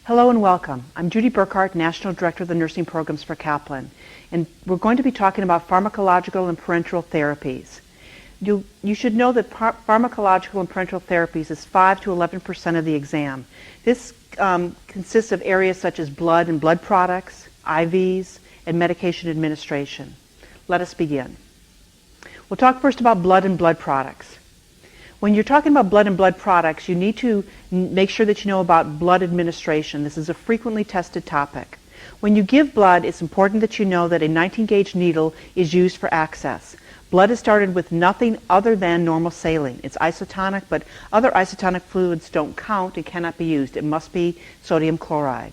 Hello and welcome. I'm Judy Burkhart, National Director of the Nursing Programs for Kaplan, and we're going to be talking about pharmacological and parenteral therapies. You should know that pharmacological and parenteral therapies is 5 to 11% of the exam. This consists of areas such as blood and blood products, IVs, and medication administration. Let us begin. We'll talk first about blood and blood products. When you're talking about blood and blood products, you need to make sure that you know about blood administration. This is a frequently tested topic. When you give blood, it's important that you know that a 19-gauge needle is used for access. Blood is started with nothing other than normal saline. It's isotonic, but other isotonic fluids don't count and cannot be used. It must be sodium chloride.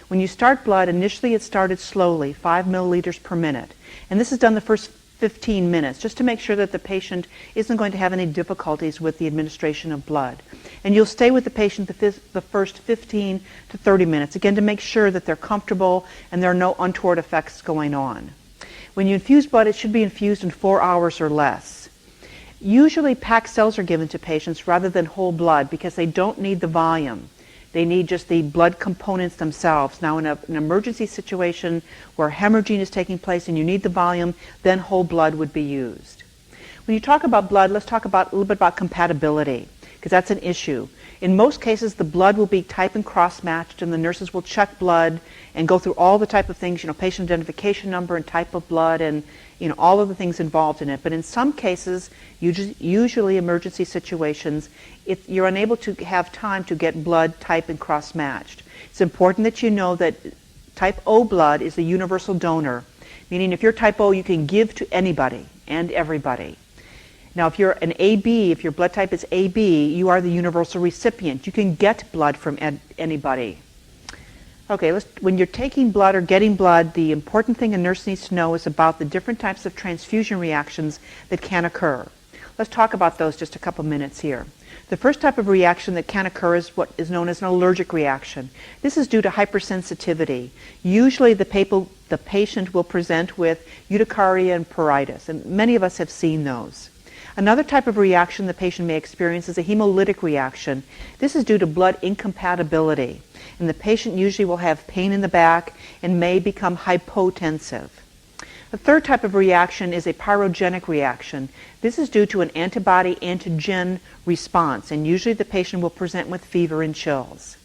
When you start blood, initially it's started slowly, 5 milliliters per minute. And this is done the first 15 minutes, just to make sure that the patient isn't going to have any difficulties with the administration of blood. And you'll stay with the patient the first 15 to 30 minutes, again, to make sure that they're comfortable and there are no untoward effects going on. When you infuse blood, it should be infused in 4 hours or less. Usually packed cells are given to patients rather than whole blood because they don't need the volume. They need just the blood components themselves. Now, in an emergency situation where hemorrhaging is taking place and you need the volume, then whole blood would be used. When you talk about blood, let's talk about a little bit about compatibility, because that's an issue. In most cases, the blood will be type and cross-matched, and the nurses will check blood and go through all the type of things, patient identification number and type of blood and, all of the things involved in it. But in some cases, usually emergency situations, you're unable to have time to get blood type and cross-matched. It's important that you know that type O blood is a universal donor, meaning if you're type O, you can give to anybody and everybody. Now, if you're an AB, if your blood type is AB, you are the universal recipient. You can get blood from anybody. Okay, when you're taking blood or getting blood, the important thing a nurse needs to know is about the different types of transfusion reactions that can occur. Let's talk about those just a couple minutes here. The first type of reaction that can occur is what is known as an allergic reaction. This is due to hypersensitivity. Usually the patient will present with urticaria and pruritus, and many of us have seen those. Another type of reaction the patient may experience is a hemolytic reaction. This is due to blood incompatibility, and the patient usually will have pain in the back and may become hypotensive. The third type of reaction is a pyrogenic reaction. This is due to an antibody-antigen response, and usually the patient will present with fever and chills.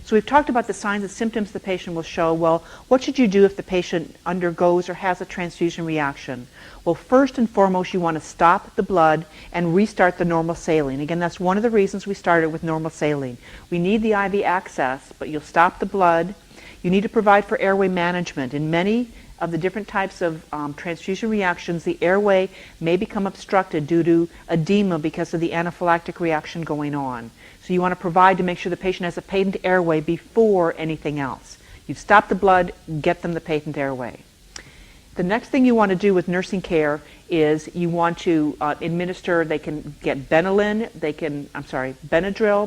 So we've talked about the signs and symptoms the patient will show. Well, what should you do if the patient undergoes or has a transfusion reaction? Well, first and foremost, you want to stop the blood and restart the normal saline. Again, that's one of the reasons we started with normal saline. We need the IV access, but you'll stop the blood. You need to provide for airway management. In many of the different types of transfusion reactions, the airway may become obstructed due to edema because of the anaphylactic reaction going on. So you want to provide to make sure the patient has a patent airway before anything else. You stop the blood, get them the patent airway. The next thing you want to do with nursing care is you want to administer, they can get Benadryl,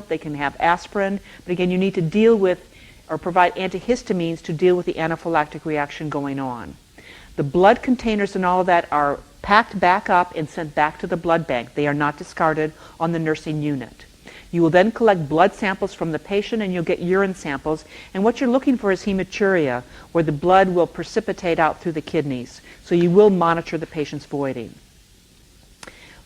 they can have aspirin, but again, you need to deal with or provide antihistamines to deal with the anaphylactic reaction going on. The blood containers and all of that are packed back up and sent back to the blood bank. They are not discarded on the nursing unit. You will then collect blood samples from the patient and you'll get urine samples. And what you're looking for is hematuria, where the blood will precipitate out through the kidneys. So you will monitor the patient's voiding.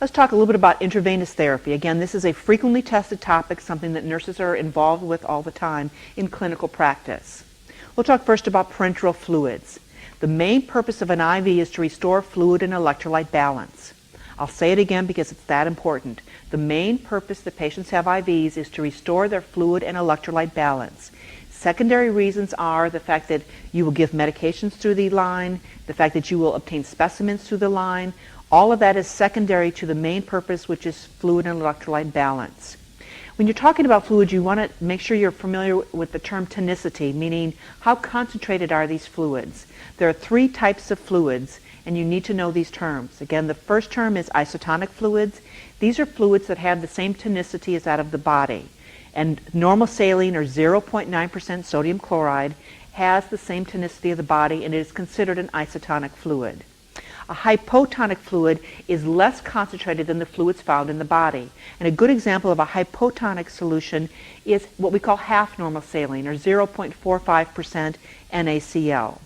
Let's talk a little bit about intravenous therapy. Again, this is a frequently tested topic, something that nurses are involved with all the time in clinical practice. We'll talk first about parenteral fluids. The main purpose of an IV is to restore fluid and electrolyte balance. I'll say it again because it's that important. The main purpose that patients have IVs is to restore their fluid and electrolyte balance. Secondary reasons are the fact that you will give medications through the line, the fact that you will obtain specimens through the line. All of that is secondary to the main purpose, which is fluid and electrolyte balance. When you're talking about fluids, you want to make sure you're familiar with the term tonicity, meaning how concentrated are these fluids. There are 3 types of fluids, and you need to know these terms. Again, the first term is isotonic fluids. These are fluids that have the same tonicity as that of the body. And normal saline, or 0.9% sodium chloride, has the same tonicity of the body, and it is considered an isotonic fluid. A hypotonic fluid is less concentrated than the fluids found in the body. And a good example of a hypotonic solution is what we call half normal saline, or 0.45% NaCl.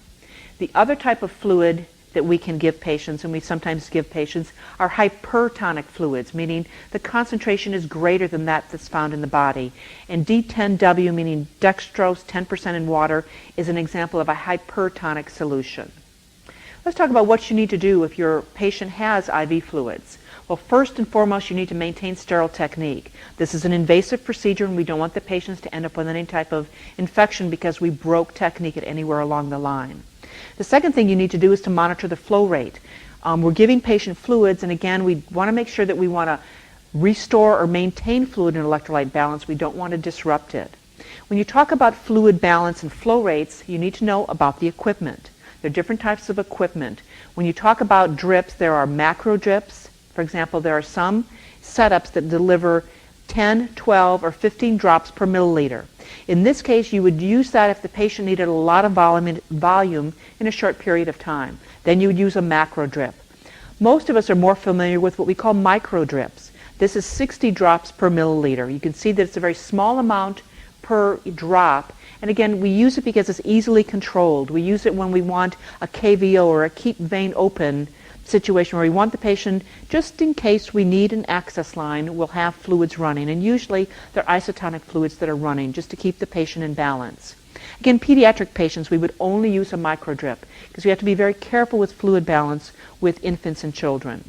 The other type of fluid that we can give patients, and we sometimes give patients, are hypertonic fluids, meaning the concentration is greater than that's found in the body. And D10W, meaning dextrose 10% in water, is an example of a hypertonic solution. Let's talk about what you need to do if your patient has IV fluids. Well, first and foremost, you need to maintain sterile technique. This is an invasive procedure, and we don't want the patients to end up with any type of infection because we broke technique at anywhere along the line. The second thing you need to do is to monitor the flow rate. We're giving patient fluids, and again, we want to make sure that we want to restore or maintain fluid and electrolyte balance. We don't want to disrupt it. When you talk about fluid balance and flow rates, you need to know about the equipment. There are different types of equipment. When you talk about drips, there are macro drips. For example, there are some setups that deliver 10, 12, or 15 drops per milliliter. In this case, you would use that if the patient needed a lot of volume in a short period of time. Then you would use a macro drip. Most of us are more familiar with what we call micro drips. This is 60 drops per milliliter. You can see that it's a very small amount per drop. And again, we use it because it's easily controlled. We use it when we want a KVO, or a keep vein open situation, where we want the patient, just in case we need an access line, we'll have fluids running. And usually they're isotonic fluids that are running just to keep the patient in balance. Again, pediatric patients, we would only use a micro drip because we have to be very careful with fluid balance with infants and children.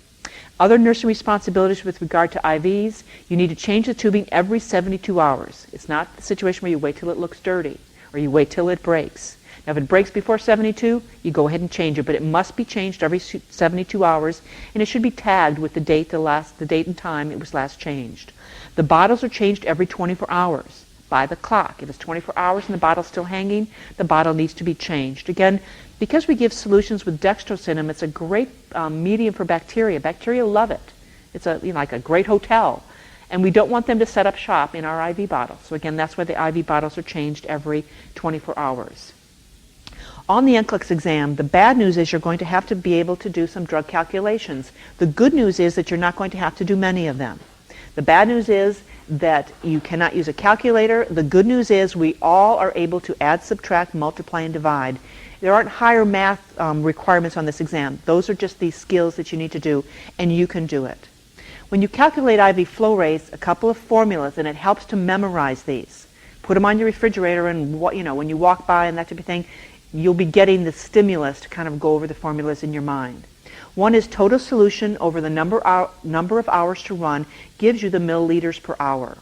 Other nursing responsibilities with regard to IVs, you need to change the tubing every 72 hours. It's not the situation where you wait till it looks dirty or you wait till it breaks. Now, if it breaks before 72, you go ahead and change it, but it must be changed every 72 hours, and it should be tagged with the date and time it was last changed. The bottles are changed every 24 hours by the clock. If it's 24 hours and the bottle's still hanging, the bottle needs to be changed. Again, because we give solutions with dextrose in them, it's a great medium for bacteria. Bacteria love it. It's like a great hotel. And we don't want them to set up shop in our IV bottles. So again, that's why the IV bottles are changed every 24 hours. On the Nclex exam, the bad news is you're going to have to be able to do some drug calculations. The good news is that you're not going to have to do many of them. The bad news is that you cannot use a calculator. The good news is we all are able to add, subtract, multiply, and divide. There aren't higher math requirements on this exam. Those are just the skills that you need to do, and you can do it. When you calculate IV flow rates, a couple of formulas, and it helps to memorize these. Put them on your refrigerator, and when you walk by and that type of thing, you'll be getting the stimulus to kind of go over the formulas in your mind. One is total solution over the number of hours to run gives you the milliliters per hour.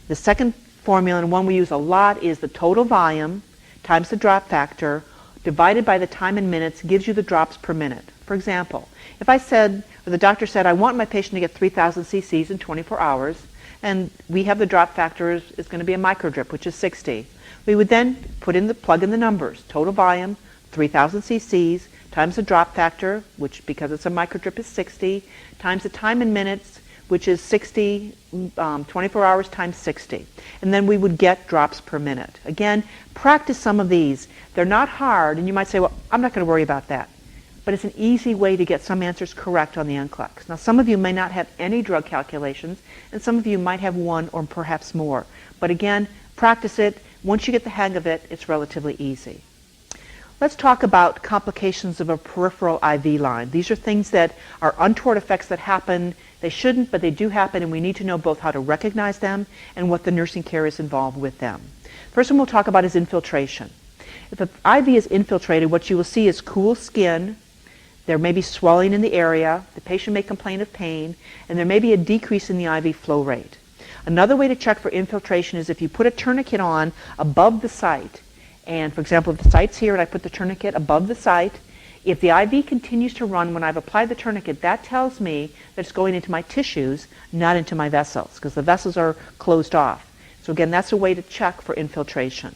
The second formula, and one we use a lot, is the total volume times the drop factor divided by the time in minutes gives you the drops per minute. For example, if I said, or the doctor said, I want my patient to get 3,000 cc's in 24 hours, and we have the drop factor is going to be a microdrip, which is 60. We would then plug in the numbers. Total volume, 3,000 cc's, times the drop factor, which because it's a microdrip is 60, times the time in minutes, which is 60, 24 hours times 60. And then we would get drops per minute. Again, practice some of these. They're not hard, and you might say, well, I'm not going to worry about that. But it's an easy way to get some answers correct on the Nclex. Now, some of you may not have any drug calculations, and some of you might have one or perhaps more. But again, practice it. Once you get the hang of it, it's relatively easy. Let's talk about complications of a peripheral IV line. These are things that are untoward effects that happen. They shouldn't, but they do happen, and we need to know both how to recognize them and what the nursing care is involved with them. First one we'll talk about is infiltration. If an IV is infiltrated, what you will see is cool skin. There may be swelling in the area. The patient may complain of pain, and there may be a decrease in the IV flow rate. Another way to check for infiltration is if you put a tourniquet on above the site. And for example, if the site's here and I put the tourniquet above the site, if the IV continues to run when I've applied the tourniquet, that tells me that it's going into my tissues, not into my vessels, because the vessels are closed off. So again, that's a way to check for infiltration.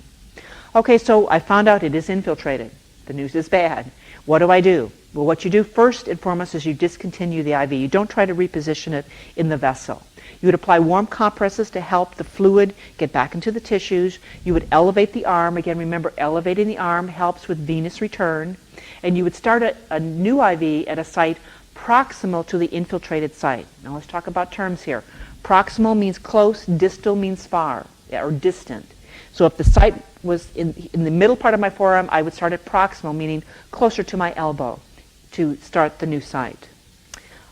Okay, so I found out it is infiltrated. The news is bad. What do I do? Well, what you do first and foremost is you discontinue the IV. You don't try to reposition it in the vessel. You would apply warm compresses to help the fluid get back into the tissues. You would elevate the arm. Again, remember, elevating the arm helps with venous return. And you would start a new IV at a site proximal to the infiltrated site. Now let's talk about terms here. Proximal means close, distal means far, or distant. So if the site was in the middle part of my forearm, I would start at proximal, meaning closer to my elbow, to start the new site.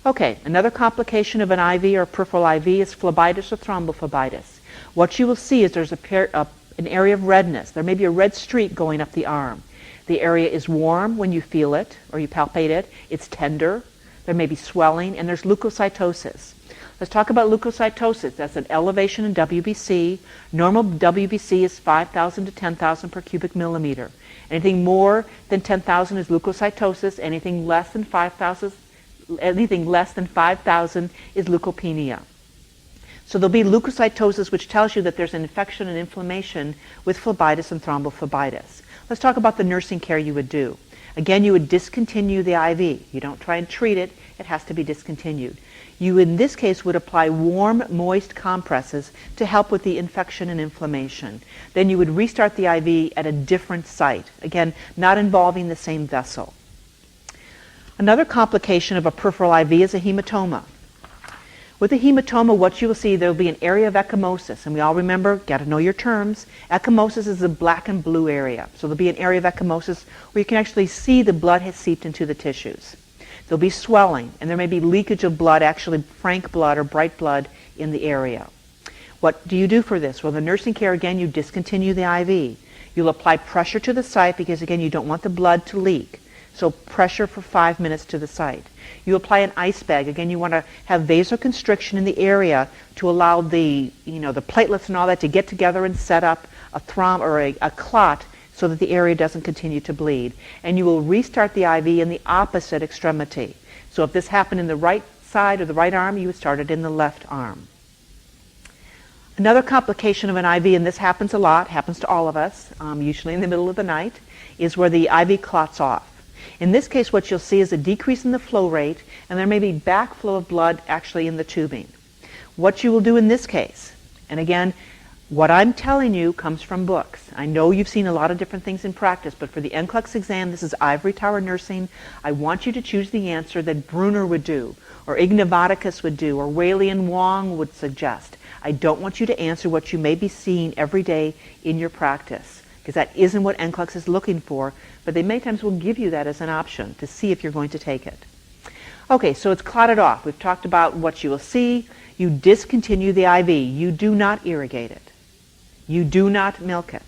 Okay, another complication of an IV or peripheral IV is phlebitis or thrombophlebitis. What you will see is there's an area of redness. There may be a red streak going up the arm. The area is warm when you feel it or you palpate it. It's tender. There may be swelling, and there's leukocytosis. Let's talk about leukocytosis. That's an elevation in WBC. Normal WBC is 5,000 to 10,000 per cubic millimeter. Anything more than 10,000 is leukocytosis. Anything less than 5,000 is leukopenia. So there'll be leukocytosis, which tells you that there's an infection and inflammation with phlebitis and thrombophlebitis. Let's talk about the nursing care you would do. Again, you would discontinue the IV. You don't try and treat it. It has to be discontinued. You, in this case, would apply warm, moist compresses to help with the infection and inflammation. Then you would restart the IV at a different site, again, not involving the same vessel. Another complication of a peripheral IV is a hematoma. With a hematoma, what you will see, there will be an area of ecchymosis. And we all remember, got to know your terms. Ecchymosis is the black and blue area. So there'll be an area of ecchymosis where you can actually see the blood has seeped into the tissues. There'll be swelling, and there may be leakage of blood, actually frank blood or bright blood in the area. What do you do for this? Well, the nursing care, again, you discontinue the IV. You'll apply pressure to the site because, again, you don't want the blood to leak. So pressure for 5 minutes to the site. You apply an ice bag. Again, you want to have vasoconstriction in the area to allow the platelets and all that to get together and set up a throm or a clot so that the area doesn't continue to bleed. And you will restart the IV in the opposite extremity. So if this happened in the right side or the right arm, you would start it in the left arm. Another complication of an IV, and this happens a lot, happens to all of us, usually in the middle of the night, is where the IV clots off. In this case, what you'll see is a decrease in the flow rate, and there may be backflow of blood actually in the tubing. What you will do in this case, and again, what I'm telling you comes from books. I know you've seen a lot of different things in practice, but for the Nclex exam, this is ivory tower nursing. I want you to choose the answer that Brunner would do, or Ignavaticus would do, or Whaley and Wong would suggest. I don't want you to answer what you may be seeing every day in your practice, because that isn't what Nclex is looking for, but they many times will give you that as an option to see if you're going to take it. Okay, so it's clotted off. We've talked about what you will see. You discontinue the IV. You do not irrigate it. You do not milk it.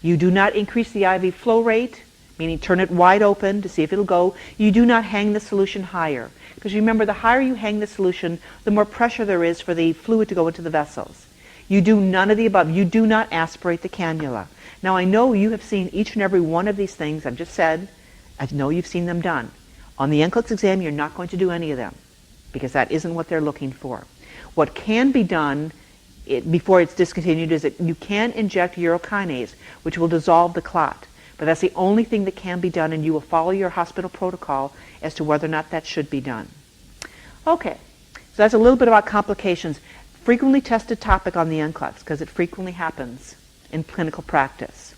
You do not increase the IV flow rate, meaning turn it wide open to see if it'll go. You do not hang the solution higher, because remember, the higher you hang the solution, the more pressure there is for the fluid to go into the vessels. You do none of the above. You do not aspirate the cannula. Now, I know you have seen each and every one of these things I've just said. I know you've seen them done. On the Nclex exam, you're not going to do any of them, because that isn't what they're looking for. What can be done before it's discontinued is that you can inject urokinase, which will dissolve the clot. But that's the only thing that can be done, and you will follow your hospital protocol as to whether or not that should be done. Okay, so that's a little bit about complications. Frequently tested topic on the Nclex, because it frequently happens in clinical practice.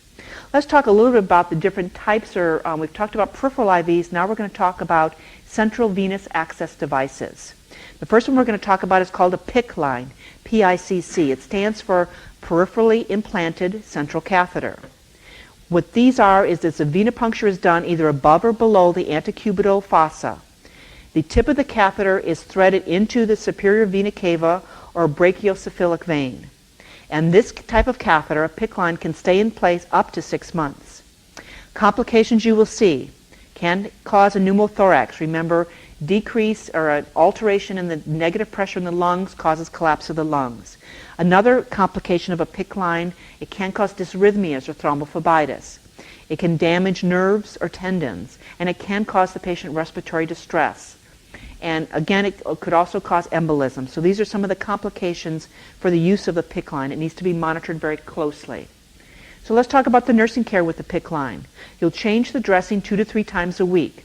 Let's talk a little bit about the different types, we've talked about peripheral IVs. Now we're going to talk about central venous access devices. The first one we're going to talk about is called a PICC line, P-I-C-C. It stands for peripherally implanted central catheter. What these are is that the venipuncture is done either above or below the antecubital fossa. The tip of the catheter is threaded into the superior vena cava or brachiocephalic vein. And this type of catheter, a PICC line, can stay in place up to 6 months. Complications you will see can cause a pneumothorax. Remember, decrease or an alteration in the negative pressure in the lungs causes collapse of the lungs. Another complication of a PICC line, it can cause dysrhythmias or thrombophlebitis. It can damage nerves or tendons, and it can cause the patient respiratory distress. And again, it could also cause embolism. So these are some of the complications for the use of the PICC line. It needs to be monitored very closely. So let's talk about the nursing care with the PICC line. You'll change the dressing 2 to 3 times a week.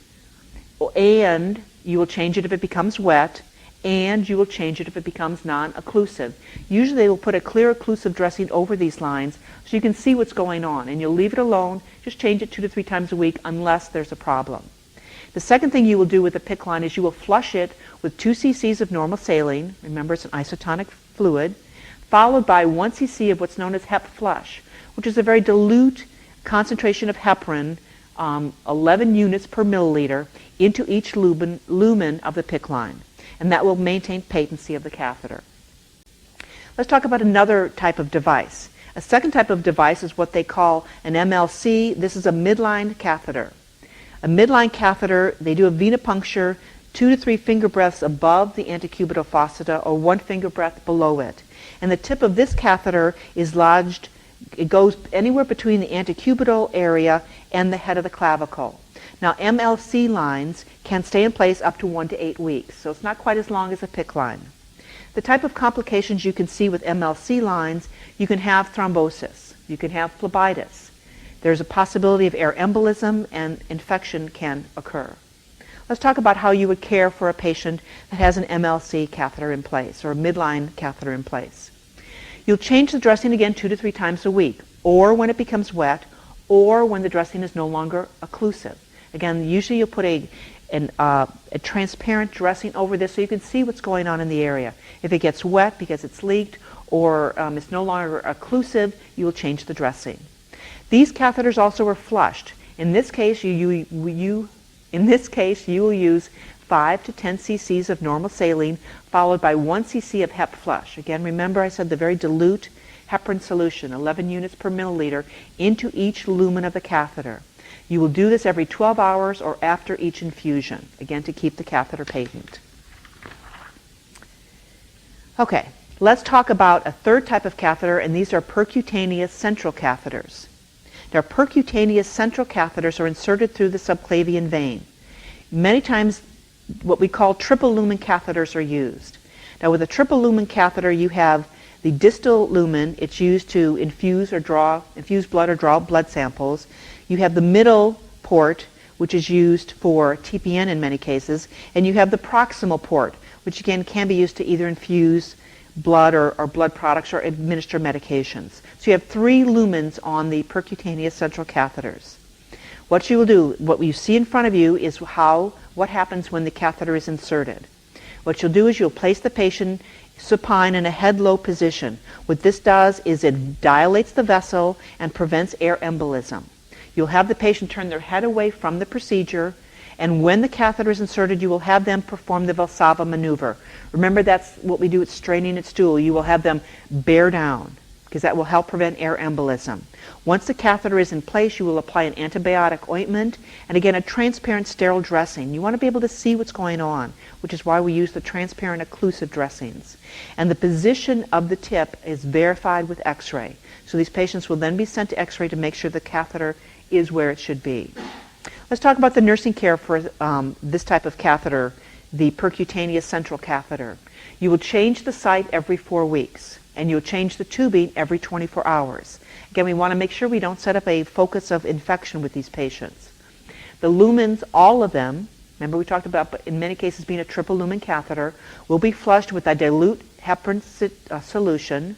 and you will change it if it becomes wet, and you will change it if it becomes non-occlusive. Usually they will put a clear occlusive dressing over these lines so you can see what's going on, and you'll leave it alone. Just change it 2 to 3 times a week unless there's a problem. The second thing you will do with the PICC line is you will flush it with 2 cc's of normal saline. Remember, it's an isotonic fluid, followed by 1 cc of what's known as hep flush, which is a very dilute concentration of heparin, 11 units per milliliter, into each lumen of the PICC line. And that will maintain patency of the catheter. Let's talk about another type of device. A second type of device is what they call an MLC. This is a midline catheter. A midline catheter, they do a venipuncture 2 to 3 finger breaths above the antecubital fossa or 1 finger breath below it. And the tip of this catheter is lodged, it goes anywhere between the antecubital area and the head of the clavicle. Now, MLC lines can stay in place up to 1 to 8 weeks, so it's not quite as long as a PICC line. The type of complications you can see with MLC lines, you can have thrombosis, you can have phlebitis. There's a possibility of air embolism, and infection can occur. Let's talk about how you would care for a patient that has an MLC catheter in place or a midline catheter in place. You'll change the dressing again 2 to 3 times a week, or when it becomes wet, or when the dressing is no longer occlusive. Again, usually you'll put a transparent dressing over this so you can see what's going on in the area. If it gets wet because it's leaked or it's no longer occlusive, you will change the dressing. These catheters also are flushed. In this case, you will use 5 to 10 cc's of normal saline, followed by 1 cc of hep flush. Again, remember I said the very dilute heparin solution, 11 units per milliliter, into each lumen of the catheter. You will do this every 12 hours or after each infusion, again to keep the catheter patent. Okay, let's talk about a third type of catheter, and these are percutaneous central catheters. Now, percutaneous central catheters are inserted through the subclavian vein. Many times what we call triple lumen catheters are used. Now, with a triple lumen catheter, you have the distal lumen. It's used to infuse blood or draw blood samples. You have the middle port, which is used for TPN in many cases, and you have the proximal port, which again can be used to either infuse blood or blood products or administer medications. So you have 3 lumens on the percutaneous central catheters. What you will do, what you see in front of you is what happens when the catheter is inserted. What you'll do is you'll place the patient supine in a head-low position. What this does is it dilates the vessel and prevents air embolism. You'll have the patient turn their head away from the procedure, and when the catheter is inserted, you will have them perform the Valsalva maneuver. Remember, that's what we do at straining at stool. You will have them bear down, because that will help prevent air embolism. Once the catheter is in place, you will apply an antibiotic ointment and again a transparent sterile dressing. You want to be able to see what's going on, which is why we use the transparent occlusive dressings. And the position of the tip is verified with X-ray. So these patients will then be sent to X-ray to make sure the catheter is where it should be. Let's talk about the nursing care for this type of catheter, the percutaneous central catheter. You will change the site every 4 weeks, and you'll change the tubing every 24 hours. Again, we want to make sure we don't set up a focus of infection with these patients. The lumens, all of them, remember we talked about in many cases being a triple lumen catheter, will be flushed with a dilute heparin solution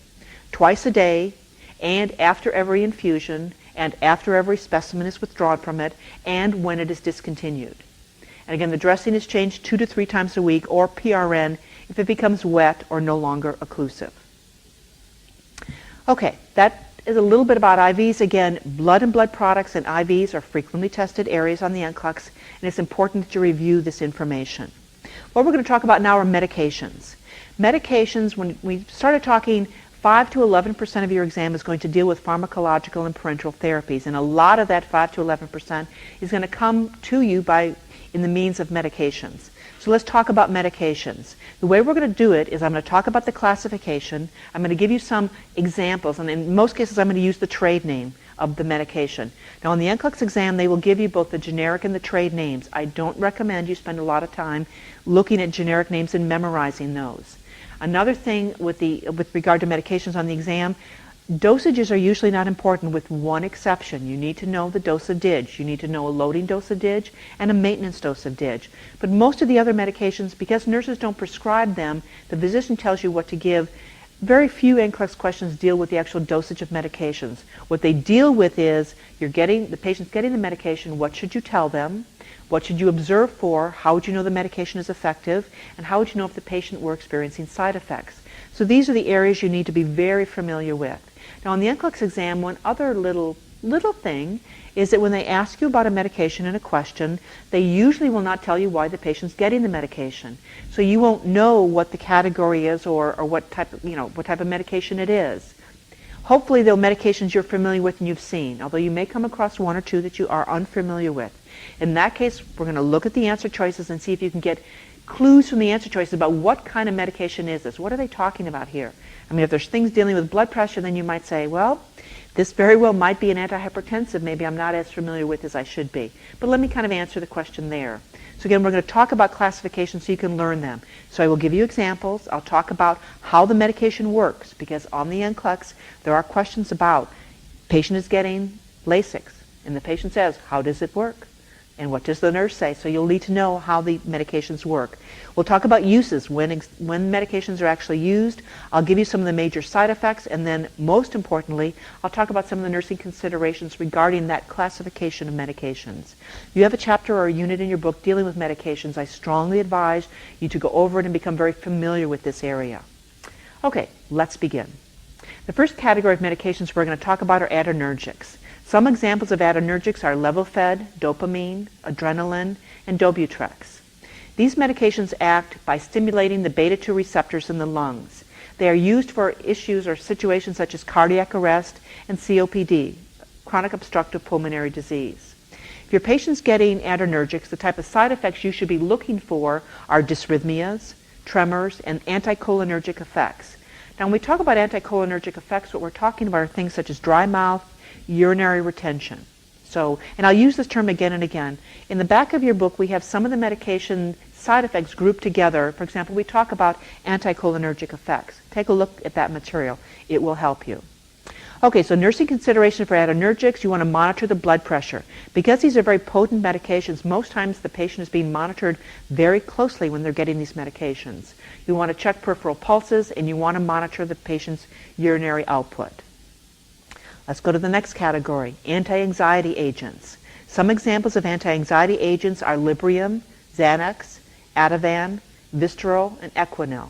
twice a day and after every infusion and after every specimen is withdrawn from it and when it is discontinued. And again, the dressing is changed 2 to 3 times a week or PRN if it becomes wet or no longer occlusive. Okay, that is a little bit about IVs. Again, blood and blood products and IVs are frequently tested areas on the Nclex, and it's important that you review this information. What we're going to talk about now are medications. Medications, when we started talking, 5 to 11% of your exam is going to deal with pharmacological and parenteral therapies, and a lot of that 5 to 11% is going to come to you in the means of medications. So let's talk about medications. The way we're going to do it is I'm going to talk about the classification. I'm going to give you some examples, and in most cases I'm going to use the trade name of the medication. Now on the Nclex exam they will give you both the generic and the trade names. I don't recommend you spend a lot of time looking at generic names and memorizing those. Another thing with regard to medications on the exam, Dosages are usually not important with one exception. You need to know the dosage. You need to know a loading dosage and a maintenance dosage. But most of the other medications, because nurses don't prescribe them, the physician tells you what to give. Very few Nclex questions deal with the actual dosage of medications. What they deal with is the patient's getting the medication, what should you tell them? What should you observe for? How would you know the medication is effective? And how would you know if the patient were experiencing side effects? So these are the areas you need to be very familiar with. Now, on the Nclex exam, one other little thing is that when they ask you about a medication in a question, they usually will not tell you why the patient's getting the medication. So you won't know what the category is or what type of medication it is. Hopefully, they're medications you're familiar with and you've seen, although you may come across one or two that you are unfamiliar with. In that case, we're going to look at the answer choices and see if you can get clues from the answer choices about what kind of medication is this. What are they talking about here? I mean, if there's things dealing with blood pressure, then you might say, well, this very well might be an antihypertensive. Maybe I'm not as familiar with as I should be. But let me kind of answer the question there. So again, we're going to talk about classifications so you can learn them. So I will give you examples. I'll talk about how the medication works, because on the Nclex, there are questions about patient is getting Lasix, and the patient says, how does it work? And what does the nurse say? So you'll need to know how the medications work. We'll talk about uses, when medications are actually used. I'll give you some of the major side effects, and then most importantly, I'll talk about some of the nursing considerations regarding that classification of medications. You have a chapter or a unit in your book dealing with medications. I strongly advise you to go over it and become very familiar with this area. Okay, let's begin. The first category of medications we're going to talk about are adrenergics. Some examples of adrenergics are Levophed, dopamine, adrenaline, and Dobutrex. These medications act by stimulating the beta-2 receptors in the lungs. They are used for issues or situations such as cardiac arrest and COPD, chronic obstructive pulmonary disease. If your patient's getting adrenergics, the type of side effects you should be looking for are dysrhythmias, tremors, and anticholinergic effects. Now, when we talk about anticholinergic effects, what we're talking about are things such as dry mouth, urinary retention. So, and I'll use this term again and again. In the back of your book, we have some of the medication side effects grouped together. For example, we talk about anticholinergic effects. Take a look at that material. It will help you. Okay, so nursing consideration for adrenergics, you want to monitor the blood pressure. Because these are very potent medications, most times the patient is being monitored very closely when they're getting these medications. You want to check peripheral pulses, and you want to monitor the patient's urinary output. Let's go to the next category, anti-anxiety agents. Some examples of anti-anxiety agents are Librium, Xanax, Ativan, Vistaril, and Equinil.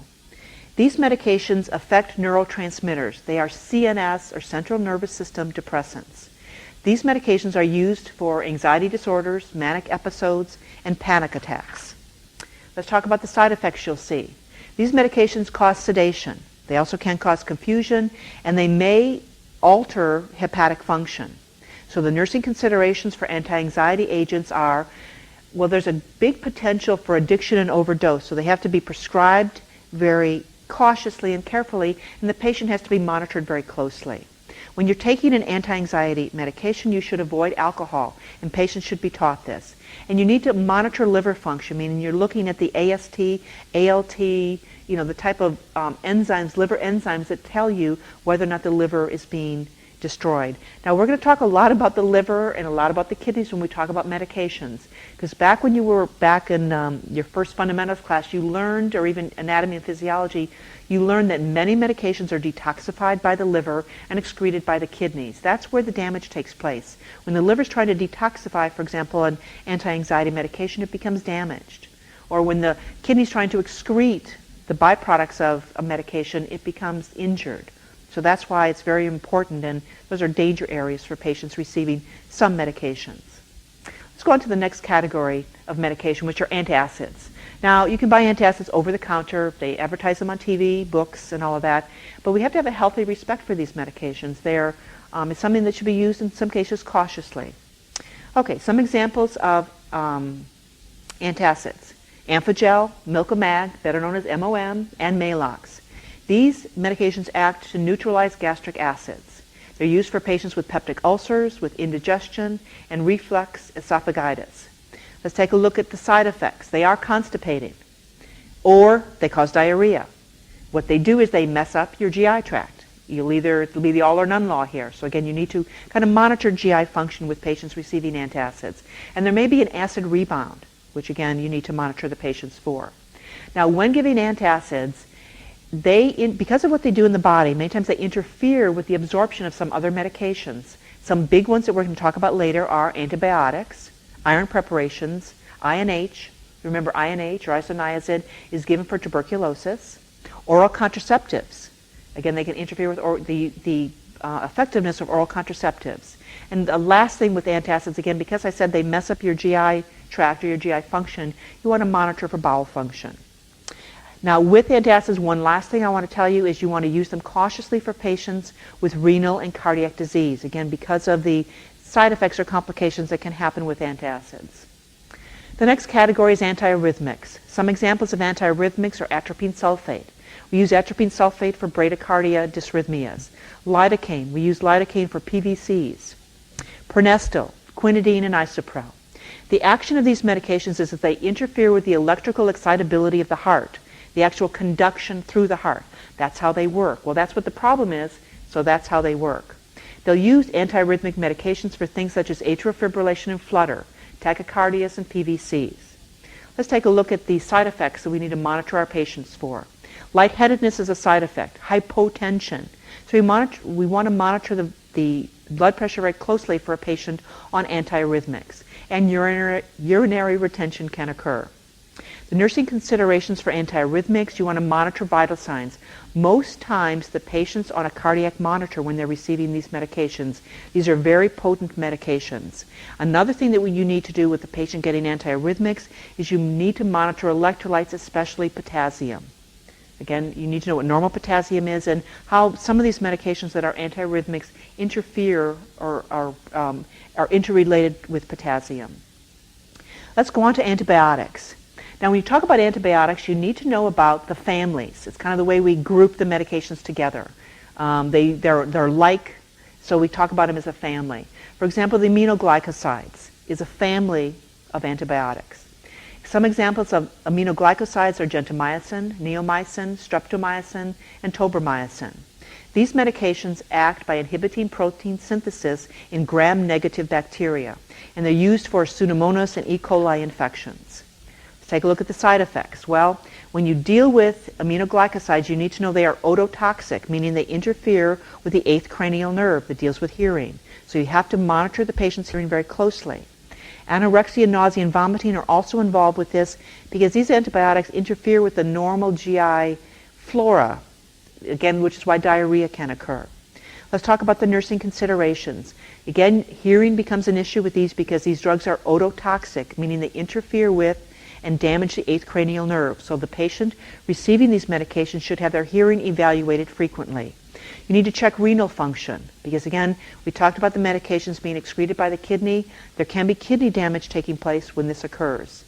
These medications affect neurotransmitters. They are CNS, or central nervous system depressants. These medications are used for anxiety disorders, manic episodes, and panic attacks. Let's talk about the side effects you'll see. These medications cause sedation. They also can cause confusion, and they may alter hepatic function. So the nursing considerations for anti-anxiety agents are, well, there's a big potential for addiction and overdose, so they have to be prescribed very cautiously and carefully, and the patient has to be monitored very closely. When you're taking an anti-anxiety medication, you should avoid alcohol, and patients should be taught this. And you need to monitor liver function, meaning you're looking at the AST, ALT, the type of enzymes, liver enzymes that tell you whether or not the liver is being destroyed. Now, we're going to talk a lot about the liver and a lot about the kidneys when we talk about medications, because back when you were back in your first fundamentals class, you learned, or even anatomy and physiology, you learned that many medications are detoxified by the liver and excreted by the kidneys. That's where the damage takes place. When the liver is trying to detoxify, for example, an anti-anxiety medication, it becomes damaged. Or when the kidney is trying to excrete the byproducts of a medication, it becomes injured. So that's why it's very important, and those are danger areas for patients receiving some medications. Let's go on to the next category of medication, which are antacids. Now, you can buy antacids over the counter. They advertise them on TV, books, and all of that. But we have to have a healthy respect for these medications. It's something that should be used in some cases cautiously. Okay, some examples of antacids. Amphogel, Milcomag, better known as MOM, and Maalox. These medications act to neutralize gastric acids. They're used for patients with peptic ulcers, with indigestion, and reflux esophagitis. Let's take a look at the side effects. They are constipating, or they cause diarrhea. What they do is they mess up your GI tract. It'll be the all or none law here. So again, you need to kind of monitor GI function with patients receiving antacids. And there may be an acid rebound, which again, you need to monitor the patients for. Now, when giving antacids, because of what they do in the body, many times they interfere with the absorption of some other medications. Some big ones that we're going to talk about later are antibiotics, iron preparations, INH. Remember, INH or isoniazid is given for tuberculosis. Oral contraceptives. Again, they can interfere with the effectiveness of oral contraceptives. And the last thing with antacids, again, because I said they mess up your GI tract or your GI function, you want to monitor for bowel function. Now, with antacids, one last thing I want to tell you is you want to use them cautiously for patients with renal and cardiac disease, again, because of the side effects or complications that can happen with antacids. The next category is antiarrhythmics. Some examples of antiarrhythmics are atropine sulfate. We use atropine sulfate for bradycardia dysrhythmias. Lidocaine, we use lidocaine for PVCs. Pronestil, quinidine, and isoprel. The action of these medications is that they interfere with the electrical excitability of the heart, the actual conduction through the heart. That's how they work. Well, that's what the problem is, so that's how they work. They'll use antiarrhythmic medications for things such as atrial fibrillation and flutter, tachycardias, and PVCs. Let's take a look at the side effects that we need to monitor our patients for. Lightheadedness is a side effect. Hypotension. So we want to monitor the blood pressure very closely for a patient on antiarrhythmics. And urinary retention can occur. The nursing considerations for antiarrhythmics, you want to monitor vital signs. Most times the patients on a cardiac monitor when they're receiving these medications, these are very potent medications. Another thing that you need to do with the patient getting antiarrhythmics is you need to monitor electrolytes, especially potassium. Again, you need to know what normal potassium is and how some of these medications that are antiarrhythmics interfere or are interrelated with potassium. Let's go on to antibiotics. Now, when you talk about antibiotics, you need to know about the families. It's kind of the way we group the medications together. They're like, so we talk about them as a family. For example, the aminoglycosides is a family of antibiotics. Some examples of aminoglycosides are gentamicin, neomycin, streptomycin, and tobramycin. These medications act by inhibiting protein synthesis in gram-negative bacteria, and they're used for Pseudomonas and E. coli infections. Let's take a look at the side effects. Well, when you deal with aminoglycosides, you need to know they are ototoxic, meaning they interfere with the 8th cranial nerve that deals with hearing. So you have to monitor the patient's hearing very closely. Anorexia, nausea, and vomiting are also involved with this because these antibiotics interfere with the normal GI flora, again, which is why diarrhea can occur. Let's talk about the nursing considerations. Again, hearing becomes an issue with these because these drugs are ototoxic, meaning they interfere with and damage the 8th cranial nerve. So the patient receiving these medications should have their hearing evaluated frequently. You need to check renal function because, again, we talked about the medications being excreted by the kidney. There can be kidney damage taking place when this occurs.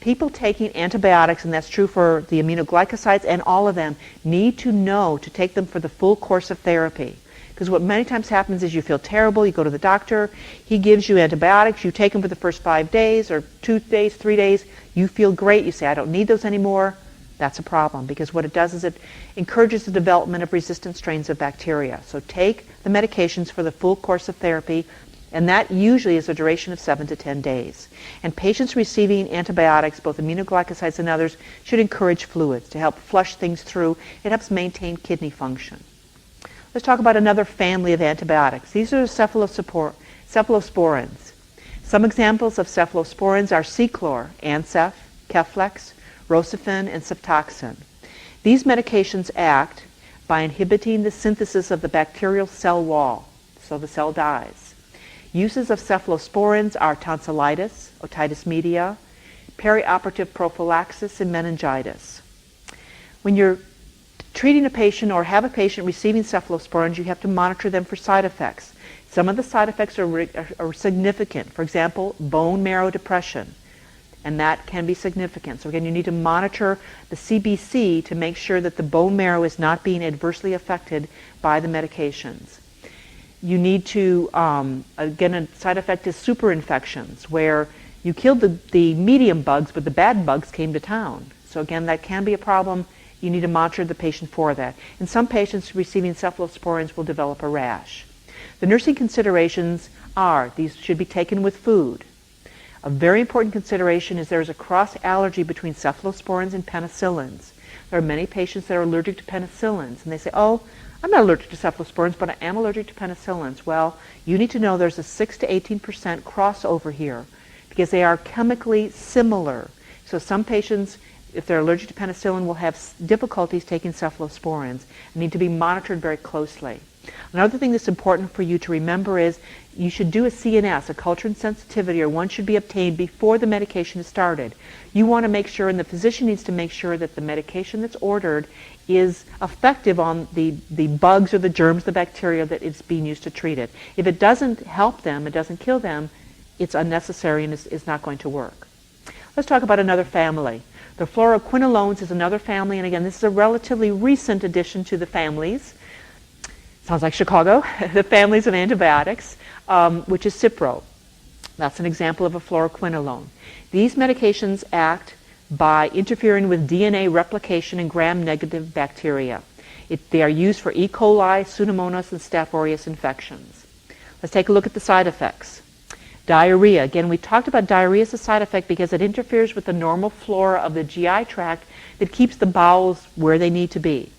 People taking antibiotics, and that's true for the aminoglycosides and all of them, need to know to take them for the full course of therapy. Because what many times happens is you feel terrible, you go to the doctor, he gives you antibiotics, you take them for the first 5 days or 2 days, 3 days, you feel great, you say, I don't need those anymore. That's a problem because what it does is it encourages the development of resistant strains of bacteria. So take the medications for the full course of therapy, and that usually is a duration of 7 to 10 days. And patients receiving antibiotics, both aminoglycosides and others, should encourage fluids to help flush things through. It helps maintain kidney function. Let's talk about another family of antibiotics. These are cephalosporins. Some examples of cephalosporins are Ciclor, Ancef, Keflex, Rocephin, and Septoxin. These medications act by inhibiting the synthesis of the bacterial cell wall, so the cell dies. Uses of cephalosporins are tonsillitis, otitis media, perioperative prophylaxis, and meningitis. When you're treating a patient or have a patient receiving cephalosporins, you have to monitor them for side effects. Some of the side effects are significant. For example, bone marrow depression, and that can be significant. So again, you need to monitor the CBC to make sure that the bone marrow is not being adversely affected by the medications. You need to, again, a side effect is superinfections, where you killed the medium bugs, but the bad bugs came to town. So again, that can be a problem you need to monitor the patient for that. And some patients receiving cephalosporins will develop a rash. The nursing considerations are, these should be taken with food. A very important consideration is there is a cross-allergy between cephalosporins and penicillins. There are many patients that are allergic to penicillins, and they say, oh, I'm not allergic to cephalosporins, but I am allergic to penicillins. Well, you need to know there's a 6 to 18% crossover here because they are chemically similar. So some patients, if they're allergic to penicillin, will have difficulties taking cephalosporins and need to be monitored very closely. Another thing that's important for you to remember is you should do a CNS, a culture and sensitivity, or one should be obtained before the medication is started. You want to make sure, and the physician needs to make sure that the medication that's ordered is effective on the bugs or the germs, the bacteria that it's being used to treat it. If it doesn't help them, it doesn't kill them, it's unnecessary and it's not going to work. Let's talk about another family. The fluoroquinolones is another family, and again, this is a relatively recent addition to the families. Sounds like Chicago, the families of antibiotics, which is Cipro. That's an example of a fluoroquinolone. These medications act by interfering with DNA replication in gram-negative bacteria. They are used for E. coli, Pseudomonas, and Staph aureus infections. Let's take a look at the side effects. Diarrhea. Again, we talked about diarrhea as a side effect because it interferes with the normal flora of the GI tract that keeps the bowels where they need to be.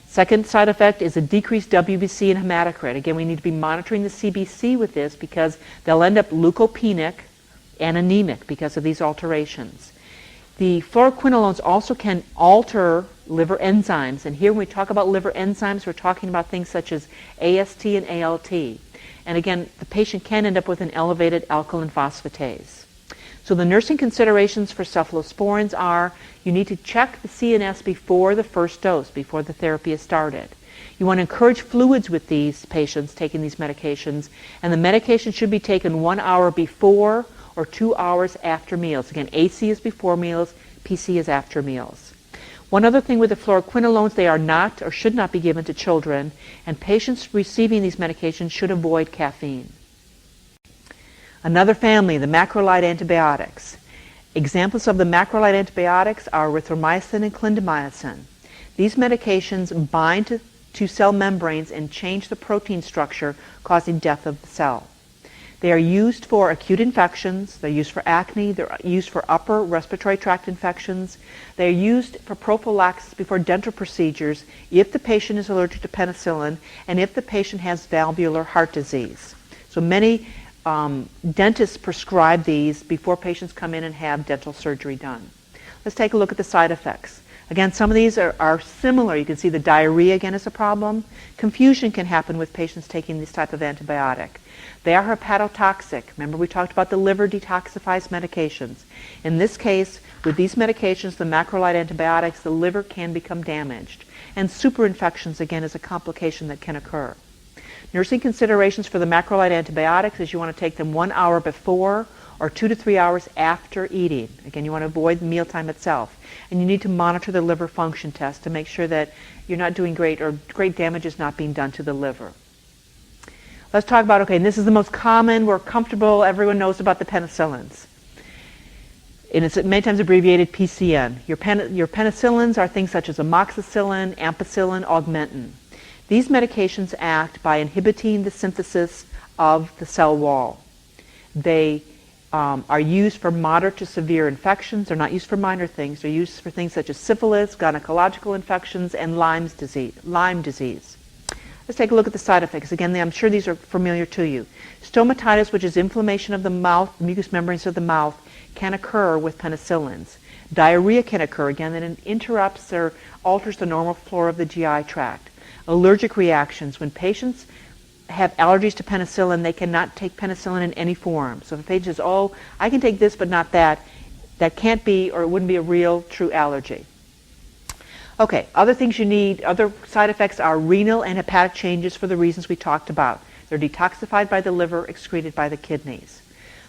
Second side effect is a decreased WBC and hematocrit. Again, we need to be monitoring the CBC with this because they'll end up leukopenic and anemic because of these alterations. The fluoroquinolones also can alter liver enzymes. And here when we talk about liver enzymes, we're talking about things such as AST and ALT. And again, the patient can end up with an elevated alkaline phosphatase. So the nursing considerations for cephalosporins are you need to check the CNS before the first dose, before the therapy is started. You want to encourage fluids with these patients taking these medications, and the medication should be taken 1 hour before or 2 hours after meals. Again, AC is before meals, PC is after meals. One other thing with the fluoroquinolones, they are not or should not be given to children, and patients receiving these medications should avoid caffeine. Another family, the macrolide antibiotics. Examples of the macrolide antibiotics are erythromycin and clindamycin. These medications bind to cell membranes and change the protein structure, causing death of the cell. They are used for acute infections, they're used for acne, they're used for upper respiratory tract infections, they're used for prophylaxis before dental procedures if the patient is allergic to penicillin and if the patient has valvular heart disease. So many dentists prescribe these before patients come in and have dental surgery done. Let's take a look at the side effects. Again, some of these are similar. You can see the diarrhea again is a problem. Confusion can happen with patients taking this type of antibiotic. They are hepatotoxic. Remember we talked about the liver detoxifies medications. In this case, with these medications, the macrolide antibiotics, the liver can become damaged. And superinfections, again, is a complication that can occur. Nursing considerations for the macrolide antibiotics is you want to take them 1 hour before or 2 to 3 hours after eating. Again, you want to avoid mealtime itself. And you need to monitor the liver function test to make sure that you're not doing great or great damage is not being done to the liver. Let's talk about, okay, and this is the most common, we're comfortable, everyone knows about the penicillins. And it's many times abbreviated PCN. Your penicillins are things such as amoxicillin, ampicillin, augmentin. These medications act by inhibiting the synthesis of the cell wall. They are used for moderate to severe infections. They're not used for minor things. They're used for things such as syphilis, gynecological infections, and Lyme disease. Let's take a look at the side effects. Again, I'm sure these are familiar to you. Stomatitis, which is inflammation of the mouth, mucous membranes of the mouth, can occur with penicillins. Diarrhea can occur, again, that it interrupts or alters the normal flora of the GI tract. Allergic reactions. When patients have allergies to penicillin, they cannot take penicillin in any form. So if a patient says, oh, I can take this but not that, that can't be or it wouldn't be a real true allergy. Okay, other things you need, other side effects are renal and hepatic changes for the reasons we talked about. They're detoxified by the liver, excreted by the kidneys.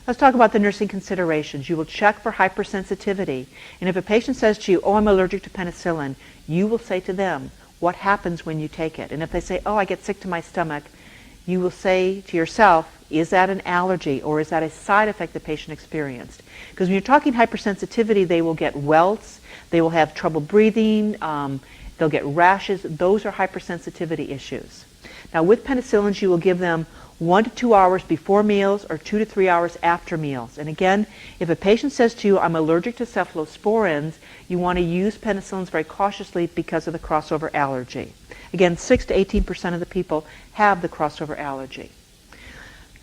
Let's talk about the nursing considerations. You will check for hypersensitivity. And if a patient says to you, oh, I'm allergic to penicillin, you will say to them, what happens when you take it? And if they say, oh, I get sick to my stomach, you will say to yourself, is that an allergy or is that a side effect the patient experienced? Because when you're talking hypersensitivity, they will get welts, they will have trouble breathing, they'll get rashes. Those are hypersensitivity issues. Now with penicillins, you will give them 1 to 2 hours before meals or 2 to 3 hours after meals. And again, if a patient says to you, I'm allergic to cephalosporins, you want to use penicillins very cautiously because of the crossover allergy. Again, 6 to 18% of the people have the crossover allergy.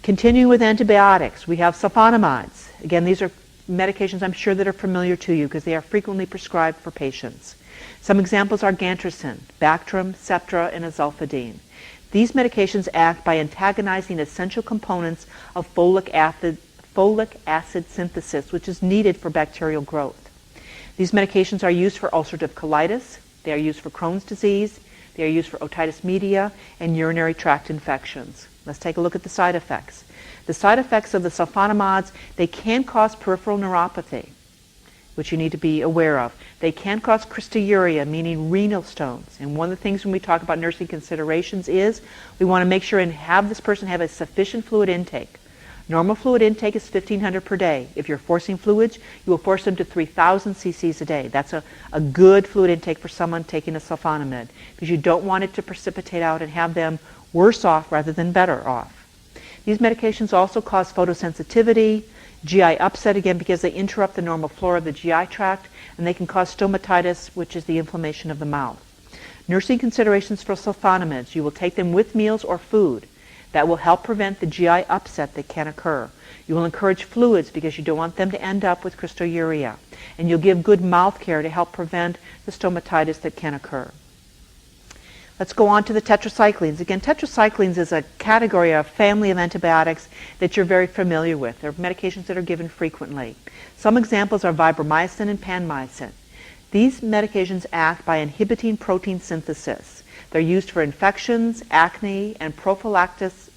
Continuing with antibiotics, we have sulfonamides. Again, these are medications I'm sure that are familiar to you because they are frequently prescribed for patients. Some examples are Gantracin, Bactrim, Septra, and Azulfidine. These medications act by antagonizing essential components of folic acid synthesis, which is needed for bacterial growth. These medications are used for ulcerative colitis, they are used for Crohn's disease, they are used for otitis media and urinary tract infections. Let's take a look at the side effects. The side effects of the sulfonamides, they can cause peripheral neuropathy, which you need to be aware of. They can cause crystalluria, meaning renal stones. And one of the things when we talk about nursing considerations is we want to make sure and have this person have a sufficient fluid intake. Normal fluid intake is 1,500 per day. If you're forcing fluids, you will force them to 3,000 cc's a day. That's a good fluid intake for someone taking a sulfonamide because you don't want it to precipitate out and have them worse off rather than better off. These medications also cause photosensitivity, GI upset, again because they interrupt the normal flora of the GI tract, and they can cause stomatitis, which is the inflammation of the mouth. Nursing considerations for sulfonamides, you will take them with meals or food. That will help prevent the GI upset that can occur. You will encourage fluids because you don't want them to end up with crystalluria. And you'll give good mouth care to help prevent the stomatitis that can occur. Let's go on to the tetracyclines. Again, tetracyclines is a category, a family of antibiotics that you're very familiar with. They're medications that are given frequently. Some examples are vibromycin and panmycin. These medications act by inhibiting protein synthesis. They're used for infections, acne, and prophylaxis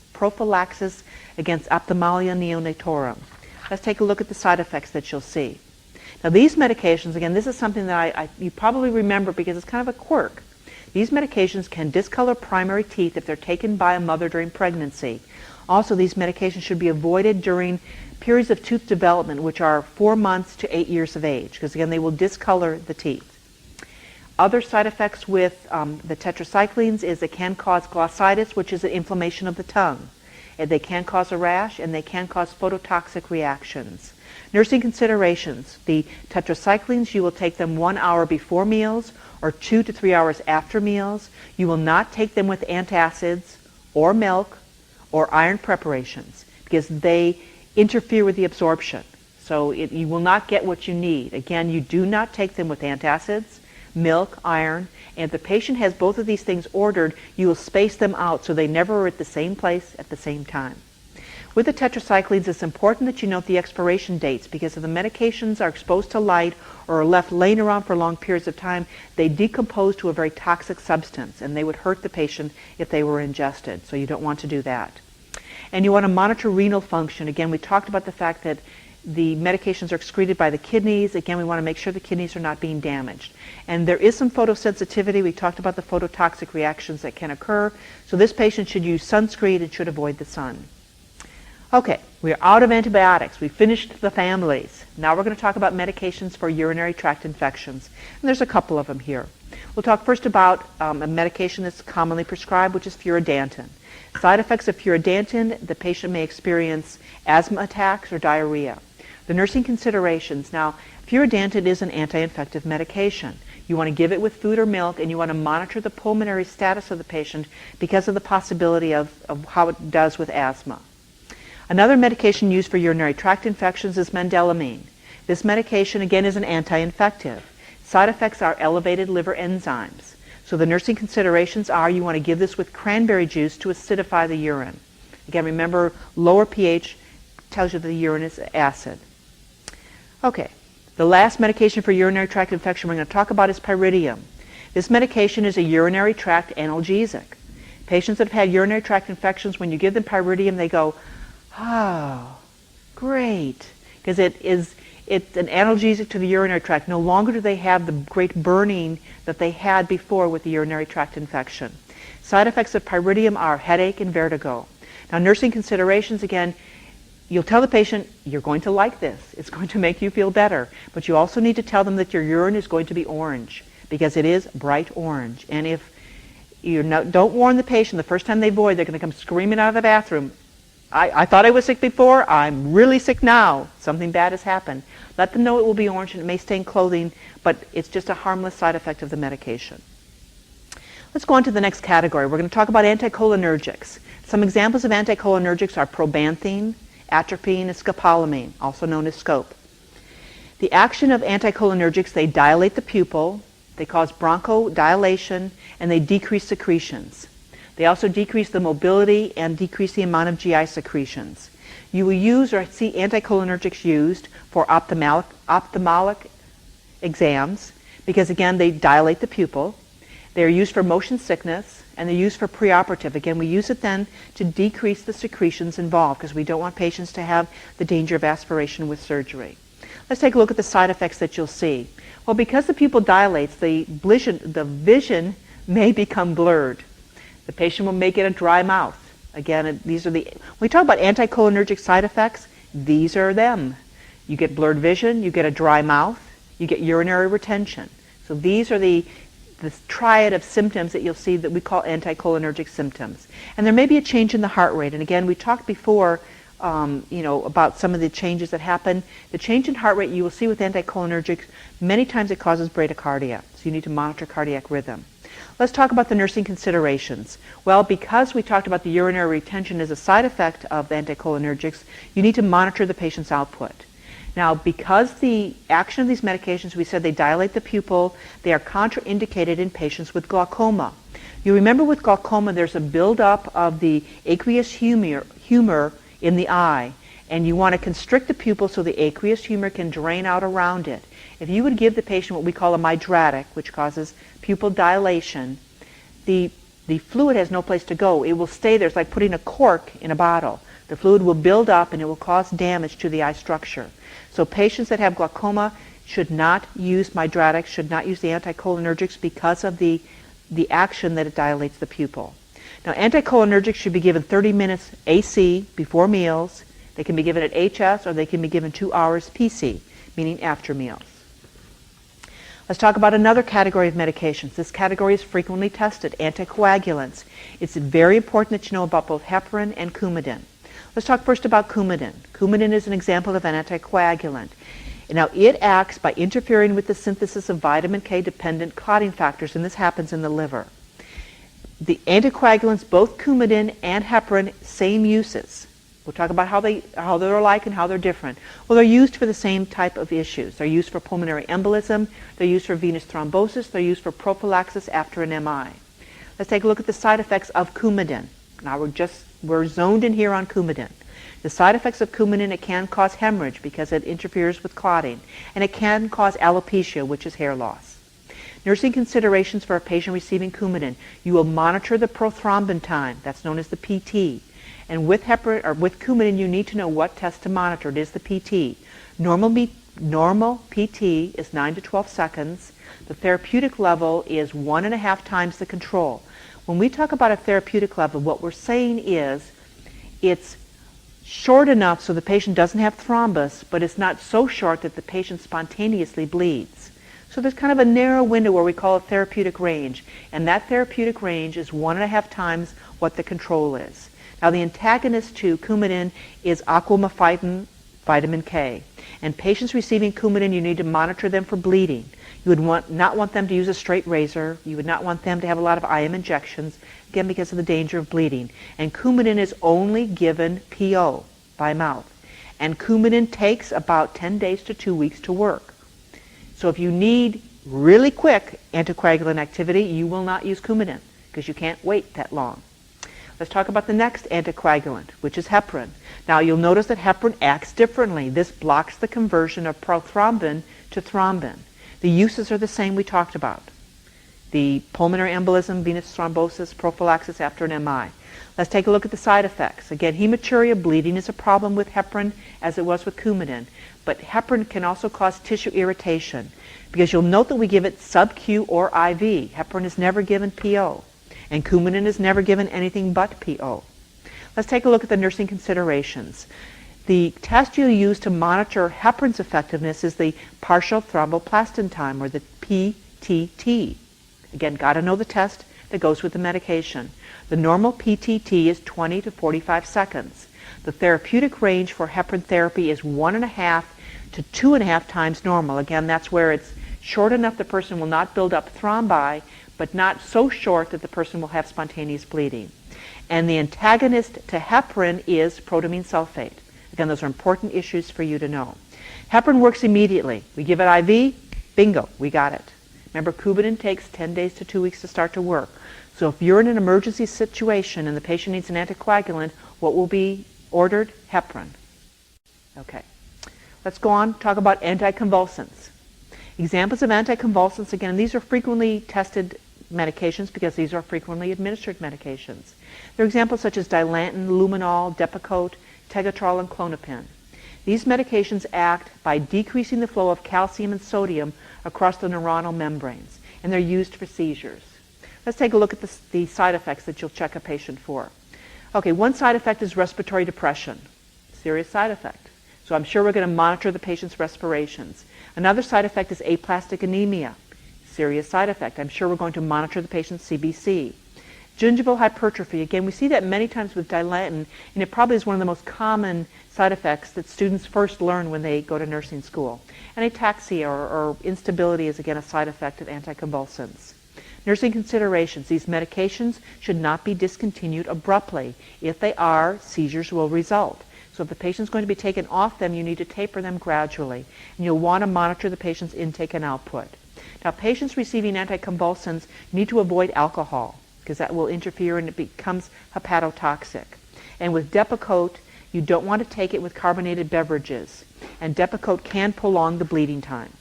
against ophthalmia neonatorum. Let's take a look at the side effects that you'll see. Now these medications, again, this is something that you probably remember because it's kind of a quirk. These medications can discolor primary teeth if they're taken by a mother during pregnancy. Also, these medications should be avoided during periods of tooth development, which are 4 months to 8 years of age, because again, they will discolor the teeth. Other side effects with the tetracyclines is they can cause glossitis, which is an inflammation of the tongue. And they can cause a rash, and they can cause phototoxic reactions. Nursing considerations. The tetracyclines, you will take them 1 hour before meals or 2 to 3 hours after meals. You will not take them with antacids or milk or iron preparations because they interfere with the absorption. So you will not get what you need. Again, you do not take them with antacids, milk, iron, and if the patient has both of these things ordered, you will space them out so they never are at the same place at the same time. With the tetracyclines, it's important that you note the expiration dates because if the medications are exposed to light or are left laying around for long periods of time, they decompose to a very toxic substance and they would hurt the patient if they were ingested. So you don't want to do that. And you want to monitor renal function. Again, we talked about the fact that the medications are excreted by the kidneys. Again, we want to make sure the kidneys are not being damaged. And there is some photosensitivity. We talked about the phototoxic reactions that can occur. So this patient should use sunscreen and should avoid the sun. Okay, we're out of antibiotics. We finished the families. Now we're going to talk about medications for urinary tract infections. And there's a couple of them here. We'll talk first about a medication that's commonly prescribed, which is furodantin. Side effects of furodantin, the patient may experience asthma attacks or diarrhea. The nursing considerations. Now, furodantin is an anti-infective medication. You want to give it with food or milk, and you want to monitor the pulmonary status of the patient because of the possibility of how it does with asthma. Another medication used for urinary tract infections is mendelamine. This medication, again, is an anti-infective. Side effects are elevated liver enzymes. So the nursing considerations are you want to give this with cranberry juice to acidify the urine. Again, remember, lower pH tells you the urine is acid. Okay, the last medication for urinary tract infection we're going to talk about is pyridium. This medication is a urinary tract analgesic. Patients that have had urinary tract infections, when you give them pyridium, they go, oh, great, because it's an analgesic to the urinary tract. No longer do they have the great burning that they had before with the urinary tract infection. Side effects of pyridium are headache and vertigo. Now, nursing considerations, again, you'll tell the patient, you're going to like this. It's going to make you feel better. But you also need to tell them that your urine is going to be orange, because it is bright orange. And if you don't warn the patient the first time they void, they're going to come screaming out of the bathroom. I thought I was sick before. I'm really sick now. Something bad has happened. Let them know it will be orange and it may stain clothing, but it's just a harmless side effect of the medication. Let's go on to the next category. We're going to talk about anticholinergics. Some examples of anticholinergics are probanthine, atropine, and scopolamine, also known as scope. The action of anticholinergics, they dilate the pupil, they cause bronchodilation, and they decrease secretions. They also decrease the mobility and decrease the amount of GI secretions. You will use or see anticholinergics used for ophthalmic exams because, again, they dilate the pupil. They're used for motion sickness, and they're used for preoperative. Again, we use it then to decrease the secretions involved because we don't want patients to have the danger of aspiration with surgery. Let's take a look at the side effects that you'll see. Well, because the pupil dilates, the vision may become blurred. The patient may get a dry mouth. Again, when we talk about anticholinergic side effects, these are them. You get blurred vision, you get a dry mouth, you get urinary retention. So these are the triad of symptoms that you'll see that we call anticholinergic symptoms. And there may be a change in the heart rate. And again, we talked before about some of the changes that happen. The change in heart rate you will see with anticholinergics, many times it causes bradycardia. So you need to monitor cardiac rhythm. Let's talk about the nursing considerations. Well, because we talked about the urinary retention as a side effect of the anticholinergics, you need to monitor the patient's output. Now, because the action of these medications, we said they dilate the pupil, they are contraindicated in patients with glaucoma. You remember with glaucoma, there's a buildup of the aqueous humor in the eye, and you want to constrict the pupil so the aqueous humor can drain out around it. If you would give the patient what we call a mydriatic, which causes pupil dilation, the fluid has no place to go. It will stay there. It's like putting a cork in a bottle. The fluid will build up and it will cause damage to the eye structure. So patients that have glaucoma should not use mydriatics, should not use the anticholinergics because of the action that it dilates the pupil. Now, anticholinergics should be given 30 minutes AC before meals. They can be given at HS or they can be given 2 hours PC, meaning after meals. Let's talk about another category of medications. This category is frequently tested, anticoagulants. It's very important that you know about both heparin and Coumadin. Let's talk first about Coumadin. Coumadin is an example of an anticoagulant. Now, it acts by interfering with the synthesis of vitamin K-dependent clotting factors, and this happens in the liver. The anticoagulants, both Coumadin and heparin, same uses. We'll talk about how they're alike and how they're different. Well, they're used for the same type of issues. They're used for pulmonary embolism, they're used for venous thrombosis, they're used for prophylaxis after an MI. Let's take a look at the side effects of Coumadin. Now we're zoned in here on Coumadin. The side effects of Coumadin, it can cause hemorrhage because it interferes with clotting, and it can cause alopecia, which is hair loss. Nursing considerations for a patient receiving Coumadin: you will monitor the prothrombin time, that's known as the PT. And with heparin or with Coumadin, you need to know what test to monitor. It is the PT. Normal PT is 9 to 12 seconds. The therapeutic level is 1.5 times the control. When we talk about a therapeutic level, what we're saying is it's short enough so the patient doesn't have thrombus, but it's not so short that the patient spontaneously bleeds. So there's kind of a narrow window where we call it therapeutic range, and that therapeutic range is 1.5 times what the control is. Now, the antagonist to Coumadin is aquamaphytin vitamin K. And patients receiving Coumadin, you need to monitor them for bleeding. You would not want them to use a straight razor. You would not want them to have a lot of IM injections, again, because of the danger of bleeding. And Coumadin is only given PO, by mouth. And Coumadin takes about 10 days to 2 weeks to work. So if you need really quick anticoagulant activity, you will not use Coumadin because you can't wait that long. Let's talk about the next anticoagulant, which is heparin. Now, you'll notice that heparin acts differently. This blocks the conversion of prothrombin to thrombin. The uses are the same we talked about. The pulmonary embolism, venous thrombosis, prophylaxis after an MI. Let's take a look at the side effects. Again, hematuria, bleeding is a problem with heparin as it was with Coumadin. But heparin can also cause tissue irritation because you'll note that we give it sub-Q or IV. Heparin is never given PO. And Coumadin is never given anything but PO. Let's take a look at the nursing considerations. The test you use to monitor heparin's effectiveness is the partial thromboplastin time, or the PTT. Again, got to know the test that goes with the medication. The normal PTT is 20 to 45 seconds. The therapeutic range for heparin therapy is 1.5 to 2.5 times normal. Again, that's where it's short enough the person will not build up thrombi, but not so short that the person will have spontaneous bleeding. And the antagonist to heparin is protamine sulfate. Again, those are important issues for you to know. Heparin works immediately. We give it IV, bingo, we got it. Remember, Coumadin takes 10 days to 2 weeks to start to work. So if you're in an emergency situation and the patient needs an anticoagulant, what will be ordered? Heparin. Okay. Let's go on, talk about anticonvulsants. Examples of anticonvulsants, again, these are frequently tested medications because these are frequently administered medications. There are examples such as Dilantin, Luminol, Depakote, Tegatrol, and Klonopin. These medications act by decreasing the flow of calcium and sodium across the neuronal membranes, and they're used for seizures. Let's take a look at the side effects that you'll check a patient for. Okay, one side effect is respiratory depression, serious side effect. So I'm sure we're going to monitor the patient's respirations. Another side effect is aplastic anemia, serious side effect. I'm sure we're going to monitor the patient's CBC. Gingival hypertrophy, again, we see that many times with Dilantin, and it probably is one of the most common side effects that students first learn when they go to nursing school. And ataxia or instability is, again, a side effect of anticonvulsants. Nursing considerations, these medications should not be discontinued abruptly. If they are, seizures will result. So if the patient's going to be taken off them, you need to taper them gradually. And you'll want to monitor the patient's intake and output. Now, patients receiving anticonvulsants need to avoid alcohol, because that will interfere and it becomes hepatotoxic. And with Depakote, you don't want to take it with carbonated beverages. And Depakote can prolong the bleeding time.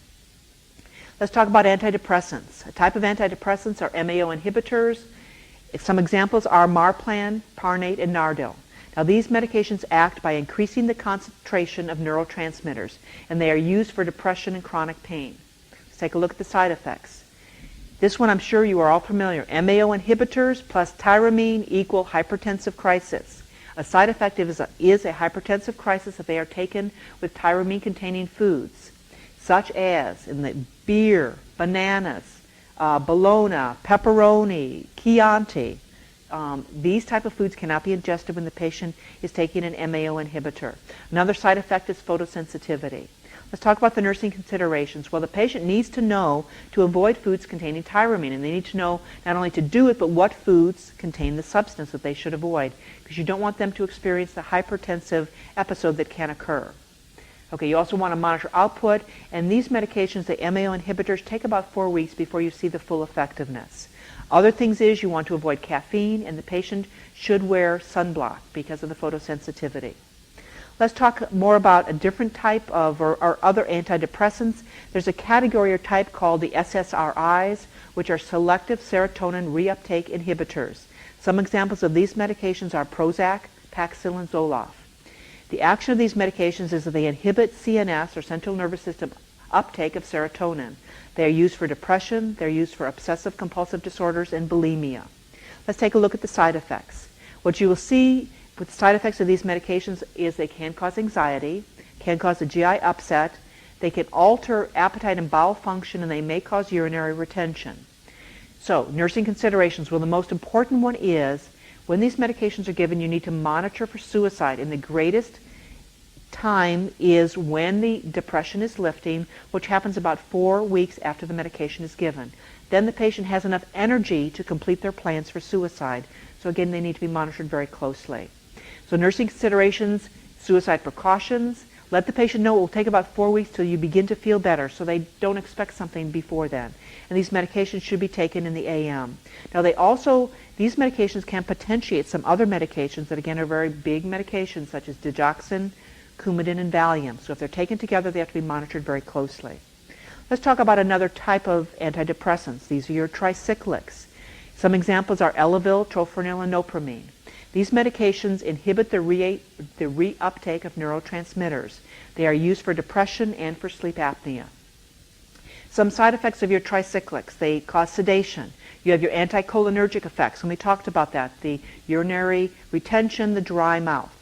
Let's talk about antidepressants. A type of antidepressants are MAO inhibitors. Some examples are Marplan, Parnate, and Nardil. Now, these medications act by increasing the concentration of neurotransmitters, and they are used for depression and chronic pain. Let's take a look at the side effects. This one I'm sure you are all familiar. MAO inhibitors plus tyramine equal hypertensive crisis. A side effect is a hypertensive crisis if they are taken with tyramine-containing foods, such as in the beer, bananas, bologna, pepperoni, Chianti. These type of foods cannot be ingested when the patient is taking an MAO inhibitor. Another side effect is photosensitivity. Let's talk about the nursing considerations. Well, the patient needs to know to avoid foods containing tyramine, and they need to know not only to do it, but what foods contain the substance that they should avoid, because you don't want them to experience the hypertensive episode that can occur. Okay, you also want to monitor output, and these medications, the MAO inhibitors, take about 4 weeks before you see the full effectiveness. Other things is you want to avoid caffeine, and the patient should wear sunblock because of the photosensitivity. Let's talk more about a different type of or other antidepressants. There's a category or type called the SSRIs, which are selective serotonin reuptake inhibitors. Some examples of these medications are Prozac, Paxil, and Zoloft. The action of these medications is that they inhibit CNS, or central nervous system, uptake of serotonin. They are used for depression, they're used for obsessive compulsive disorders, and bulimia. Let's take a look at the side effects. What you will see with the side effects of these medications is they can cause anxiety, can cause a GI upset, they can alter appetite and bowel function, and they may cause urinary retention. So, nursing considerations. Well, the most important one is when these medications are given, you need to monitor for suicide, and the greatest time is when the depression is lifting, which happens about 4 weeks after the medication is given. Then the patient has enough energy to complete their plans for suicide. So again, they need to be monitored very closely. So nursing considerations, suicide precautions. Let the patient know it will take about 4 weeks till you begin to feel better, so they don't expect something before then. And these medications should be taken in the AM. Now these medications can potentiate some other medications that again are very big medications, such as digoxin, Coumadin, and Valium. So if they're taken together, they have to be monitored very closely. Let's talk about another type of antidepressants. These are your tricyclics. Some examples are Elavil, Tofranil, and Nopramine. These medications inhibit the reuptake of neurotransmitters. They are used for depression and for sleep apnea. Some side effects of your tricyclics, they cause sedation. You have your anticholinergic effects, and we talked about that, the urinary retention, the dry mouth.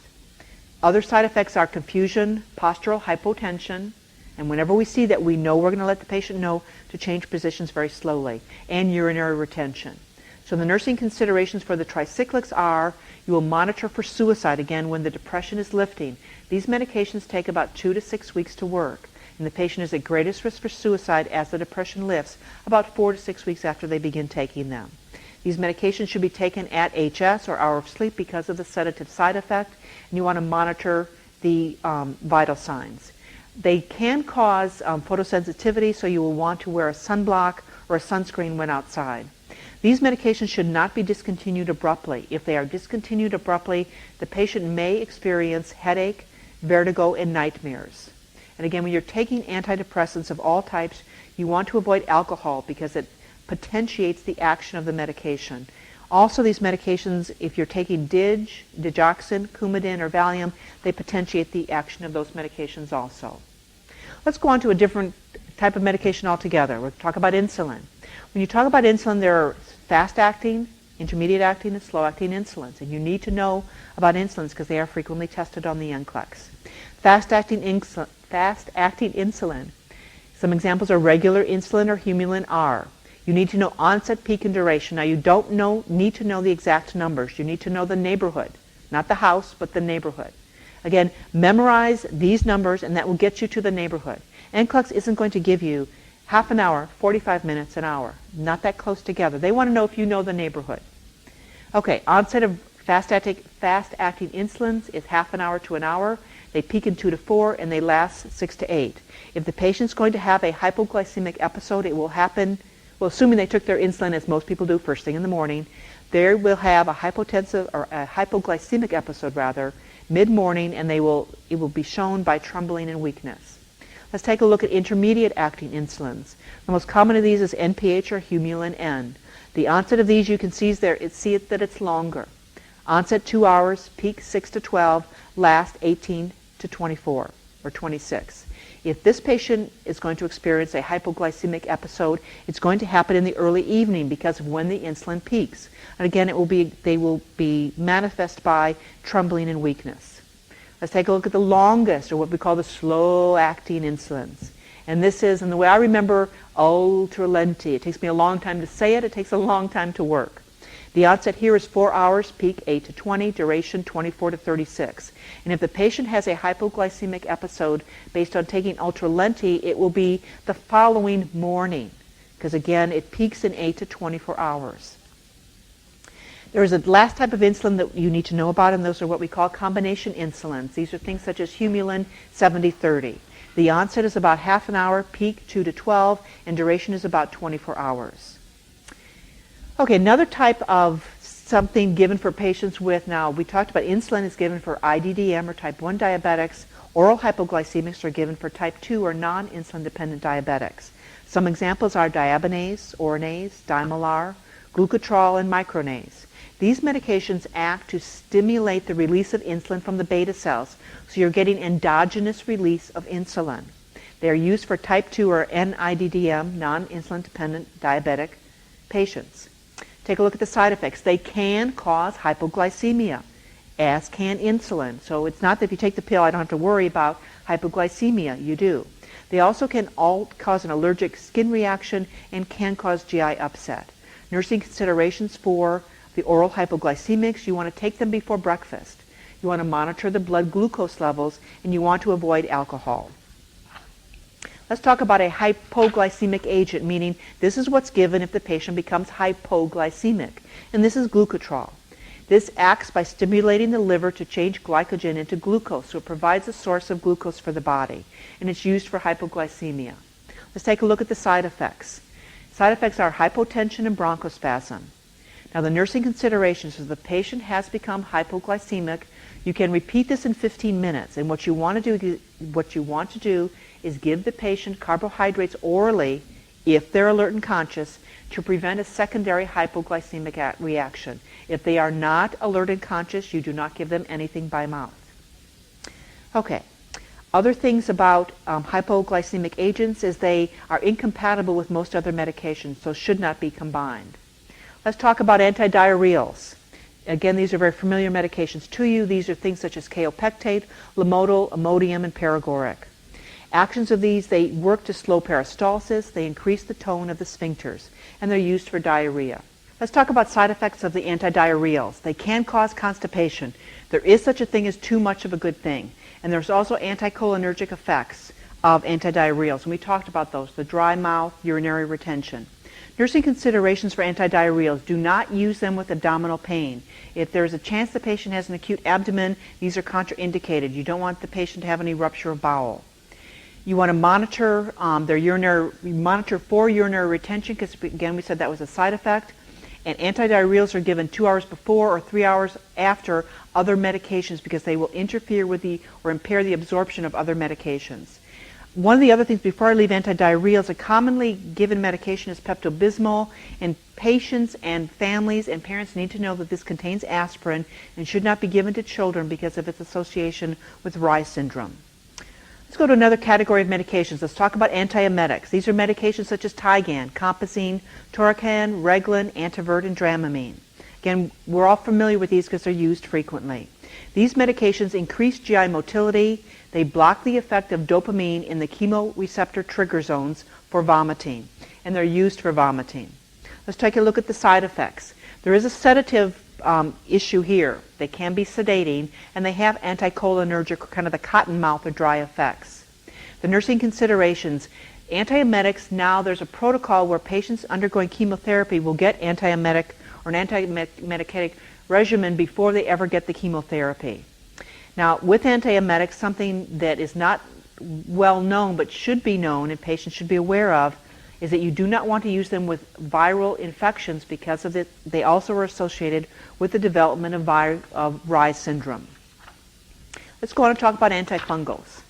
Other side effects are confusion, postural hypotension, and whenever we see that, we know we're going to let the patient know to change positions very slowly, and urinary retention. So the nursing considerations for the tricyclics are, you will monitor for suicide, again, when the depression is lifting. These medications take about 2 to 6 weeks to work, and the patient is at greatest risk for suicide as the depression lifts about 4 to 6 weeks after they begin taking them. These medications should be taken at HS or hour of sleep because of the sedative side effect, and you want to monitor the vital signs. They can cause photosensitivity, so you will want to wear a sunblock or a sunscreen when outside. These medications should not be discontinued abruptly. If they are discontinued abruptly, the patient may experience headache, vertigo, and nightmares. And again, when you're taking antidepressants of all types, you want to avoid alcohol because it potentiates the action of the medication. Also, these medications, if you're taking digoxin, Coumadin, or Valium, they potentiate the action of those medications also. Let's go on to a different type of medication altogether. We'll talk about insulin. When you talk about insulin, there are fast-acting, intermediate-acting, and slow-acting insulins, and you need to know about insulins because they are frequently tested on the Nclex. Fast-acting insulin. Some examples are regular insulin or Humulin R. You need to know onset, peak, and duration. Now, you don't need to know the exact numbers. You need to know the neighborhood, not the house, but the neighborhood. Again, memorize these numbers, and that will get you to the neighborhood. Nclex isn't going to give you half an hour, 45 minutes, an hour. Not that close together. They want to know if you know the neighborhood. Okay, onset of fast-acting insulins is half an hour to an hour. They peak in 2 to 4, and they last 6 to 8. If the patient's going to have a hypoglycemic episode, it will happen, well, assuming they took their insulin, as most people do, first thing in the morning, they will have a hypotensive or a hypoglycemic episode, rather, mid-morning, and it will be shown by trembling and weakness. Let's take a look at intermediate-acting insulins. The most common of these is NPH or Humulin N. The onset of these, you can see that it's longer. Onset 2 hours, peak 6 to 12, last 18 to 24 or 26. If this patient is going to experience a hypoglycemic episode, it's going to happen in the early evening because of when the insulin peaks. And again, they will be manifest by trembling and weakness. Let's take a look at the longest, or what we call the slow-acting insulins. And this is, and the way I remember, Ultralenti. It takes me a long time to say it. It takes a long time to work. The onset here is 4 hours, peak 8 to 20, duration 24 to 36. And if the patient has a hypoglycemic episode based on taking Ultralenti, it will be the following morning, because again, it peaks in 8 to 24 hours. There is a last type of insulin that you need to know about, and those are what we call combination insulins. These are things such as Humulin 70-30. The onset is about half an hour, peak 2 to 12, and duration is about 24 hours. Okay, another type of something given for patients with, now we talked about insulin is given for IDDM or type 1 diabetics. Oral hypoglycemics are given for type 2 or non-insulin dependent diabetics. Some examples are diabinase, Oronase, Dimalar, Glucotrol, and Macrolides. These medications act to stimulate the release of insulin from the beta cells, so you're getting endogenous release of insulin. They are used for type 2 or NIDDM, non-insulin dependent diabetic patients. Take a look at the side effects. They can cause hypoglycemia, as can insulin. So it's not that if you take the pill, I don't have to worry about hypoglycemia. You do. They also can cause an allergic skin reaction and can cause GI upset. Nursing considerations for the oral hypoglycemics, you want to take them before breakfast. You want to monitor the blood glucose levels, and you want to avoid alcohol. Let's talk about a hypoglycemic agent, meaning this is what's given if the patient becomes hypoglycemic, and this is Glucotrol. This acts by stimulating the liver to change glycogen into glucose, so it provides a source of glucose for the body, and it's used for hypoglycemia. Let's take a look at the side effects. Side effects are hypotension and bronchospasm. Now, the nursing considerations, if the patient has become hypoglycemic, you can repeat this in 15 minutes, and what you want to do is give the patient carbohydrates orally, if they're alert and conscious, to prevent a secondary hypoglycemic reaction. If they are not alert and conscious, you do not give them anything by mouth. Okay, Other things about hypoglycemic agents is they are incompatible with most other medications, so should not be combined. Let's talk about antidiarrheals. Again, these are very familiar medications to you. These are things such as kaopectate, Lomotil, Imodium, and Paregoric. Actions of these, they work to slow peristalsis, they increase the tone of the sphincters, and they're used for diarrhea. Let's talk about side effects of the antidiarrheals. They can cause constipation. There is such a thing as too much of a good thing. And there's also anticholinergic effects of antidiarrheals. And we talked about those, the dry mouth, urinary retention. Nursing considerations for antidiarrheals: do not use them with abdominal pain. If there's a chance the patient has an acute abdomen, these are contraindicated. You don't want the patient to have any rupture of bowel. You want to monitor monitor for urinary retention, because again we said that was a side effect. And antidiarrheals are given 2 hours before or 3 hours after other medications, because they will interfere with or impair the absorption of other medications. One of the other things before I leave antidiarrheals, a commonly given medication is Pepto-Bismol, and patients and families and parents need to know that this contains aspirin and should not be given to children because of its association with Reye syndrome. Let's go to another category of medications. Let's talk about antiemetics. These are medications such as Tygan, Compazine, Torocan, Reglan, Antivert, and Dramamine. Again, we're all familiar with these because they're used frequently. These medications increase GI motility. They block the effect of dopamine in the chemoreceptor trigger zones for vomiting, and they're used for vomiting. Let's take a look at the side effects. There is a sedative issue here. They can be sedating, and they have anticholinergic, or kind of the cotton mouth or dry effects. The nursing considerations: antiemetics, now there's a protocol where patients undergoing chemotherapy will get antiemetic or an antimedicatic regimen before they ever get the chemotherapy. Now, with antiemetics, something that is not well known but should be known and patients should be aware of is that you do not want to use them with viral infections, because of they also are associated with the development of Reye syndrome. Let's go on and talk about antifungals.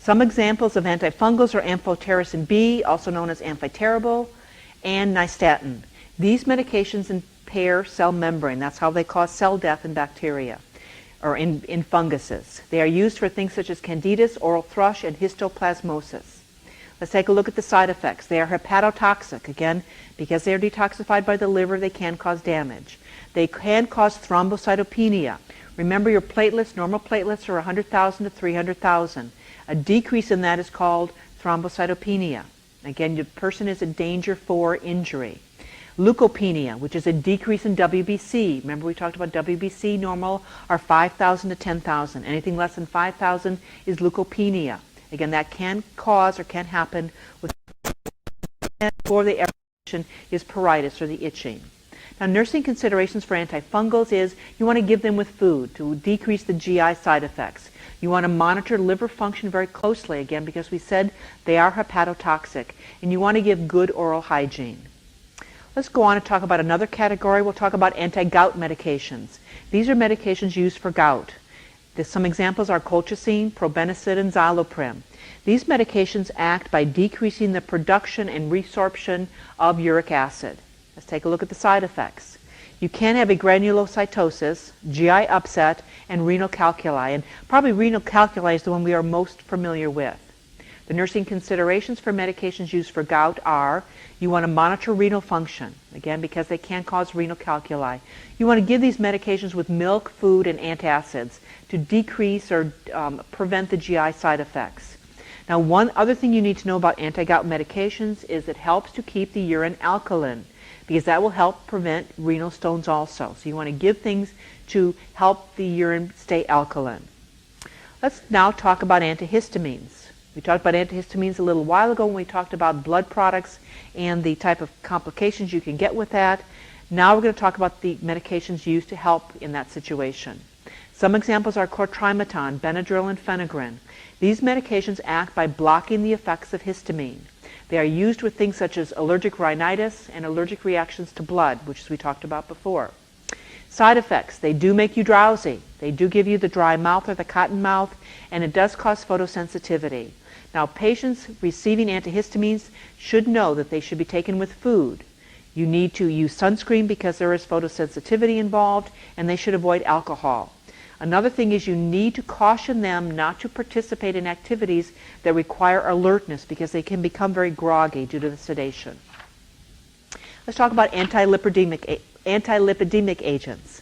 Some examples of antifungals are amphotericin B, also known as amphotericin, and nystatin. These medications impair cell membrane. That's how they cause cell death in bacteria or in funguses. They are used for things such as candidus, oral thrush, and histoplasmosis. Let's take a look at the side effects. They are hepatotoxic. Again, because they are detoxified by the liver, they can cause damage. They can cause thrombocytopenia. Remember, your platelets, normal platelets are 100,000 to 300,000. A decrease in that is called thrombocytopenia. Again, the person is in danger for injury. Leukopenia, which is a decrease in WBC. Remember, we talked about WBC normal are 5,000 to 10,000. Anything less than 5,000 is leukopenia. Again, that can cause or can happen with before the evolution is pruritus, or the itching. Now, nursing considerations for antifungals is you want to give them with food to decrease the GI side effects. You want to monitor liver function very closely, again, because we said they are hepatotoxic, and you want to give good oral hygiene. Let's go on and talk about another category. We'll talk about anti-gout medications. These are medications used for gout. Some examples are colchicine, probenecid, and Zoloprim. These medications act by decreasing the production and resorption of uric acid. Let's take a look at the side effects. You can have a granulocytosis, GI upset, and renal calculi. And probably renal calculi is the one we are most familiar with. The nursing considerations for medications used for gout are: you want to monitor renal function, again, because they can cause renal calculi. You want to give these medications with milk, food, and antacids to decrease or prevent the GI side effects. Now, one other thing you need to know about anti-gout medications is it helps to keep the urine alkaline, because that will help prevent renal stones also. So you want to give things to help the urine stay alkaline. Let's now talk about antihistamines. We talked about antihistamines a little while ago when we talked about blood products and the type of complications you can get with that. Now we're going to talk about the medications used to help in that situation. Some examples are chlortrimeton, Benadryl, and Phenagrin. These medications act by blocking the effects of histamine. They are used with things such as allergic rhinitis and allergic reactions to blood, which we talked about before. Side effects: they do make you drowsy. They do give you the dry mouth or the cotton mouth, and it does cause photosensitivity. Now, patients receiving antihistamines should know that they should be taken with food. You need to use sunscreen because there is photosensitivity involved, and they should avoid alcohol. Another thing is you need to caution them not to participate in activities that require alertness because they can become very groggy due to the sedation. Let's talk about anti-lipidemic agents.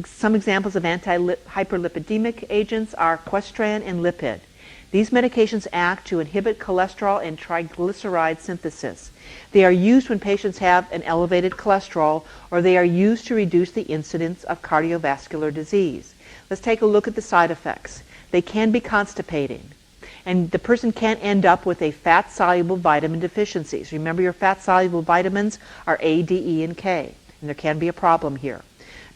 Some examples of anti-hyperlipidemic agents are Questran and Lipid. These medications act to inhibit cholesterol and triglyceride synthesis. They are used when patients have an elevated cholesterol, or they are used to reduce the incidence of cardiovascular disease. Let's take a look at the side effects. They can be constipating, and the person can end up with a fat-soluble vitamin deficiencies. Remember, your fat-soluble vitamins are A, D, E, and K, and there can be a problem here.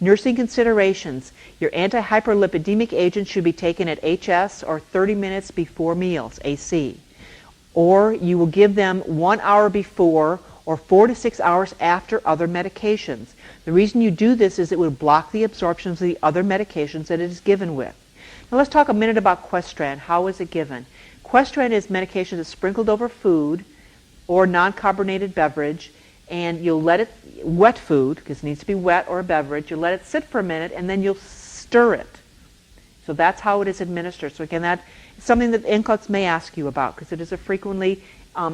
Nursing considerations. Your anti-hyperlipidemic agent should be taken at HS or 30 minutes before meals, AC. Or you will give them 1 hour before or 4 to 6 hours after other medications. The reason you do this is it would block the absorption of the other medications that it is given with. Now let's talk a minute about Questran. How is it given? Questran is medication that's sprinkled over food or non-carbonated beverage, and you'll let it, wet food, because it needs to be wet or a beverage, you'll let it sit for a minute and then you'll stir it. So that's how it is administered. So again, that is something that Nclex may ask you about because it is a frequently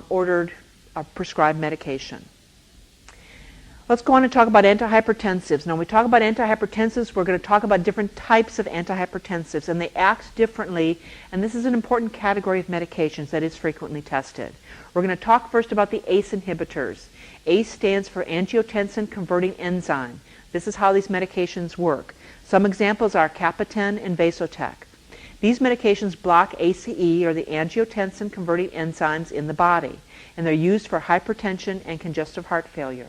ordered prescribed medication. Let's go on and talk about antihypertensives. Now when we talk about antihypertensives, we're going to talk about different types of antihypertensives, and they act differently, and this is an important category of medications that is frequently tested. We're going to talk first about the ACE inhibitors. ACE stands for angiotensin converting enzyme. This is how these medications work. Some examples are Kaplan and Vasotec. These medications block ACE, or the angiotensin converting enzymes in the body, and they're used for hypertension and congestive heart failure.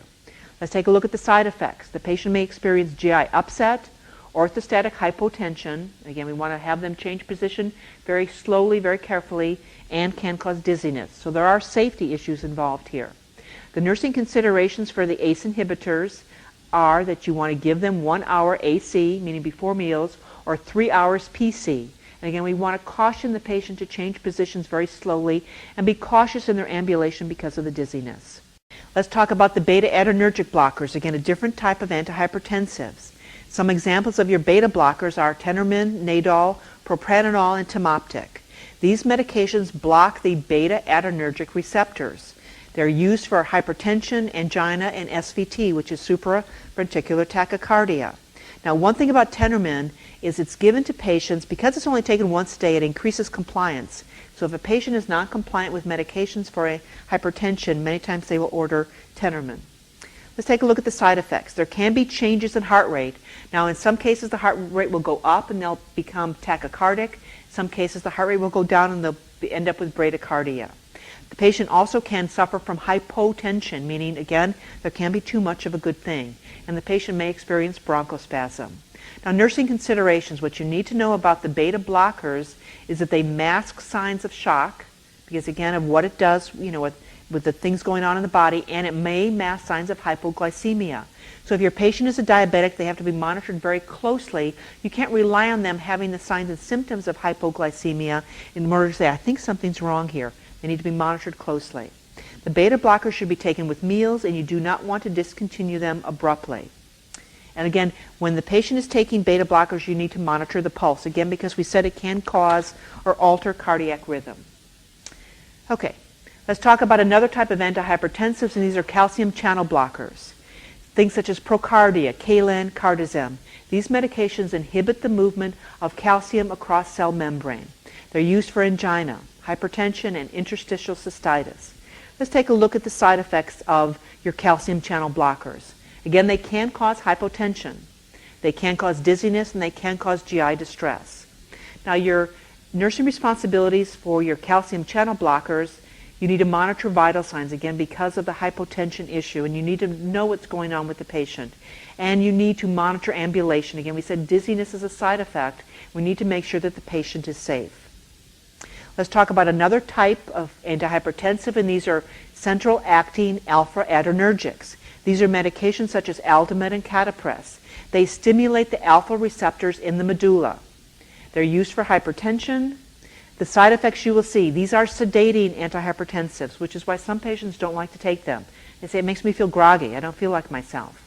Let's take a look at the side effects. The patient may experience GI upset, orthostatic hypotension. Again, we want to have them change position very slowly, very carefully, and can cause dizziness. So there are safety issues involved here. The nursing considerations for the ACE inhibitors are that you want to give them 1 hour AC, meaning before meals, or 3 hours PC. And again, we want to caution the patient to change positions very slowly and be cautious in their ambulation because of the dizziness. Let's talk about the beta-adrenergic blockers, again, a different type of antihypertensives. Some examples of your beta blockers are Tensilon, Nadol, propranolol, and Timoptic. These medications block the beta-adrenergic receptors. They're used for hypertension, angina, and SVT, which is supraventricular tachycardia. Now, one thing about Tensilon is it's given to patients, because it's only taken once a day, it increases compliance. So if a patient is not compliant with medications for a hypertension, many times they will order Tensilon. Let's take a look at the side effects. There can be changes in heart rate. Now, in some cases, the heart rate will go up and they'll become tachycardic. In some cases, the heart rate will go down and they'll end up with bradycardia. The patient also can suffer from hypotension, meaning, again, there can be too much of a good thing, and the patient may experience bronchospasm. Now, nursing considerations, what you need to know about the beta blockers is that they mask signs of shock, because again, of what it does, with the things going on in the body, and it may mask signs of hypoglycemia. So if your patient is a diabetic, they have to be monitored very closely. You can't rely on them having the signs and symptoms of hypoglycemia in order to say, I think something's wrong here. They need to be monitored closely. The beta blockers should be taken with meals, and you do not want to discontinue them abruptly. And again, when the patient is taking beta blockers, you need to monitor the pulse, again, because we said it can cause or alter cardiac rhythm. Okay, let's talk about another type of antihypertensives, and these are calcium channel blockers. Things such as Procardia, Kaplan, Cardizem. These medications inhibit the movement of calcium across cell membrane. They're used for angina, hypertension, and interstitial cystitis. Let's take a look at the side effects of your calcium channel blockers. Again, they can cause hypotension, they can cause dizziness, and they can cause GI distress. Now, your nursing responsibilities for your calcium channel blockers, you need to monitor vital signs, again, because of the hypotension issue, and you need to know what's going on with the patient. And you need to monitor ambulation. Again, we said dizziness is a side effect. We need to make sure that the patient is safe. Let's talk about another type of antihypertensive, and these are central acting alpha adrenergics. These are medications such as Aldimet and Catheters. They stimulate the alpha receptors in the medulla. They're used for hypertension. The side effects you will see, these are sedating antihypertensives, which is why some patients don't like to take them. They say, it makes me feel groggy. I don't feel like myself.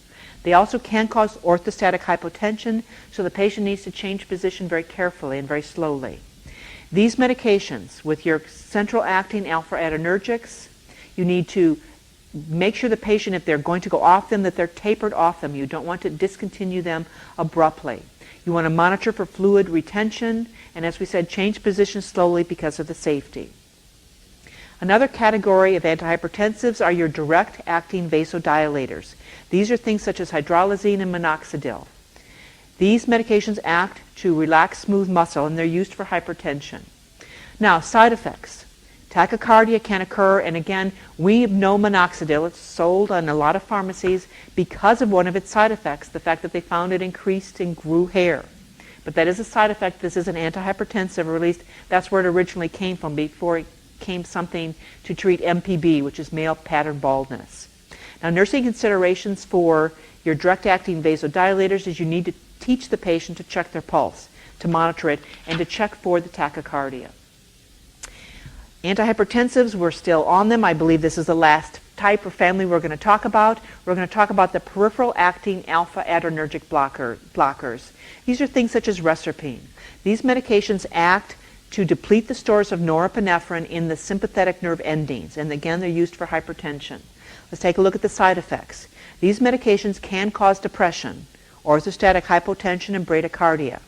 They also can cause orthostatic hypotension, so the patient needs to change position very carefully and very slowly. These medications, with your central acting alpha adrenergics, you need to make sure the patient, if they're going to go off them, that they're tapered off them. You don't want to discontinue them abruptly. You want to monitor for fluid retention, and as we said, change position slowly because of the safety. Another category of antihypertensives are your direct-acting vasodilators. These are things such as hydralazine and minoxidil. These medications act to relax smooth muscle, and they're used for hypertension. Now, side effects. Tachycardia can occur, and again, we know minoxidil. It's sold on a lot of pharmacies because of one of its side effects, the fact that they found it increased and grew hair. But that is a side effect. This is an antihypertensive, or at least that's where it originally came from before it became something to treat MPB, which is male pattern baldness. Now, nursing considerations for your direct-acting vasodilators is you need to teach the patient to check their pulse, to monitor it, and to check for the tachycardia. Antihypertensives, we're still on them. I believe this is the last type or family we're going to talk about. We're going to talk about the peripheral acting alpha adrenergic blockers. These are things such as Reserpine. These medications act to deplete the stores of norepinephrine in the sympathetic nerve endings, and again, they're used for hypertension. Let's take a look at the side effects. These medications can cause depression, orthostatic hypotension, and bradycardia.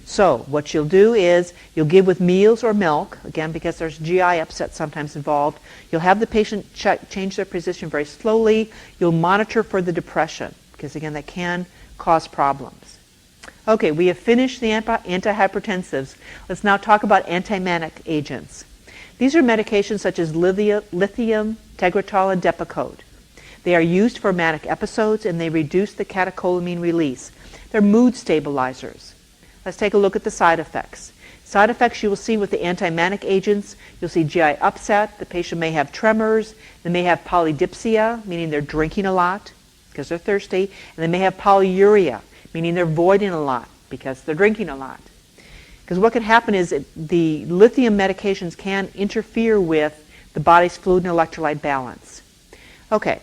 So what you'll do is you'll give with meals or milk, again because there's GI upset sometimes involved. You'll have the patient change their position very slowly. You'll monitor for the depression because again that can cause problems. Okay, we have finished the antihypertensives. Let's now talk about antimanic agents. These are medications such as lithium, tegretol, and Depakote. They are used for manic episodes and they reduce the catecholamine release. They're mood stabilizers. Let's take a look at the side effects. Side effects you will see with the antimanic agents, you'll see GI upset, the patient may have tremors, they may have polydipsia, meaning they're drinking a lot because they're thirsty, and they may have polyuria, meaning they're voiding a lot because they're drinking a lot. Because what can happen is the lithium medications can interfere with the body's fluid and electrolyte balance. Okay,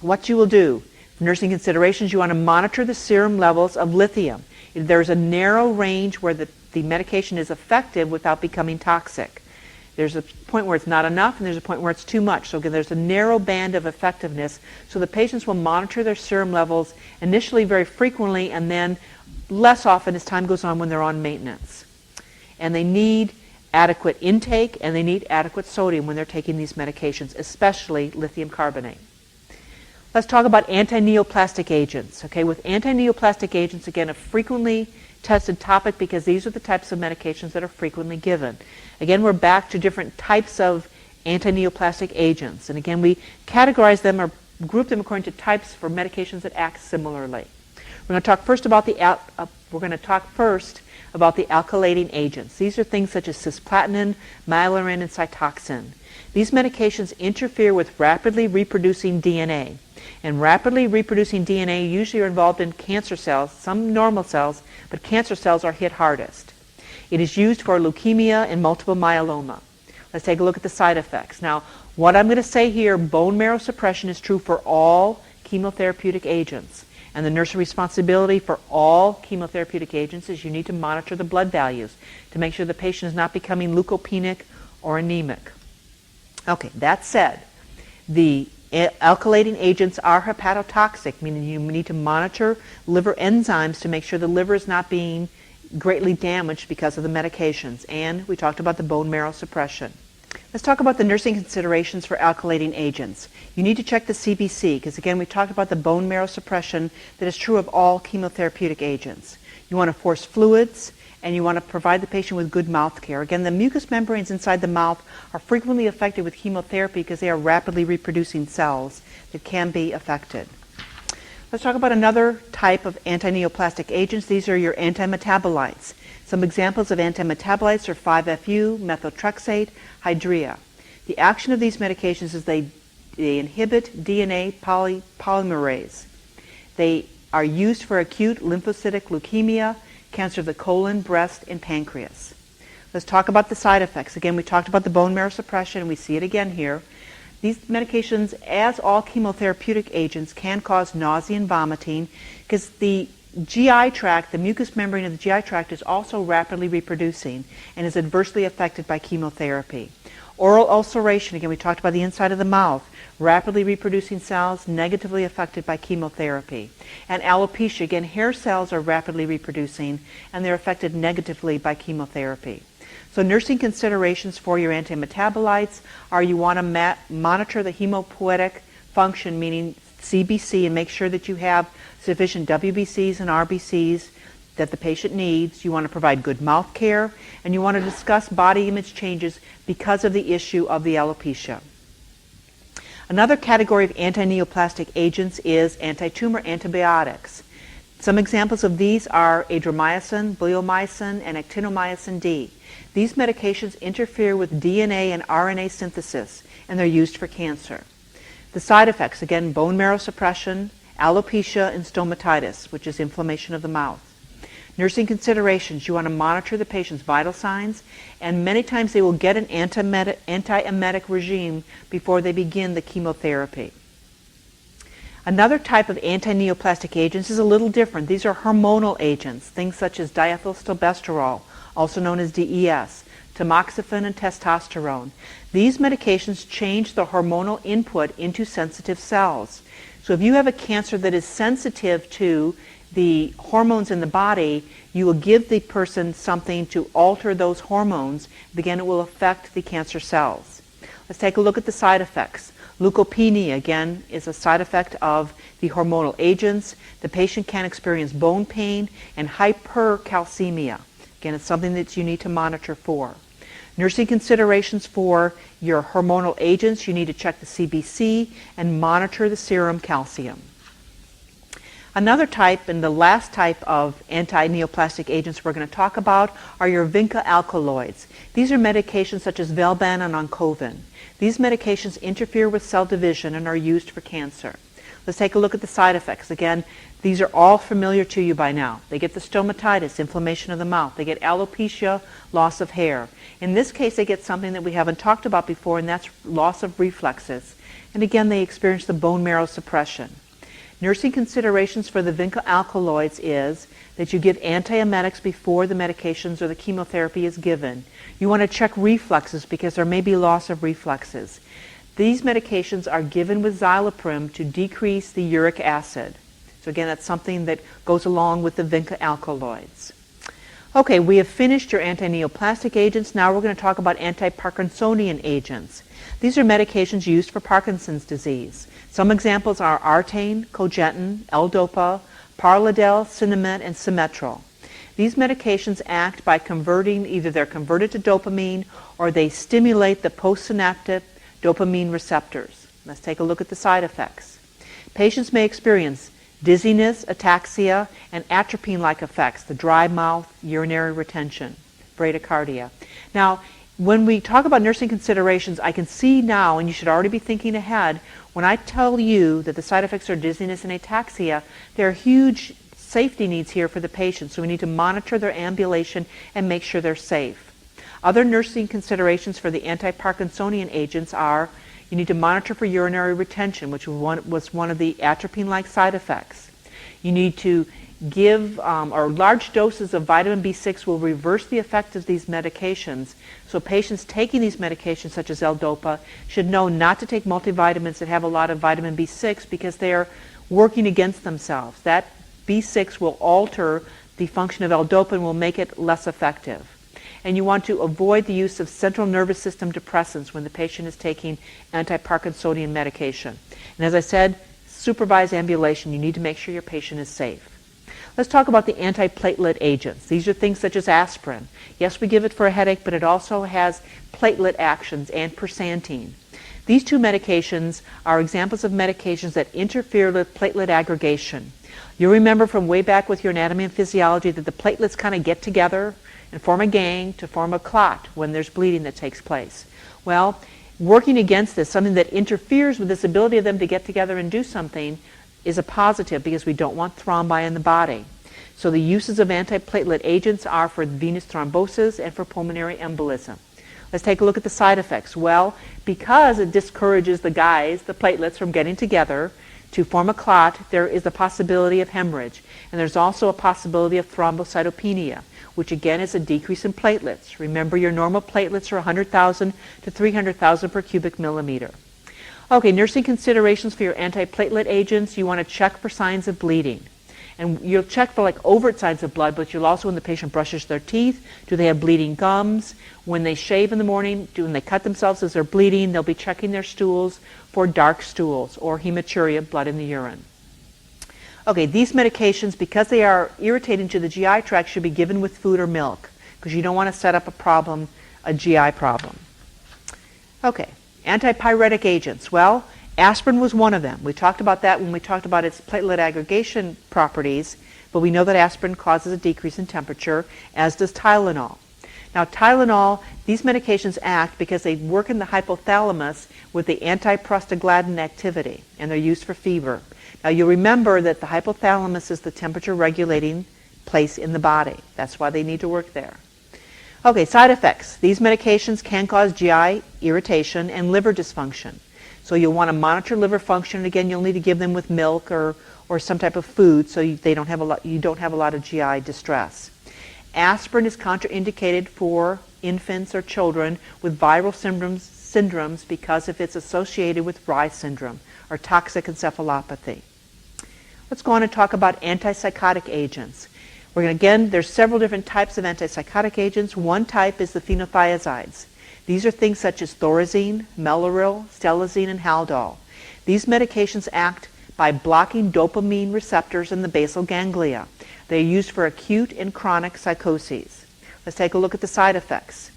what you will do, for nursing considerations, you want to monitor the serum levels of lithium. There's a narrow range where the medication is effective without becoming toxic. There's a point where it's not enough and there's a point where it's too much. So again, there's a narrow band of effectiveness. So the patients will monitor their serum levels initially very frequently and then less often as time goes on when they're on maintenance. And they need adequate intake and they need adequate sodium when they're taking these medications, especially lithium carbonate. Let's talk about anti-neoplastic agents. Okay, with anti-neoplastic agents, again, a frequently tested topic because these are the types of medications that are frequently given. Again, we're back to different types of anti-neoplastic agents. And again, we categorize them or group them according to types for medications that act similarly. We're going to talk first about the alkylating agents. These are things such as cisplatin, myelin, and cytoxin. These medications interfere with rapidly reproducing DNA. And rapidly reproducing DNA usually are involved in cancer cells, some normal cells, but cancer cells are hit hardest. It is used for leukemia and multiple myeloma. Let's take a look at the side effects. Now, what I'm going to say here, bone marrow suppression is true for all chemotherapeutic agents. And the nurse's responsibility for all chemotherapeutic agents is you need to monitor the blood values to make sure the patient is not becoming leukopenic or anemic. Okay, that said, the alkylating agents are hepatotoxic, meaning you need to monitor liver enzymes to make sure the liver is not being greatly damaged because of the medications. And we talked about the bone marrow suppression. Let's talk about the nursing considerations for alkylating agents. You need to check the CBC because, again, we talked about the bone marrow suppression that is true of all chemotherapeutic agents. You want to force fluids and you want to provide the patient with good mouth care. Again, the mucous membranes inside the mouth are frequently affected with chemotherapy because they are rapidly reproducing cells that can be affected. Let's talk about another type of anti-neoplastic agents. These are your antimetabolites. Some examples of antimetabolites are 5-FU, methotrexate, Hydrea. The action of these medications is they inhibit DNA polymerase. They are used for acute lymphocytic leukemia, cancer of the colon, breast, and pancreas. Let's talk about the side effects. Again, we talked about the bone marrow suppression, and we see it again here. These medications, as all chemotherapeutic agents, can cause nausea and vomiting because the GI tract, the mucous membrane of the GI tract, is also rapidly reproducing and is adversely affected by chemotherapy. Oral ulceration, again, we talked about the inside of the mouth, rapidly reproducing cells negatively affected by chemotherapy. And alopecia, again, hair cells are rapidly reproducing and they're affected negatively by chemotherapy. So nursing considerations for your antimetabolites are you want to monitor the hemopoietic function, meaning CBC, and make sure that you have sufficient WBCs and RBCs that the patient needs. You want to provide good mouth care, and you want to discuss body image changes because of the issue of the alopecia. Another category of anti-neoplastic agents is anti-tumor antibiotics. Some examples of these are adrenomycin, bleomycin, and actinomycin D. These medications interfere with DNA and RNA synthesis, and they're used for cancer. The side effects, again, bone marrow suppression, alopecia, and stomatitis, which is inflammation of the mouth. Nursing considerations, you want to monitor the patient's vital signs, and many times they will get an antiemetic regime before they begin the chemotherapy. Another type of anti-neoplastic agents is a little different. These are hormonal agents, things such as diethylstilbestrol, also known as DES, tamoxifen, and testosterone. These medications change the hormonal input into sensitive cells. So if you have a cancer that is sensitive to the hormones in the body, you will give the person something to alter those hormones. Again, it will affect the cancer cells. Let's take a look at the side effects. Leukopenia, again, is a side effect of the hormonal agents. The patient can experience bone pain and hypercalcemia. Again, it's something that you need to monitor for. Nursing considerations for your hormonal agents, you need to check the CBC and monitor the serum calcium. Another type, and the last type of anti-neoplastic agents we're going to talk about, are your vinca alkaloids. These are medications such as Velban and Oncovin. These medications interfere with cell division and are used for cancer. Let's take a look at the side effects. Again, these are all familiar to you by now. They get the stomatitis, inflammation of the mouth. They get alopecia, loss of hair. In this case, they get something that we haven't talked about before, and that's loss of reflexes. And again, they experience the bone marrow suppression. Nursing considerations for the vinca alkaloids is that you give antiemetics before the medications or the chemotherapy is given. You want to check reflexes because there may be loss of reflexes. These medications are given with Xyloprim to decrease the uric acid. So again, that's something that goes along with the vinca alkaloids. Okay, we have finished your anti-neoplastic agents. Now we're going to talk about anti-Parkinsonian agents. These are medications used for Parkinson's disease. Some examples are Artane, Cogentin, L-Dopa, Parladel, Sinemet, and Symetrol. These medications act by converting, either they're converted to dopamine or they stimulate the postsynaptic dopamine receptors. Let's take a look at the side effects. Patients may experience dizziness, ataxia, and atropine-like effects, the dry mouth, urinary retention, bradycardia. Now, when we talk about nursing considerations, I can see now, and you should already be thinking ahead, when I tell you that the side effects are dizziness and ataxia, there are huge safety needs here for the patient, so we need to monitor their ambulation and make sure they're safe. Other nursing considerations for the anti-Parkinsonian agents are you need to monitor for urinary retention, which was one of the atropine-like side effects. You need to give, or large doses of vitamin B6 will reverse the effect of these medications. So patients taking these medications, such as L-Dopa, should know not to take multivitamins that have a lot of vitamin B6 because they are working against themselves. That B6 will alter the function of L-Dopa and will make it less effective. And you want to avoid the use of central nervous system depressants when the patient is taking anti-Parkinsonian medication. And as I said, supervised ambulation. You need to make sure your patient is safe. Let's talk about the antiplatelet agents. These are things such as aspirin. Yes, we give it for a headache, but it also has platelet actions and persantine. These two medications are examples of medications that interfere with platelet aggregation. You'll remember from way back with your anatomy and physiology that the platelets kind of get together and form a gang to form a clot when there's bleeding that takes place. Well, working against this, something that interferes with this ability of them to get together and do something, is a positive because we don't want thrombi in the body. So the uses of antiplatelet agents are for venous thrombosis and for pulmonary embolism. Let's take a look at the side effects. Well, because it discourages the platelets, from getting together to form a clot, there is a possibility of hemorrhage. And there's also a possibility of thrombocytopenia, which again is a decrease in platelets. Remember, your normal platelets are 100,000 to 300,000 per cubic millimeter. Okay, nursing considerations for your antiplatelet agents. You want to check for signs of bleeding. And you'll check for like overt signs of blood, but you'll also, when the patient brushes their teeth, do they have bleeding gums? When they shave in the morning, when they cut themselves as they're bleeding, they'll be checking their stools for dark stools or hematuria, blood in the urine. Okay, these medications, because they are irritating to the GI tract, should be given with food or milk, because you don't want to set up a GI problem. Okay, antipyretic agents. Well, aspirin was one of them. We talked about that when we talked about its platelet aggregation properties, but we know that aspirin causes a decrease in temperature, as does Tylenol. Now, Tylenol, these medications act because they work in the hypothalamus with the antiprostaglandin activity, and they're used for fever. Now, you'll remember that the hypothalamus is the temperature regulating place in the body. That's why they need to work there. Okay, side effects. These medications can cause GI irritation and liver dysfunction. So you'll want to monitor liver function. Again, you'll need to give them with milk or some type of food so you don't have a lot of GI distress. Aspirin is contraindicated for infants or children with viral syndromes because if it's associated with Rye syndrome or toxic encephalopathy. Let's go on and talk about antipsychotic agents. There's several different types of antipsychotic agents. One type is the phenothiazides. These are things such as Thorazine, Mellaril, Stelazine, and Haldol. These medications act by blocking dopamine receptors in the basal ganglia. They're used for acute and chronic psychoses. Let's take a look at the side effects.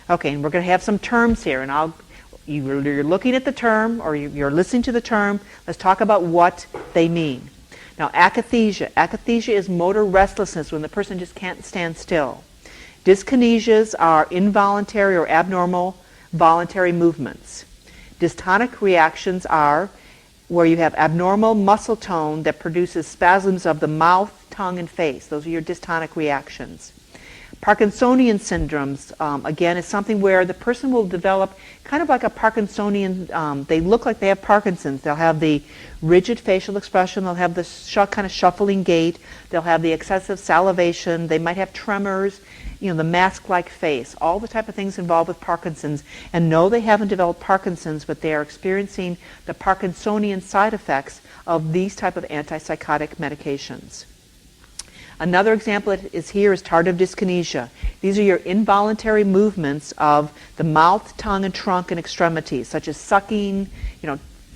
Okay, and we're going to have some terms here, and you're looking at the term or you're listening to the term. Let's talk about what they mean. Now, akathisia. Akathisia is motor restlessness when the person just can't stand still. Dyskinesias are involuntary or abnormal voluntary movements. Dystonic reactions are where you have abnormal muscle tone that produces spasms of the mouth, tongue, and face. Those are your dystonic reactions. Parkinsonian syndromes, again, is something where the person will develop kind of like a Parkinsonian, they look like they have Parkinson's. They'll have the rigid facial expression, they'll have the kind of shuffling gait, they'll have the excessive salivation, they might have tremors, the mask-like face, all the type of things involved with Parkinson's. And no, they haven't developed Parkinson's, but they are experiencing the Parkinsonian side effects of these type of antipsychotic medications. Another example is tardive dyskinesia. These are your involuntary movements of the mouth, tongue, and trunk and extremities, such as sucking,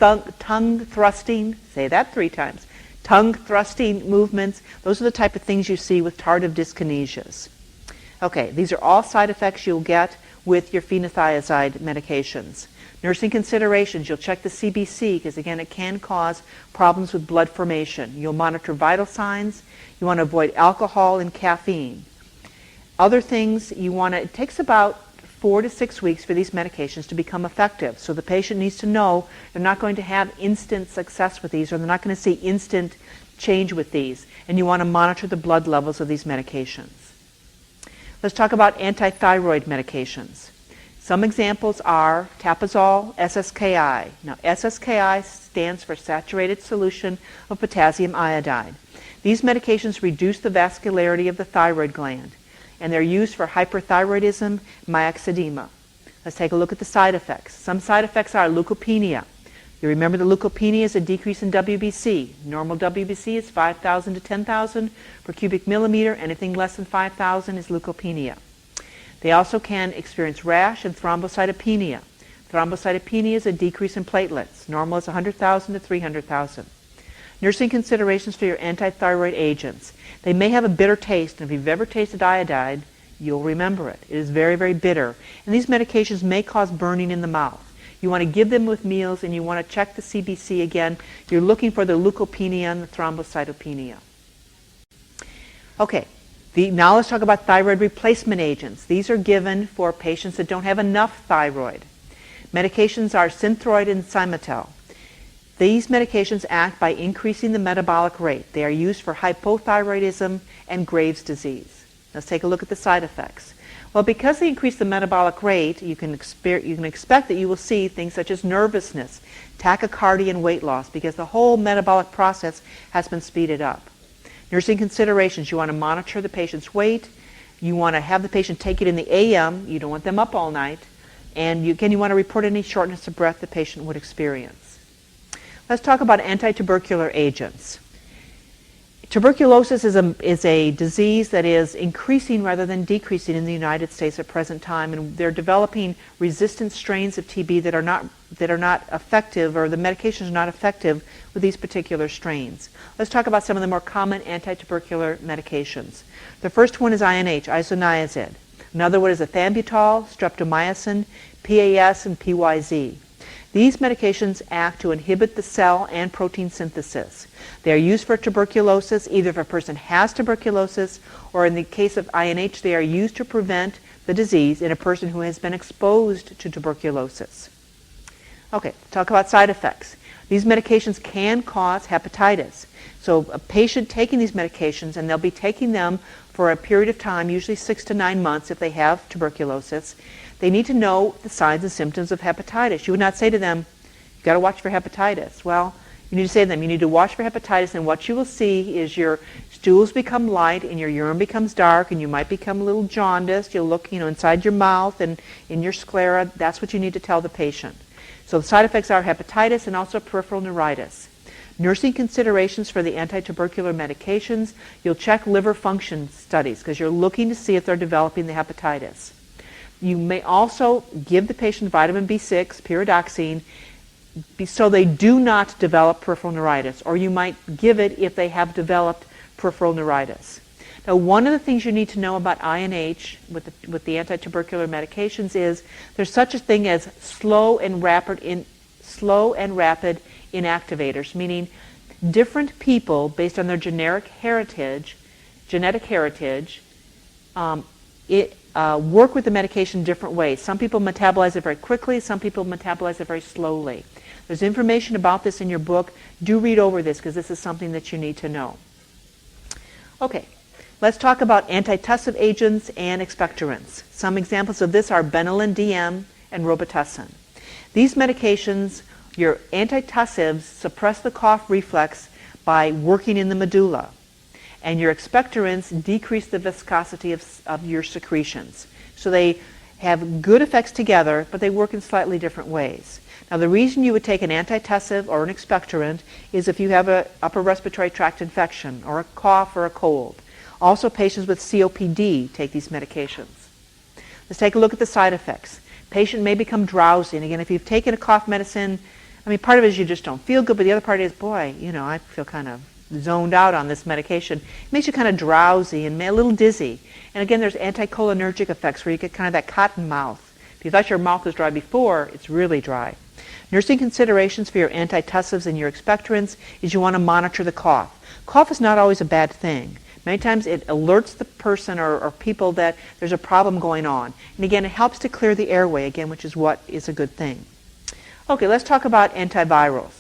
tongue thrusting, say that 3 times, tongue thrusting movements. Those are the type of things you see with tardive dyskinesias. Okay, these are all side effects you'll get with your phenothiazide medications. Nursing considerations, you'll check the CBC because, again, it can cause problems with blood formation. You'll monitor vital signs. You want to avoid alcohol and caffeine. Other things, it takes about 4 to 6 weeks for these medications to become effective. So the patient needs to know they're not going to have instant success with these, or they're not going to see instant change with these. And you want to monitor the blood levels of these medications. Let's talk about antithyroid medications. Some examples are Tapazole, SSKI. Now, SSKI stands for saturated solution of potassium iodide. These medications reduce the vascularity of the thyroid gland, and they're used for hyperthyroidism, myxedema. Let's take a look at the side effects. Some side effects are leukopenia. You remember the leukopenia is a decrease in WBC. Normal WBC is 5,000 to 10,000 per cubic millimeter. Anything less than 5,000 is leukopenia. They also can experience rash and thrombocytopenia. Thrombocytopenia is a decrease in platelets. Normal is 100,000 to 300,000. Nursing considerations for your antithyroid agents. They may have a bitter taste, and if you've ever tasted iodide, you'll remember it. It is very, very bitter. And these medications may cause burning in the mouth. You want to give them with meals, and you want to check the CBC again. You're looking for the leukopenia and the thrombocytopenia. Okay. Now let's talk about thyroid replacement agents. These are given for patients that don't have enough thyroid. Medications are Synthroid and Cimetel. These medications act by increasing the metabolic rate. They are used for hypothyroidism and Graves' disease. Let's take a look at the side effects. Well, because they increase the metabolic rate, you can expect that you will see things such as nervousness, tachycardia, and weight loss, because the whole metabolic process has been speeded up. Nursing considerations, you want to monitor the patient's weight. You want to have the patient take it in the AM. You don't want them up all night. And you want to report any shortness of breath the patient would experience. Let's talk about antitubercular agents. Tuberculosis is a disease that is increasing rather than decreasing in the United States at present time, and they're developing resistant strains of TB that are not effective, or the medications are not effective with these particular strains. Let's talk about some of the more common antitubercular medications. The first one is INH, isoniazid. Another one is ethambutol, streptomycin, PAS, and PYZ. These medications act to inhibit the cell and protein synthesis. They are used for tuberculosis, either if a person has tuberculosis, or in the case of INH, they are used to prevent the disease in a person who has been exposed to tuberculosis. Okay, talk about side effects. These medications can cause hepatitis. So a patient taking these medications, and they'll be taking them for a period of time, usually 6 to 9 months if they have tuberculosis, they need to know the signs and symptoms of hepatitis. You would not say to them, you've got to watch for hepatitis. Well, you need to say to them, you need to watch for hepatitis, and what you will see is your stools become light and your urine becomes dark, and you might become a little jaundiced. You'll look, inside your mouth and in your sclera. That's what you need to tell the patient. So the side effects are hepatitis and also peripheral neuritis. Nursing considerations for the antitubercular medications, you'll check liver function studies because you're looking to see if they're developing the hepatitis. You may also give the patient vitamin B6, pyridoxine, so they do not develop peripheral neuritis, or you might give it if they have developed peripheral neuritis. Now, one of the things you need to know about INH with the antitubercular medications is there's such a thing as slow and rapid inactivators, meaning different people, based on their genetic heritage, work with the medication different ways. Some people metabolize it very quickly, some people metabolize it very slowly. There's information about this in your book. Do read over this because this is something that you need to know. Okay, let's talk about antitussive agents and expectorants. Some examples of this are Benylin DM and Robitussin. These medications, your antitussives, suppress the cough reflex by working in the medulla, and your expectorants decrease the viscosity of your secretions. So they have good effects together, but they work in slightly different ways. Now, the reason you would take an antitussive or an expectorant is if you have an upper respiratory tract infection or a cough or a cold. Also, patients with COPD take these medications. Let's take a look at the side effects. Patient may become drowsy. And again, if you've taken a cough medicine, part of it is you just don't feel good, but the other part is, boy, I feel kind of zoned out on this medication. It makes you kind of drowsy and a little dizzy. And again, there's anticholinergic effects where you get kind of that cotton mouth. If you thought your mouth was dry before, it's really dry. Nursing considerations for your antitussives and your expectorants is you want to monitor the cough. Cough is not always a bad thing. Many times it alerts the person or people that there's a problem going on. And again, it helps to clear the airway, again, which is what is a good thing. Okay, let's talk about antivirals.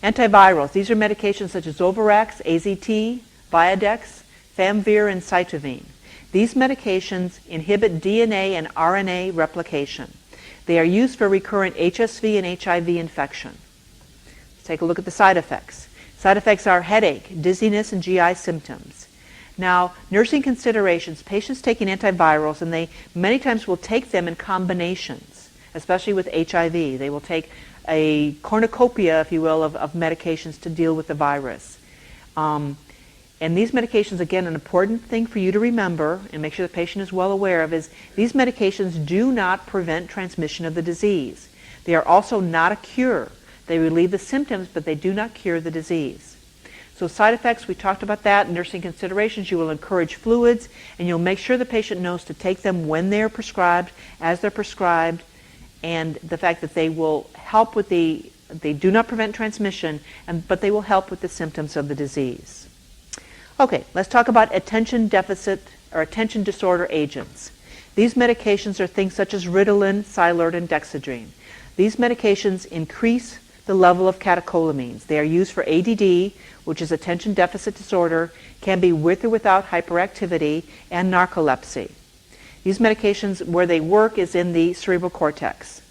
Antivirals, these are medications such as Zovirax, AZT, Viodex, Famvir, and Cytovine. These medications inhibit DNA and RNA replication. They are used for recurrent HSV and HIV infection. Let's take a look at the side effects. Side effects are headache, dizziness, and GI symptoms. Now, nursing considerations, patients taking antivirals, and they many times will take them in combinations, especially with HIV. They will take a cornucopia, if you will, of medications to deal with the virus. And these medications, again, an important thing for you to remember and make sure the patient is well aware of is these medications do not prevent transmission of the disease. They are also not a cure. They relieve the symptoms, but they do not cure the disease. So side effects, we talked about that. Nursing considerations, you will encourage fluids, and you'll make sure the patient knows to take them when they're prescribed, as they're prescribed, and the fact that they will help with they do not prevent transmission, but they will help with the symptoms of the disease. Okay, let's talk about attention deficit or attention disorder agents. These medications are things such as Ritalin, Cylert, and Dexedrine. These medications increase the level of catecholamines. They are used for ADD, which is attention deficit disorder, can be with or without hyperactivity, and narcolepsy. These medications, where they work is in the cerebral cortex.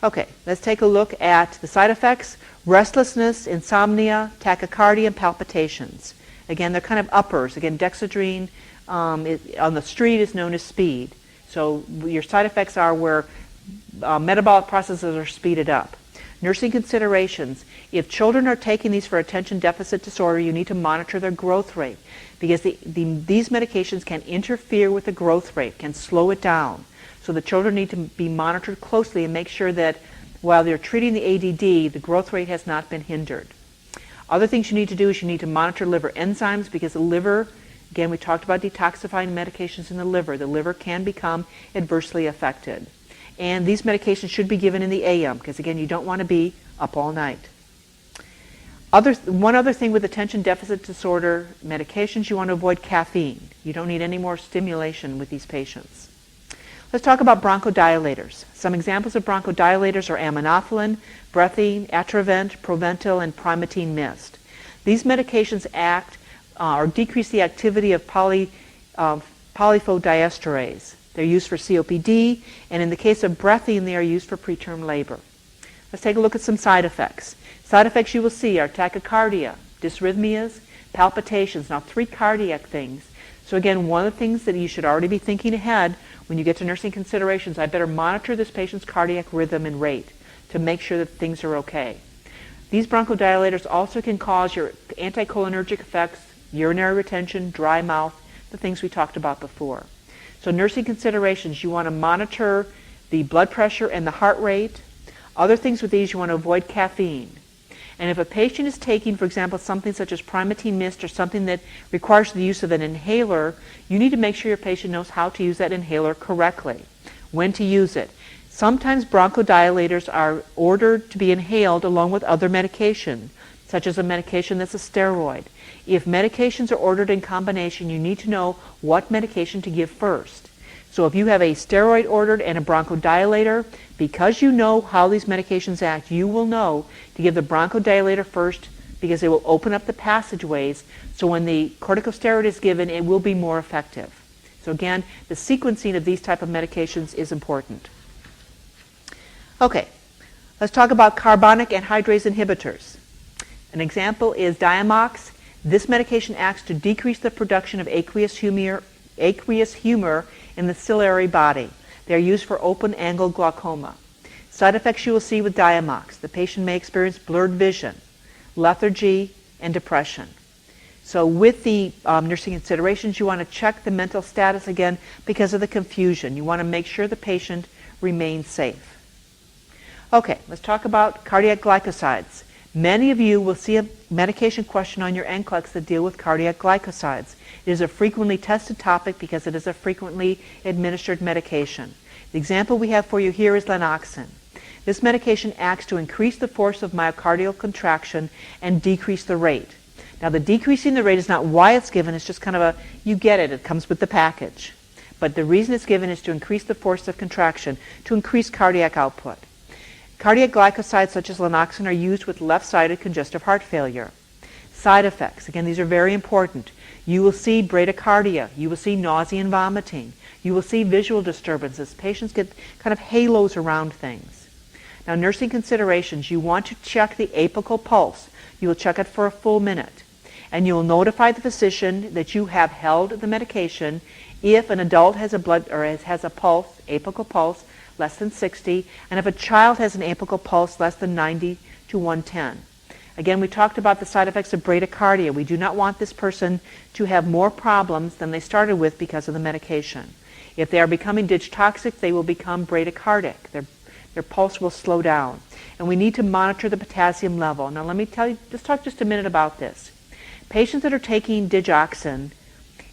Okay, let's take a look at the side effects. Restlessness, insomnia, tachycardia, and palpitations. Again, they're kind of uppers. Again, dexedrine on the street is known as speed. So your side effects are where metabolic processes are speeded up. Nursing considerations. If children are taking these for attention deficit disorder, you need to monitor their growth rate because these medications can interfere with the growth rate, can slow it down. So the children need to be monitored closely and make sure that while they're treating the ADD, the growth rate has not been hindered. Other things you need to do is you need to monitor liver enzymes because the liver, again, we talked about detoxifying medications in the liver can become adversely affected. And these medications should be given in the AM because, again, you don't want to be up all night. One other thing with attention deficit disorder medications, you want to avoid caffeine. You don't need any more stimulation with these patients. Let's talk about bronchodilators. Some examples of bronchodilators are aminophylline, brethine, Atrovent, Proventil, and Primatene Mist. These medications act or decrease the activity of polyphodiesterase. They're used for COPD, and in the case of brethine, they are used for preterm labor. Let's take a look at some side effects. Side effects you will see are tachycardia, dysrhythmias, palpitations. Now, 3 cardiac things. So again, one of the things that you should already be thinking ahead when you get to nursing considerations, I better monitor this patient's cardiac rhythm and rate to make sure that things are okay. These bronchodilators also can cause your anticholinergic effects, urinary retention, dry mouth, the things we talked about before. So nursing considerations, you want to monitor the blood pressure and the heart rate. Other things with these, you want to avoid caffeine. And if a patient is taking, for example, something such as Primatene Mist or something that requires the use of an inhaler, you need to make sure your patient knows how to use that inhaler correctly, when to use it. Sometimes bronchodilators are ordered to be inhaled along with other medication, such as a medication that's a steroid. If medications are ordered in combination, you need to know what medication to give first. So if you have a steroid ordered and a bronchodilator, because you know how these medications act, you will know to give the bronchodilator first because it will open up the passageways. So when the corticosteroid is given, it will be more effective. So again, the sequencing of these type of medications is important. Okay, let's talk about carbonic anhydrase inhibitors. An example is Diamox. This medication acts to decrease the production of aqueous humor in the ciliary body. They are used for open-angle glaucoma. Side effects you will see with Diamox. The patient may experience blurred vision, lethargy, and depression. So with the nursing considerations, you want to check the mental status again because of the confusion. You want to make sure the patient remains safe. Okay, let's talk about cardiac glycosides. Many of you will see a medication question on your Nclex that deal with cardiac glycosides. It is a frequently tested topic because it is a frequently administered medication. The example we have for you here is Lanoxin. This medication acts to increase the force of myocardial contraction and decrease the rate. Now, the decreasing the rate is not why it's given, it's just kind of you get it, it comes with the package. But the reason it's given is to increase the force of contraction, to increase cardiac output. Cardiac glycosides such as Lanoxin are used with left-sided congestive heart failure. Side effects, again, these are very important. You will see bradycardia, you will see nausea and vomiting, you will see visual disturbances. Patients get kind of halos around things. Now, nursing considerations, you want to check the apical pulse. You will check it for a full minute. And you will notify the physician that you have held the medication if an adult has a pulse, apical pulse, less than 60, and if a child has an apical pulse less than 90 to 110. Again, we talked about the side effects of bradycardia. We do not want this person to have more problems than they started with because of the medication. If they are becoming digitoxic, they will become bradycardic. Their pulse will slow down. And we need to monitor the potassium level. Now let me tell you, let's talk just a minute about this. Patients that are taking digoxin,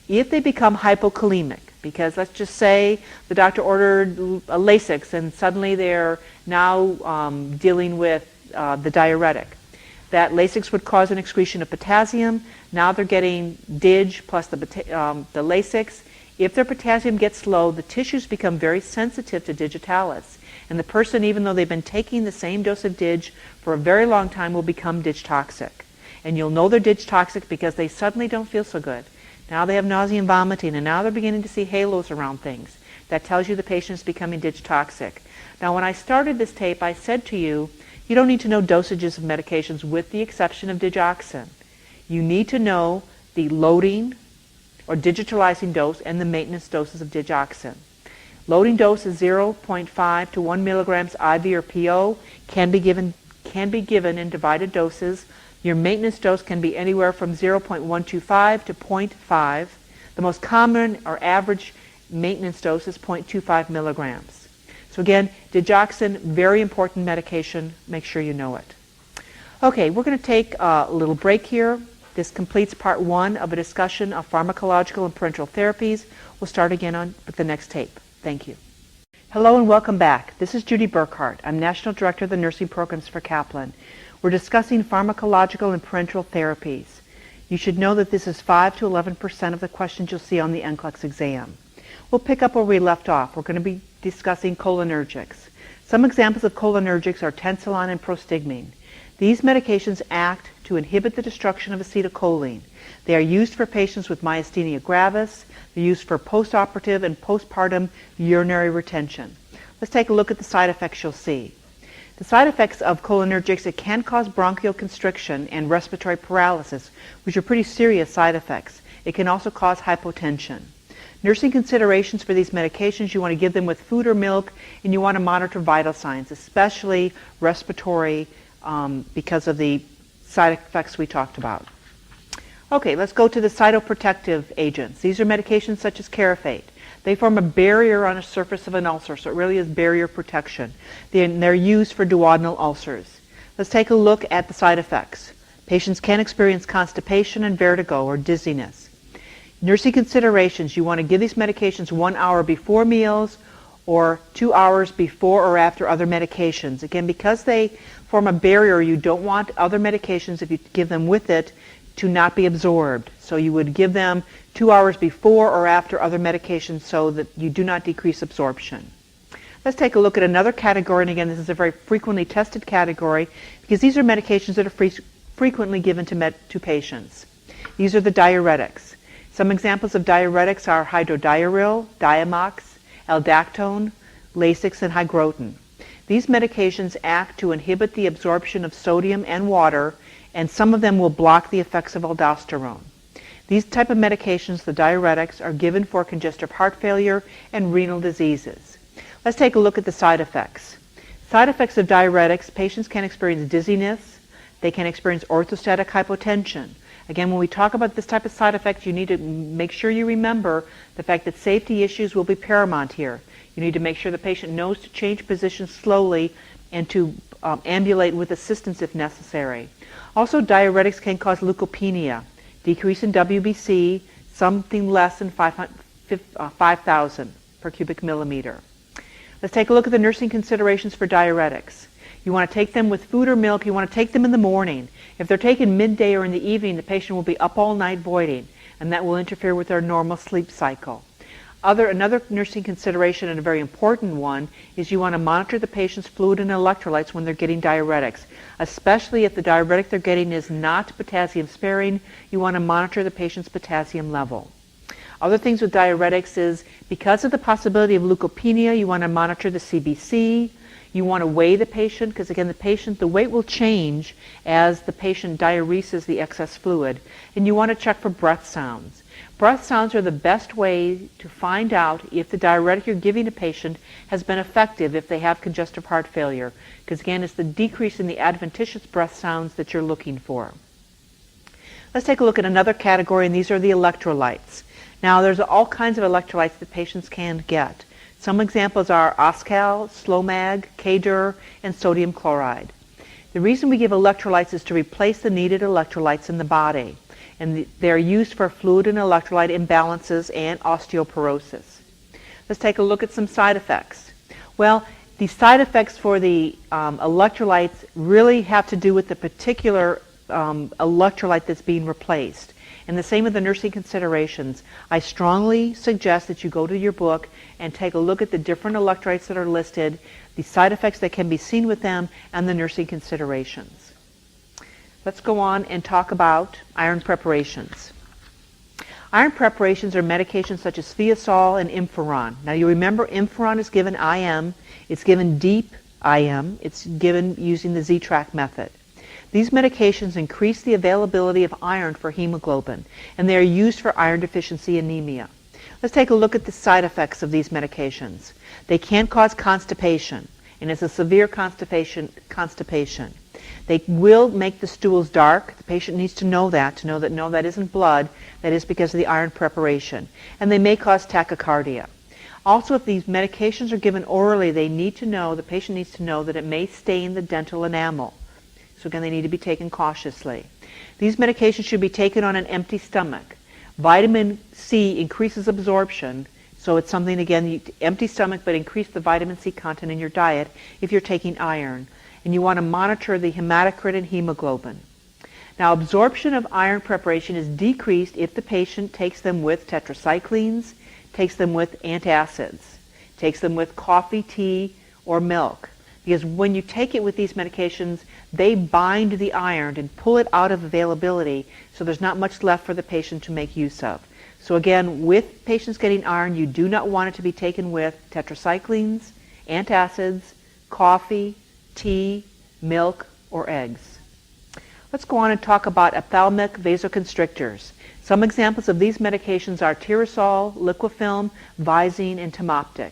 if they become hypokalemic, because let's just say the doctor ordered a Lasix and suddenly they're now dealing with the diuretic. That Lasix would cause an excretion of potassium. Now they're getting dig plus the Lasix. If their potassium gets low, the tissues become very sensitive to digitalis. And the person, even though they've been taking the same dose of dig for a very long time, will become digitoxic. And you'll know they're digitoxic because they suddenly don't feel so good. Now they have nausea and vomiting, and now they're beginning to see halos around things. That tells you the patient is becoming digitoxic. Now, when I started this tape, I said to you, you don't need to know dosages of medications with the exception of digoxin. You need to know the loading or digitalizing dose and the maintenance doses of digoxin. Loading dose is 0.5 to 1 milligrams IV or PO, can be given in divided doses. Your maintenance dose can be anywhere from 0.125 to 0.5. The most common or average maintenance dose is 0.25 milligrams. So again, digoxin, very important medication. Make sure you know it. Okay, we're going to take a little break here. This completes part 1 of a discussion of pharmacological and parenteral therapies. We'll start again with the next tape. Thank you. Hello and welcome back. This is Judy Burkhart. I'm National Director of the Nursing Programs for Kaplan. We're discussing pharmacological and parenteral therapies. You should know that this is 5 to 11% of the questions you'll see on the Nclex exam. We'll pick up where we left off. We're going to be discussing cholenergics. Some examples of cholenergics are Tensilon and Prostigmin. These medications act to inhibit the destruction of acetylcholine. They are used for patients with myasthenia gravis. They're used for postoperative and postpartum urinary retention. Let's take a look at the side effects you'll see. The side effects of cholenergics, it can cause bronchial constriction and respiratory paralysis, which are pretty serious side effects. It can also cause hypotension. Nursing considerations for these medications, you want to give them with food or milk, and you want to monitor vital signs, especially respiratory, because of the side effects we talked about. Okay, let's go to the cytoprotective agents. These are medications such as Carafate. They form a barrier on the surface of an ulcer, so it really is barrier protection. They're used for duodenal ulcers. Let's take a look at the side effects. Patients can experience constipation and vertigo or dizziness. Nursing considerations, you want to give these medications 1 hour before meals or 2 hours before or after other medications. Again, because they form a barrier, you don't want other medications, if you give them with it, to not be absorbed. So you would give them 2 hours before or after other medications so that you do not decrease absorption. Let's take a look at another category, and again, this is a very frequently tested category because these are medications that are frequently given to patients. These are the diuretics. Some examples of diuretics are hydrodiuryl, Diamox, aldactone, Lasix, and Hygrotin. These medications act to inhibit the absorption of sodium and water, and some of them will block the effects of aldosterone. These type of medications, the diuretics, are given for congestive heart failure and renal diseases. Let's take a look at the side effects. Side effects of diuretics, patients can experience dizziness, they can experience orthostatic hypotension. Again, when we talk about this type of side effects, you need to make sure you remember the fact that safety issues will be paramount here. You need to make sure the patient knows to change positions slowly and to ambulate with assistance if necessary. Also, diuretics can cause leukopenia, decrease in WBC, something less than 5,000 per cubic millimeter. Let's take a look at the nursing considerations for diuretics. You want to take them with food or milk. You want to take them in the morning. If they're taken midday or in the evening, the patient will be up all night voiding, and that will interfere with their normal sleep cycle. Another nursing consideration, and a very important one, is you want to monitor the patient's fluid and electrolytes when they're getting diuretics, especially if the diuretic they're getting is not potassium sparing. You want to monitor the patient's potassium level. Other things with diuretics is because of the possibility of leukopenia, you want to monitor the CBC. You want to weigh the patient because, again, the weight will change as the patient diureses the excess fluid. And you want to check for breath sounds. Breath sounds are the best way to find out if the diuretic you're giving a patient has been effective if they have congestive heart failure. Because, again, it's the decrease in the adventitious breath sounds that you're looking for. Let's take a look at another category, and these are the electrolytes. Now, there's all kinds of electrolytes that patients can get. Some examples are Oscal, Slomag, K-Dur, and sodium chloride. The reason we give electrolytes is to replace the needed electrolytes in the body, and they're used for fluid and electrolyte imbalances and osteoporosis. Let's take a look at some side effects. Well, the side effects for the electrolytes really have to do with the particular electrolyte that's being replaced. And the same with the nursing considerations. I strongly suggest that you go to your book and take a look at the different electrolytes that are listed, the side effects that can be seen with them, and the nursing considerations. Let's go on and talk about iron preparations. Iron preparations are medications such as Thiazole and Imferon. Now you remember Imferon is given IM, it's given deep IM, it's given using the Z-Track method. These medications increase the availability of iron for hemoglobin, and they are used for iron deficiency anemia. Let's take a look at the side effects of these medications. They can cause constipation, and it's a severe constipation. They will make the stools dark. The patient needs to know that no, that isn't blood, that is because of the iron preparation. And they may cause tachycardia. Also, if these medications are given orally, the patient needs to know that it may stain the dental enamel. So again, they need to be taken cautiously. These medications should be taken on an empty stomach. Vitamin C increases absorption, so it's something, again, empty stomach, but increase the vitamin C content in your diet if you're taking iron. And you want to monitor the hematocrit and hemoglobin. Now, absorption of iron preparation is decreased if the patient takes them with tetracyclines, takes them with antacids, takes them with coffee, tea, or milk. Because when you take it with these medications, they bind the iron and pull it out of availability, so there's not much left for the patient to make use of. So again, with patients getting iron, you do not want it to be taken with tetracyclines, antacids, coffee, tea, milk, or eggs. Let's go on and talk about ophthalmic vasoconstrictors. Some examples of these medications are Tyrosol, Liquifilm, Visine, and Timoptic.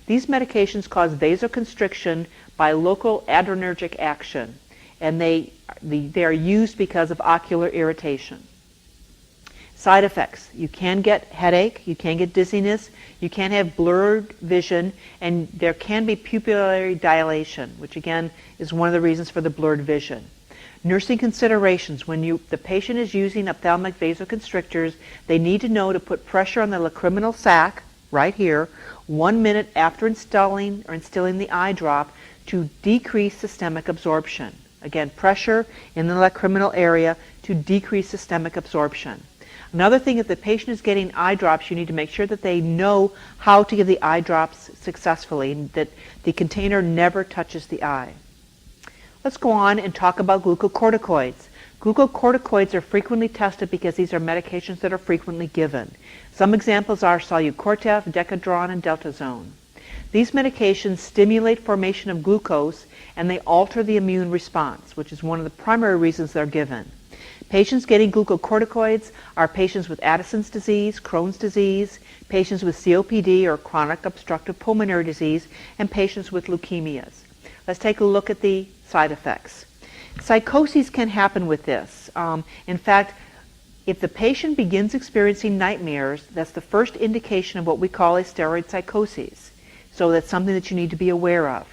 These medications cause vasoconstriction by local adrenergic action, and they are used because of ocular irritation. Side effects. You can get headache, you can get dizziness, you can have blurred vision, and there can be pupillary dilation, which again is one of the reasons for the blurred vision. Nursing considerations. When the patient is using ophthalmic vasoconstrictors, they need to know to put pressure on the lacriminal sac, right here, 1 minute after instilling the eye drop to decrease systemic absorption. Again, pressure in the lacriminal area to decrease systemic absorption. Another thing, if the patient is getting eye drops, you need to make sure that they know how to give the eye drops successfully, and that the container never touches the eye. Let's go on and talk about glucocorticoids. Glucocorticoids are frequently tested because these are medications that are frequently given. Some examples are Solucortef, Decadron, and Deltazone. These medications stimulate formation of glucose, and they alter the immune response, which is one of the primary reasons they're given. Patients getting glucocorticoids are patients with Addison's disease, Crohn's disease, patients with COPD or chronic obstructive pulmonary disease, and patients with leukemias. Let's take a look at the side effects. Psychoses can happen with this. In fact, if the patient begins experiencing nightmares, that's the first indication of what we call a steroid psychosis. So that's something that you need to be aware of.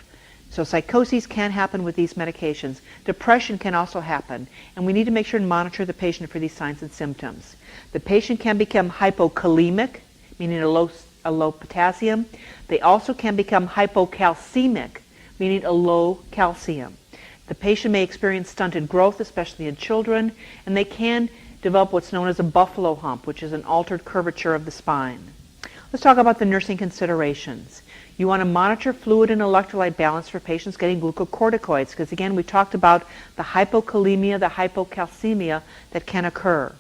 So psychoses can happen with these medications. Depression can also happen, and we need to make sure and monitor the patient for these signs and symptoms. The patient can become hypokalemic, meaning a low potassium. They also can become hypocalcemic, meaning a low calcium. The patient may experience stunted growth, especially in children, and they can develop what's known as a buffalo hump, which is an altered curvature of the spine. Let's talk about the nursing considerations. You want to monitor fluid and electrolyte balance for patients getting glucocorticoids, because again, we talked about the hypokalemia, the hypocalcemia that can occur.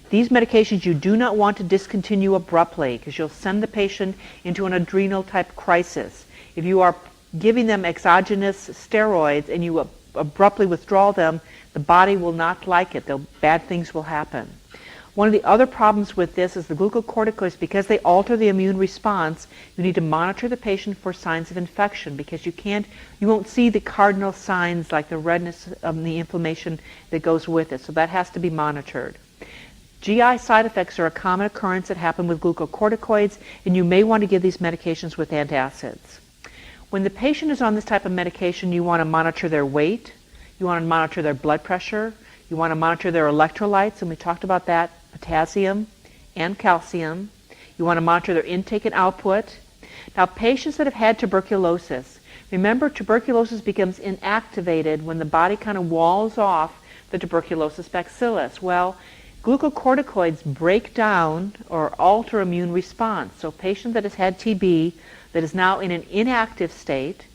These medications you do not want to discontinue abruptly, because you'll send the patient into an adrenal type crisis. If you are giving them exogenous steroids and you abruptly withdraw them, the body will not like it. Bad things will happen. One of the other problems with this is the glucocorticoids, because they alter the immune response, you need to monitor the patient for signs of infection, because you won't see the cardinal signs like the redness of the inflammation that goes with it. So that has to be monitored. GI side effects are a common occurrence that happen with glucocorticoids, and you may want to give these medications with antacids. When the patient is on this type of medication, you want to monitor their weight, you want to monitor their blood pressure, you want to monitor their electrolytes, and we talked about that, potassium and calcium. You want to monitor their intake and output. Now, patients that have had tuberculosis, remember tuberculosis becomes inactivated when the body kind of walls off the tuberculosis bacillus. Well, glucocorticoids break down or alter immune response. So a patient that has had TB that is now in an inactive state,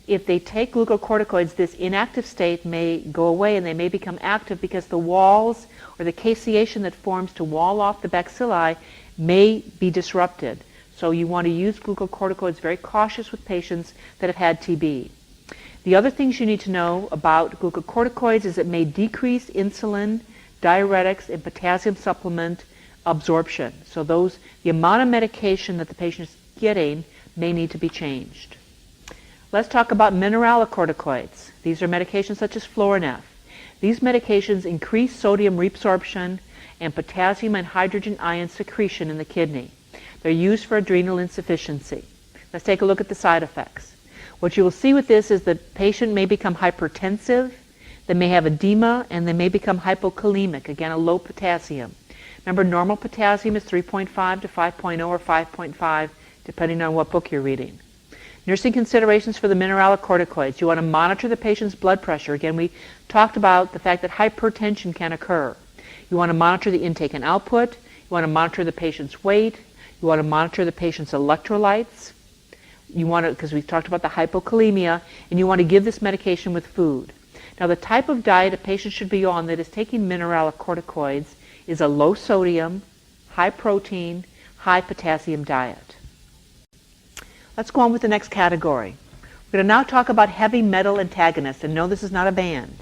if they take glucocorticoids, this inactive state may go away and they may become active because the walls or the caseation that forms to wall off the bacilli may be disrupted. So you want to use glucocorticoids very cautious with patients that have had TB. The other things you need to know about glucocorticoids is it may decrease insulin, diuretics, and potassium supplement absorption. So the amount of medication that the patient is getting may need to be changed. Let's talk about mineralocorticoids. These are medications such as Florinef. These medications increase sodium reabsorption and potassium and hydrogen ion secretion in the kidney. They're used for adrenal insufficiency. Let's take a look at the side effects. What you will see with this is the patient may become hypertensive, they may have edema, and they may become hypokalemic, again a low potassium. Remember, normal potassium is 3.5 to 5.0 or 5.5, depending on what book you're reading. Nursing considerations for the mineralocorticoids. You want to monitor the patient's blood pressure. Again, we talked about the fact that hypertension can occur. You want to monitor the intake and output. You want to monitor the patient's weight. You want to monitor the patient's electrolytes. You want to, because we've talked about the hypokalemia, and you want to give this medication with food. Now, the type of diet a patient should be on that is taking mineralocorticoids is a low sodium, high protein, high potassium diet. Let's go on with the next category. We're going to now talk about heavy metal antagonists, and no, this is not a band.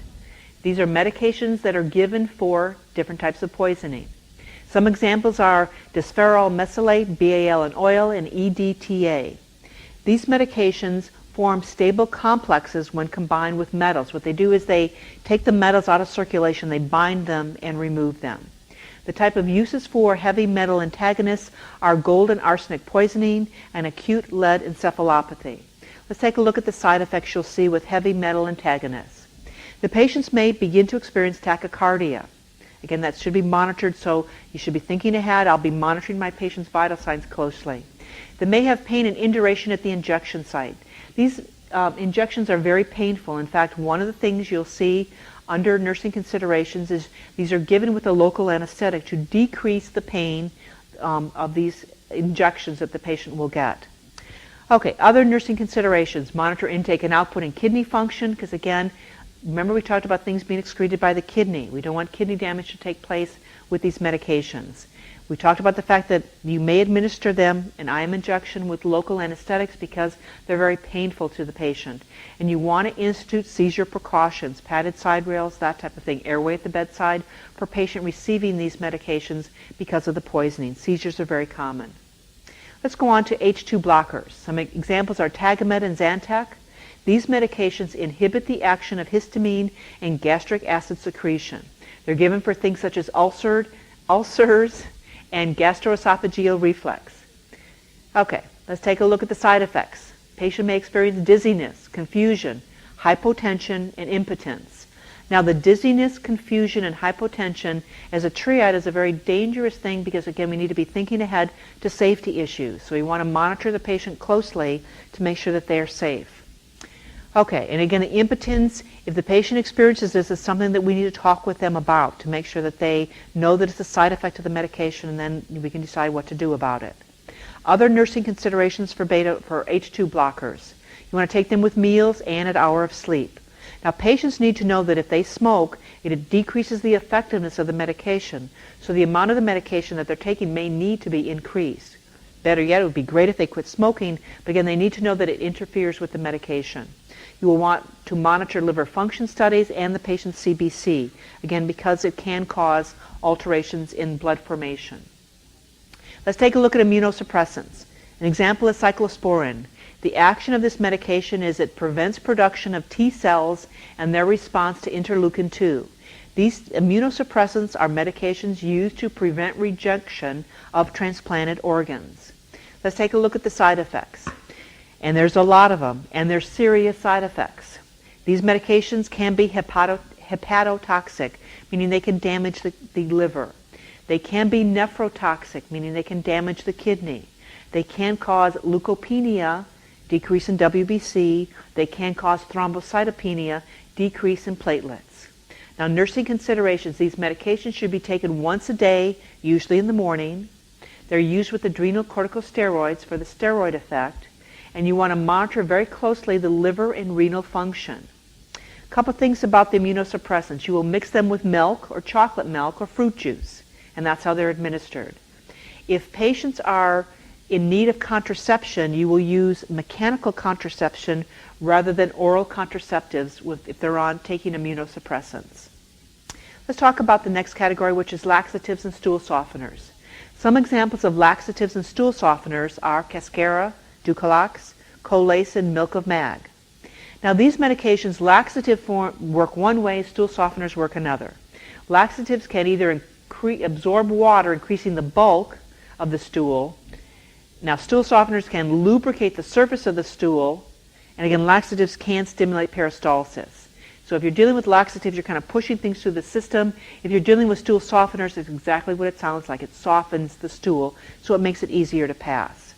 These are medications that are given for different types of poisoning. Some examples are dysferol mesylate, BAL in oil, and EDTA. These medications form stable complexes when combined with metals. What they do is they take the metals out of circulation, they bind them and remove them. The type of uses for heavy metal antagonists are gold and arsenic poisoning and acute lead encephalopathy. Let's take a look at the side effects you'll see with heavy metal antagonists. The patients may begin to experience tachycardia. Again, that should be monitored, so you should be thinking ahead. I'll be monitoring my patient's vital signs closely. They may have pain and induration at the injection site. These injections are very painful. In fact, one of the things you'll see under nursing considerations is these are given with a local anesthetic to decrease the pain of these injections that the patient will get. Okay, other nursing considerations. Monitor intake and output and kidney function, because again, remember we talked about things being excreted by the kidney. We don't want kidney damage to take place with these medications. We talked about the fact that you may administer them an IM injection with local anesthetics because they're very painful to the patient. And you want to institute seizure precautions, padded side rails, that type of thing, airway at the bedside for patient receiving these medications because of the poisoning. Seizures are very common. Let's go on to H2 blockers. Some examples are Tagamet and Zantac. These medications inhibit the action of histamine and gastric acid secretion. They're given for things such as ulcers and gastroesophageal reflux. Okay, let's take a look at the side effects. Patient may experience dizziness, confusion, hypotension, and impotence. Now, the dizziness, confusion, and hypotension as a triad is a very dangerous thing because, again, we need to be thinking ahead to safety issues. So we want to monitor the patient closely to make sure that they are safe. Okay, and again, the impotence, if the patient experiences this, is something that we need to talk with them about to make sure that they know that it's a side effect of the medication, and then we can decide what to do about it. Other nursing considerations for H2 blockers. You want to take them with meals and at hour of sleep. Now, patients need to know that if they smoke, it decreases the effectiveness of the medication, so the amount of the medication that they're taking may need to be increased. Better yet, it would be great if they quit smoking, but again, they need to know that it interferes with the medication. You will want to monitor liver function studies and the patient's CBC, again, because it can cause alterations in blood formation. Let's take a look at immunosuppressants. An example is cyclosporin. The action of this medication is it prevents production of T cells and their response to interleukin-2. These immunosuppressants are medications used to prevent rejection of transplanted organs. Let's take a look at the side effects. And there's a lot of them, and they're serious side effects. These medications can be hepatotoxic, meaning they can damage the liver. They can be nephrotoxic, meaning they can damage the kidney. They can cause leukopenia, decrease in WBC. They can cause thrombocytopenia, decrease in platelets. Now, nursing considerations, these medications should be taken once a day, usually in the morning. They're used with adrenal corticosteroids for the steroid effect. and you want to monitor very closely the liver and renal function. A couple things about the immunosuppressants. You will mix them with milk or chocolate milk or fruit juice, and that's how they're administered. If patients are in need of contraception, you will use mechanical contraception rather than oral contraceptives if they're taking immunosuppressants. Let's talk about the next category, which is laxatives and stool softeners. Some examples of laxatives and stool softeners are Cascara, Dulcolax, Colacin, Milk of Mag. Now these medications, laxative work one way, stool softeners work another. Laxatives can either absorb water, increasing the bulk of the stool. Now stool softeners can lubricate the surface of the stool, and again laxatives can stimulate peristalsis. So if you're dealing with laxatives, you're kind of pushing things through the system. If you're dealing with stool softeners, it's exactly what it sounds like. It softens the stool, so it makes it easier to pass.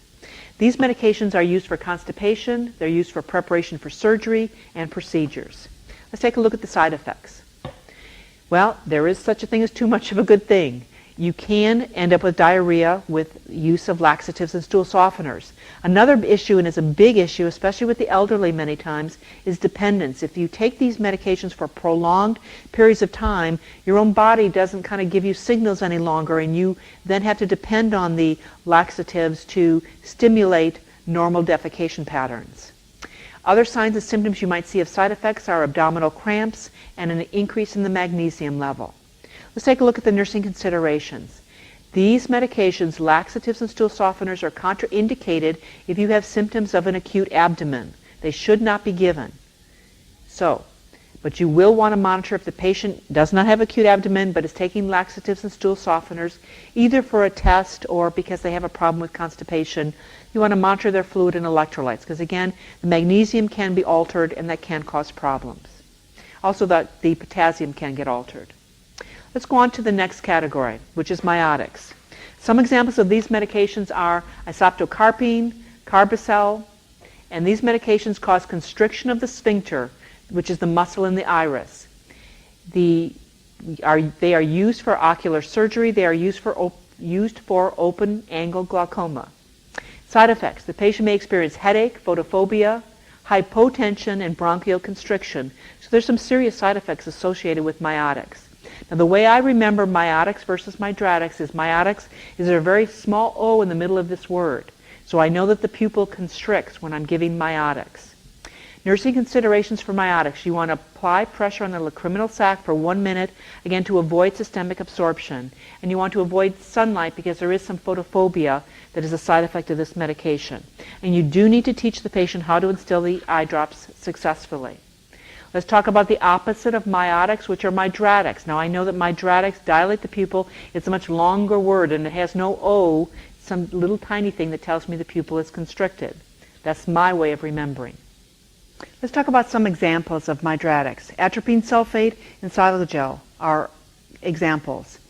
These medications are used for constipation, they're used for preparation for surgery and procedures. Let's take a look at the side effects. Well, there is such a thing as too much of a good thing. You can end up with diarrhea with use of laxatives and stool softeners. Another issue, and it's a big issue, especially with the elderly many times, is dependence. If you take these medications for prolonged periods of time, your own body doesn't kind of give you signals any longer, and you then have to depend on the laxatives to stimulate normal defecation patterns. Other signs and symptoms you might see of side effects are abdominal cramps and an increase in the magnesium level. Let's take a look at the nursing considerations. These medications, laxatives and stool softeners, are contraindicated if you have symptoms of an acute abdomen. They should not be given. But you will want to monitor if the patient does not have acute abdomen but is taking laxatives and stool softeners, either for a test or because they have a problem with constipation. You want to monitor their fluid and electrolytes because, again, the magnesium can be altered and that can cause problems. Also, the potassium can get altered. Let's go on to the next category, which is miotics. Some examples of these medications are isoptocarpine, Carbicel, and these medications cause constriction of the sphincter, which is the muscle in the iris. They are used for ocular surgery. They are used for open-angle glaucoma. Side effects. The patient may experience headache, photophobia, hypotension, and bronchial constriction. So there's some serious side effects associated with miotics. Now the way I remember miotics versus mydradix is miotics is there a very small O in the middle of this word. So I know that the pupil constricts when I'm giving miotics. Nursing considerations for miotics. You want to apply pressure on the lacrimal sac for 1 minute, again to avoid systemic absorption. And you want to avoid sunlight because there is some photophobia that is a side effect of this medication. And you do need to teach the patient how to instill the eye drops successfully. Let's talk about the opposite of miotics, which are mydradix. Now I know that mydradix dilate the pupil. It's a much longer word and it has no O, some little tiny thing that tells me the pupil is constricted. That's my way of remembering. Let's talk about some examples of mydradix. Atropine sulfate and Silogel are examples.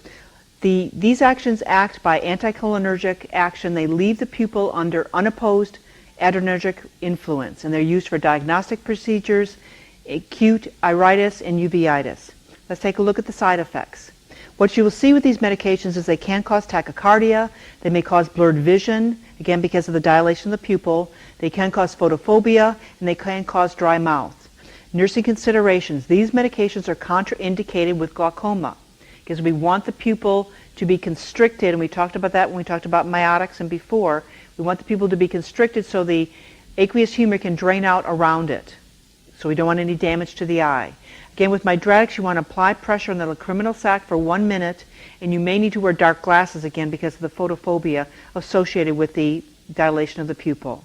These actions act by anticholinergic action. They leave the pupil under unopposed adrenergic influence, and they're used for diagnostic procedures, acute iritis and uveitis. Let's take a look at the side effects. What you will see with these medications is they can cause tachycardia, they may cause blurred vision, again because of the dilation of the pupil, they can cause photophobia, and they can cause dry mouth. Nursing considerations. These medications are contraindicated with glaucoma because we want the pupil to be constricted, and we talked about that when we talked about miotics and before. We want the pupil to be constricted so the aqueous humor can drain out around it. So we don't want any damage to the eye. Again, with mydradix, you want to apply pressure on the lacrimal sac for 1 minute, and you may need to wear dark glasses again because of the photophobia associated with the dilation of the pupil.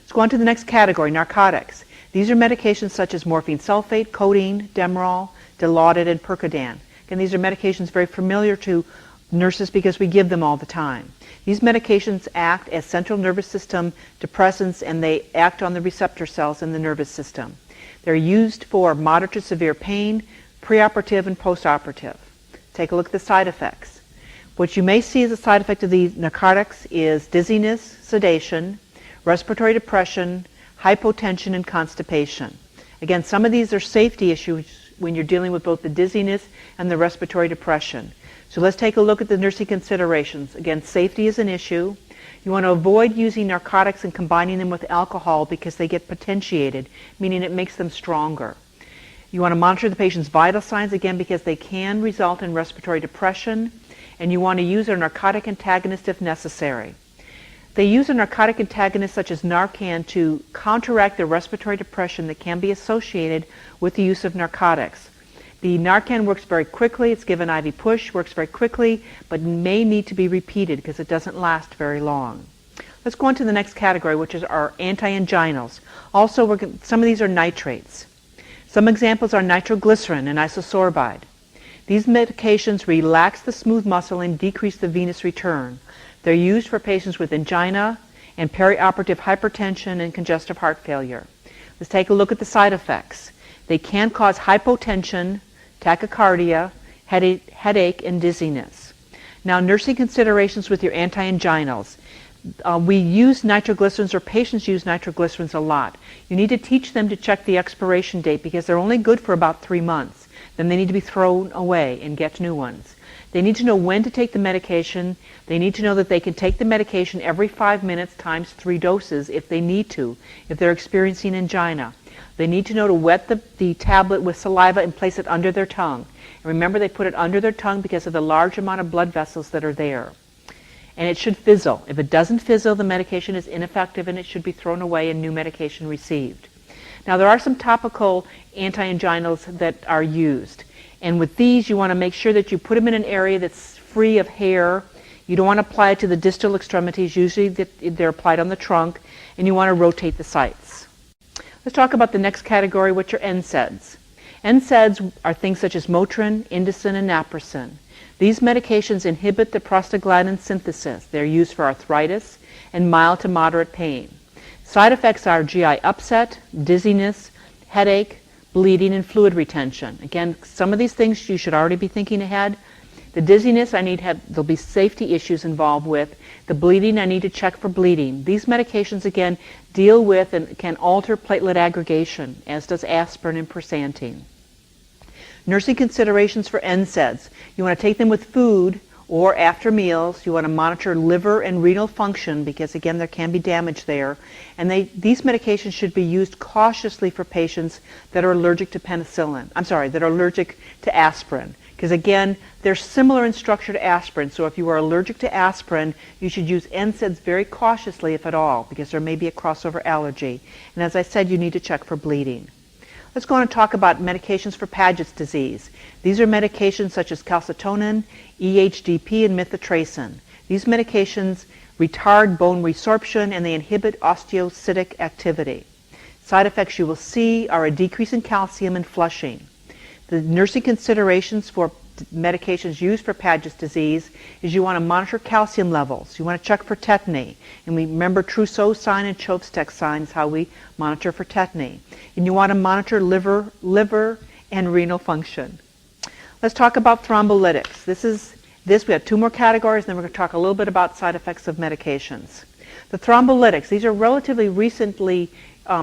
Let's go on to the next category, narcotics. These are medications such as morphine sulfate, codeine, Demerol, Dilaudid, and Percodan. Again, these are medications very familiar to nurses because we give them all the time. These medications act as central nervous system depressants, and they act on the receptor cells in the nervous system. They're used for moderate to severe pain, preoperative and postoperative. Take a look at the side effects. What you may see as a side effect of these narcotics is dizziness, sedation, respiratory depression, hypotension, and constipation. Again, some of these are safety issues when you're dealing with both the dizziness and the respiratory depression. So let's take a look at the nursing considerations. Again, safety is an issue. You want to avoid using narcotics and combining them with alcohol because they get potentiated, meaning it makes them stronger. You want to monitor the patient's vital signs, again, because they can result in respiratory depression, and you want to use a narcotic antagonist if necessary. They use a narcotic antagonist such as Narcan to counteract the respiratory depression that can be associated with the use of narcotics. The Narcan works very quickly. It's given IV push, works very quickly, but may need to be repeated because it doesn't last very long. Let's go on to the next category, which is our anti-anginals. Also, some of these are nitrates. Some examples are nitroglycerin and isosorbide. These medications relax the smooth muscle and decrease the venous return. They're used for patients with angina and perioperative hypertension and congestive heart failure. Let's take a look at the side effects. They can cause hypotension, tachycardia, headache, and dizziness. Now, nursing considerations with your anti-anginals. We use nitroglycerins, or patients use nitroglycerins a lot. You need to teach them to check the expiration date because they're only good for about 3 months. Then they need to be thrown away and get new ones. They need to know when to take the medication. They need to know that they can take the medication every 5 minutes times 3 doses if they need to, if they're experiencing angina. They need to know to wet the tablet with saliva and place it under their tongue. And remember, they put it under their tongue because of the large amount of blood vessels that are there. And it should fizzle. If it doesn't fizzle, the medication is ineffective and it should be thrown away and new medication received. Now, there are some topical anti-anginals that are used. And with these, you want to make sure that you put them in an area that's free of hair. You don't want to apply it to the distal extremities. Usually they're applied on the trunk. And you want to rotate the sites. Let's talk about the next category, which are NSAIDs. NSAIDs are things such as Motrin, Indocin, and Naproxen. These medications inhibit the prostaglandin synthesis. They're used for arthritis and mild to moderate pain. Side effects are GI upset, dizziness, headache, bleeding, and fluid retention. Again, some of these things you should already be thinking ahead. The dizziness, there'll be safety issues involved with. The bleeding, I need to check for bleeding. These medications, again, deal with and can alter platelet aggregation, as does aspirin and Persantine. Nursing considerations for NSAIDs. You want to take them with food or after meals. You want to monitor liver and renal function because, again, there can be damage there. And these medications should be used cautiously for patients that are allergic to that are allergic to aspirin. Because, again, they're similar in structure to aspirin. So if you are allergic to aspirin, you should use NSAIDs very cautiously, if at all, because there may be a crossover allergy. And as I said, you need to check for bleeding. Let's go on and talk about medications for Paget's disease. These are medications such as calcitonin, EHDP, and methotrexate. These medications retard bone resorption and they inhibit osteocytic activity. Side effects you will see are a decrease in calcium and flushing. The nursing considerations for medications used for Paget's disease is you want to monitor calcium levels. You want to check for tetany. And we remember Trousseau sign and Chopstek sign is how we monitor for tetany. And you want to monitor liver and renal function. Let's talk about thrombolytics. We have 2 more categories, and then we're going to talk a little bit about side effects of medications. The thrombolytics, these are relatively recently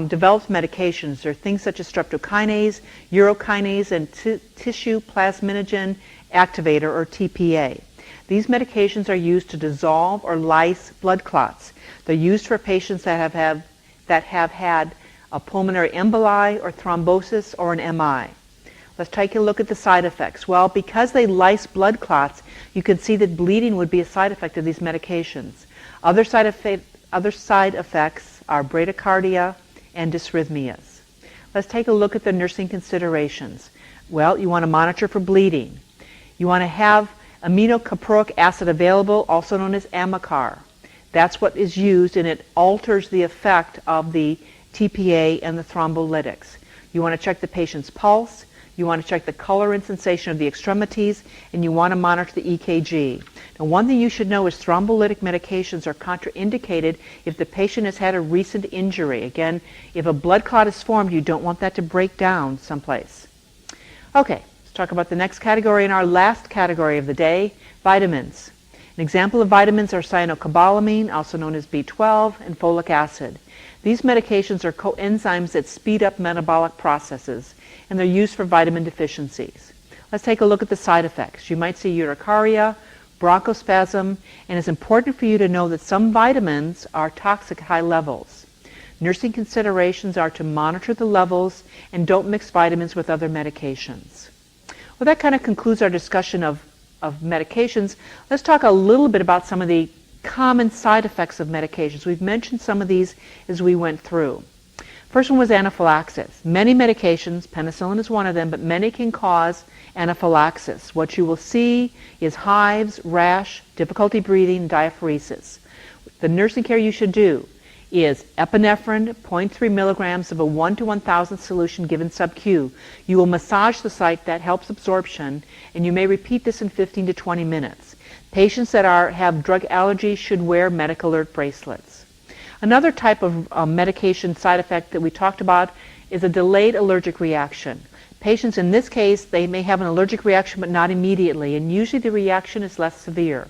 developed medications. They're things such as streptokinase, urokinase, and tissue plasminogen activator, or TPA. These medications are used to dissolve or lyse blood clots. They're used for patients that have had a pulmonary emboli or thrombosis or an MI. Let's take a look at the side effects. Well, because they lyse blood clots, you can see that bleeding would be a side effect of these medications. Other side effects are bradycardia and dysrhythmias. Let's take a look at the nursing considerations. Well, you want to monitor for bleeding. You want to have aminocaproic acid available, also known as Amicar. That's what is used, and it alters the effect of the TPA and the thrombolytics. You want to check the patient's pulse. You want to check the color and sensation of the extremities, and you want to monitor the EKG. Now, one thing you should know is thrombolytic medications are contraindicated if the patient has had a recent injury. Again, if a blood clot is formed, you don't want that to break down someplace. Okay, let's talk about the next category and our last category of the day, vitamins. An example of vitamins are cyanocobalamin, also known as B12, and folic acid. These medications are coenzymes that speed up metabolic processes, and they're used for vitamin deficiencies. Let's take a look at the side effects. You might see urticaria, bronchospasm, and it's important for you to know that some vitamins are toxic at high levels. Nursing considerations are to monitor the levels and don't mix vitamins with other medications. Well, that kind of concludes our discussion of medications. Let's talk a little bit about some of the common side effects of medications. We've mentioned some of these as we went through. First one was anaphylaxis. Many medications, penicillin is one of them, but many can cause anaphylaxis. What you will see is hives, rash, difficulty breathing, diaphoresis. The nursing care you should do is epinephrine, 0.3 milligrams of a 1 to 1,000 solution given sub-Q. You will massage the site, that helps absorption, and you may repeat this in 15 to 20 minutes. Patients that have drug allergies should wear medical alert bracelets. Another type of medication side effect that we talked about is a delayed allergic reaction. Patients in this case, they may have an allergic reaction but not immediately, and usually the reaction is less severe.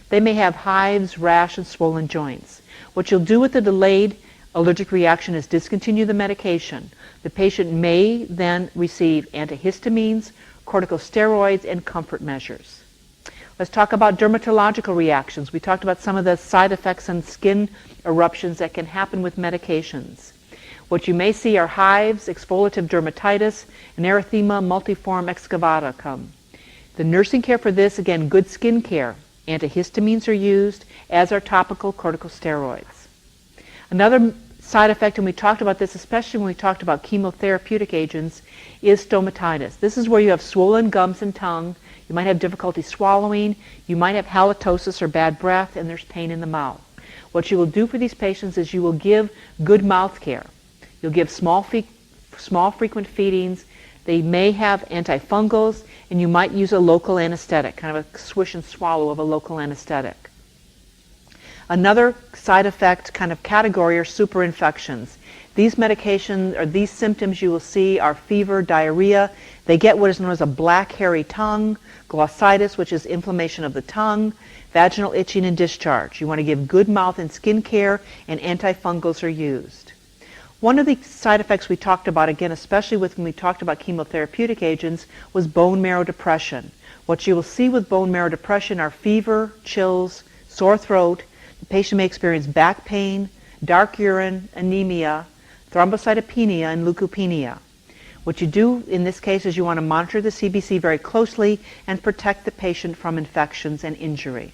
They may have hives, rash, and swollen joints. What you'll do with the delayed allergic reaction is discontinue the medication. The patient may then receive antihistamines, corticosteroids, and comfort measures. Let's talk about dermatological reactions. We talked about some of the side effects and skin eruptions that can happen with medications. What you may see are hives, exfoliative dermatitis, and erythema multiforme excavatum. The nursing care for this, again, good skin care. Antihistamines are used, as are topical corticosteroids. Another side effect, and we talked about this especially when we talked about chemotherapeutic agents, is stomatitis. This is where you have swollen gums and tongue, you might have difficulty swallowing, you might have halitosis or bad breath, and there's pain in the mouth. What you will do for these patients is you will give good mouth care. You'll give small frequent feedings. They may have antifungals, and you might use a local anesthetic, kind of a swish and swallow of a local anesthetic. Another side effect kind of category are superinfections. These medications or these symptoms you will see are fever, diarrhea. They get what is known as a black hairy tongue, glossitis, which is inflammation of the tongue, vaginal itching, and discharge. You want to give good mouth and skin care, and antifungals are used. One of the side effects we talked about, again, especially when we talked about chemotherapeutic agents, was bone marrow depression. What you will see with bone marrow depression are fever, chills, sore throat. The patient may experience back pain, dark urine, anemia, thrombocytopenia, and leukopenia. What you do in this case is you want to monitor the CBC very closely and protect the patient from infections and injury.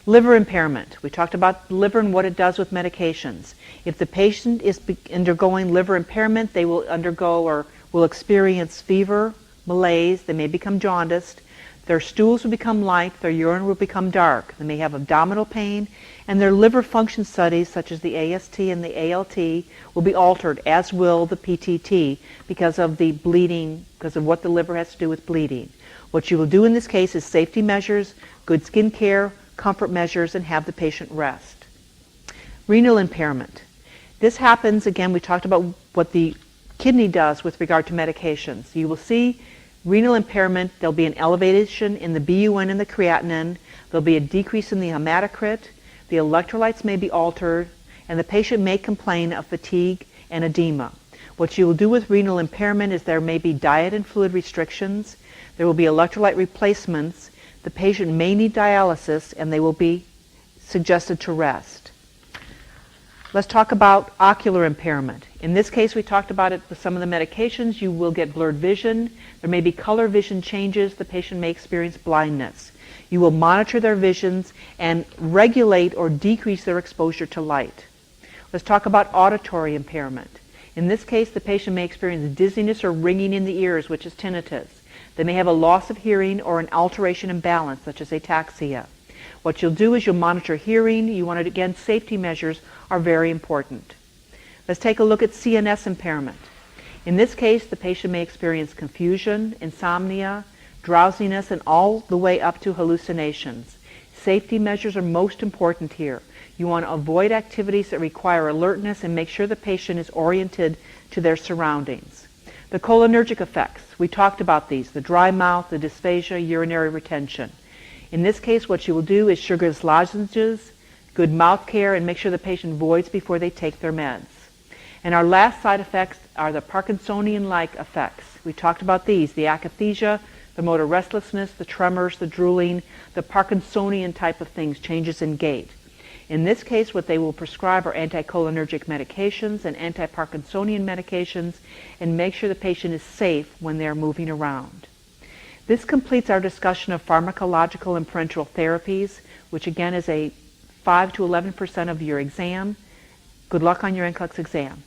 Liver impairment. We talked about liver and what it does with medications. If the patient is undergoing liver impairment, they will undergo or will experience fever, malaise, they may become jaundiced, their stools will become light, their urine will become dark, they may have abdominal pain, and their liver function studies, such as the AST and the ALT, will be altered, as will the PTT, because of the bleeding, because of what the liver has to do with bleeding. What you will do in this case is safety measures, good skin care, comfort measures, and have the patient rest. Renal impairment. This happens, again, we talked about what the kidney does with regard to medications. You will see renal impairment. There'll be an elevation in the BUN and the creatinine. There'll be a decrease in the hematocrit. The electrolytes may be altered, and the patient may complain of fatigue and edema. What you will do with renal impairment is there may be diet and fluid restrictions. There will be electrolyte replacements. The patient may need dialysis, and they will be suggested to rest. Let's talk about ocular impairment. In this case, we talked about it with some of the medications. You will get blurred vision. There may be color vision changes. The patient may experience blindness. You will monitor their visions and regulate or decrease their exposure to light. Let's talk about auditory impairment. In this case, the patient may experience dizziness or ringing in the ears, which is tinnitus. They may have a loss of hearing or an alteration in balance, such as ataxia. What you'll do is you'll monitor hearing. You want to, again, safety measures are very important. Let's take a look at CNS impairment. In this case, the patient may experience confusion, insomnia, drowsiness, and all the way up to hallucinations. Safety measures are most important here. You want to avoid activities that require alertness and make sure the patient is oriented to their surroundings. The cholinergic effects, we talked about these, the dry mouth, the dysphagia, urinary retention. In this case, what you will do is sugarless lozenges, good mouth care, and make sure the patient voids before they take their meds. And our last side effects are the Parkinsonian-like effects. We talked about these, the akathisia, the motor restlessness, the tremors, the drooling, the Parkinsonian type of things, changes in gait. In this case, what they will prescribe are anticholinergic medications and anti-Parkinsonian medications, and make sure the patient is safe when they're moving around. This completes our discussion of pharmacological and parenteral therapies, which again is a 5 to 11% of your exam. Good luck on your Nclex exam.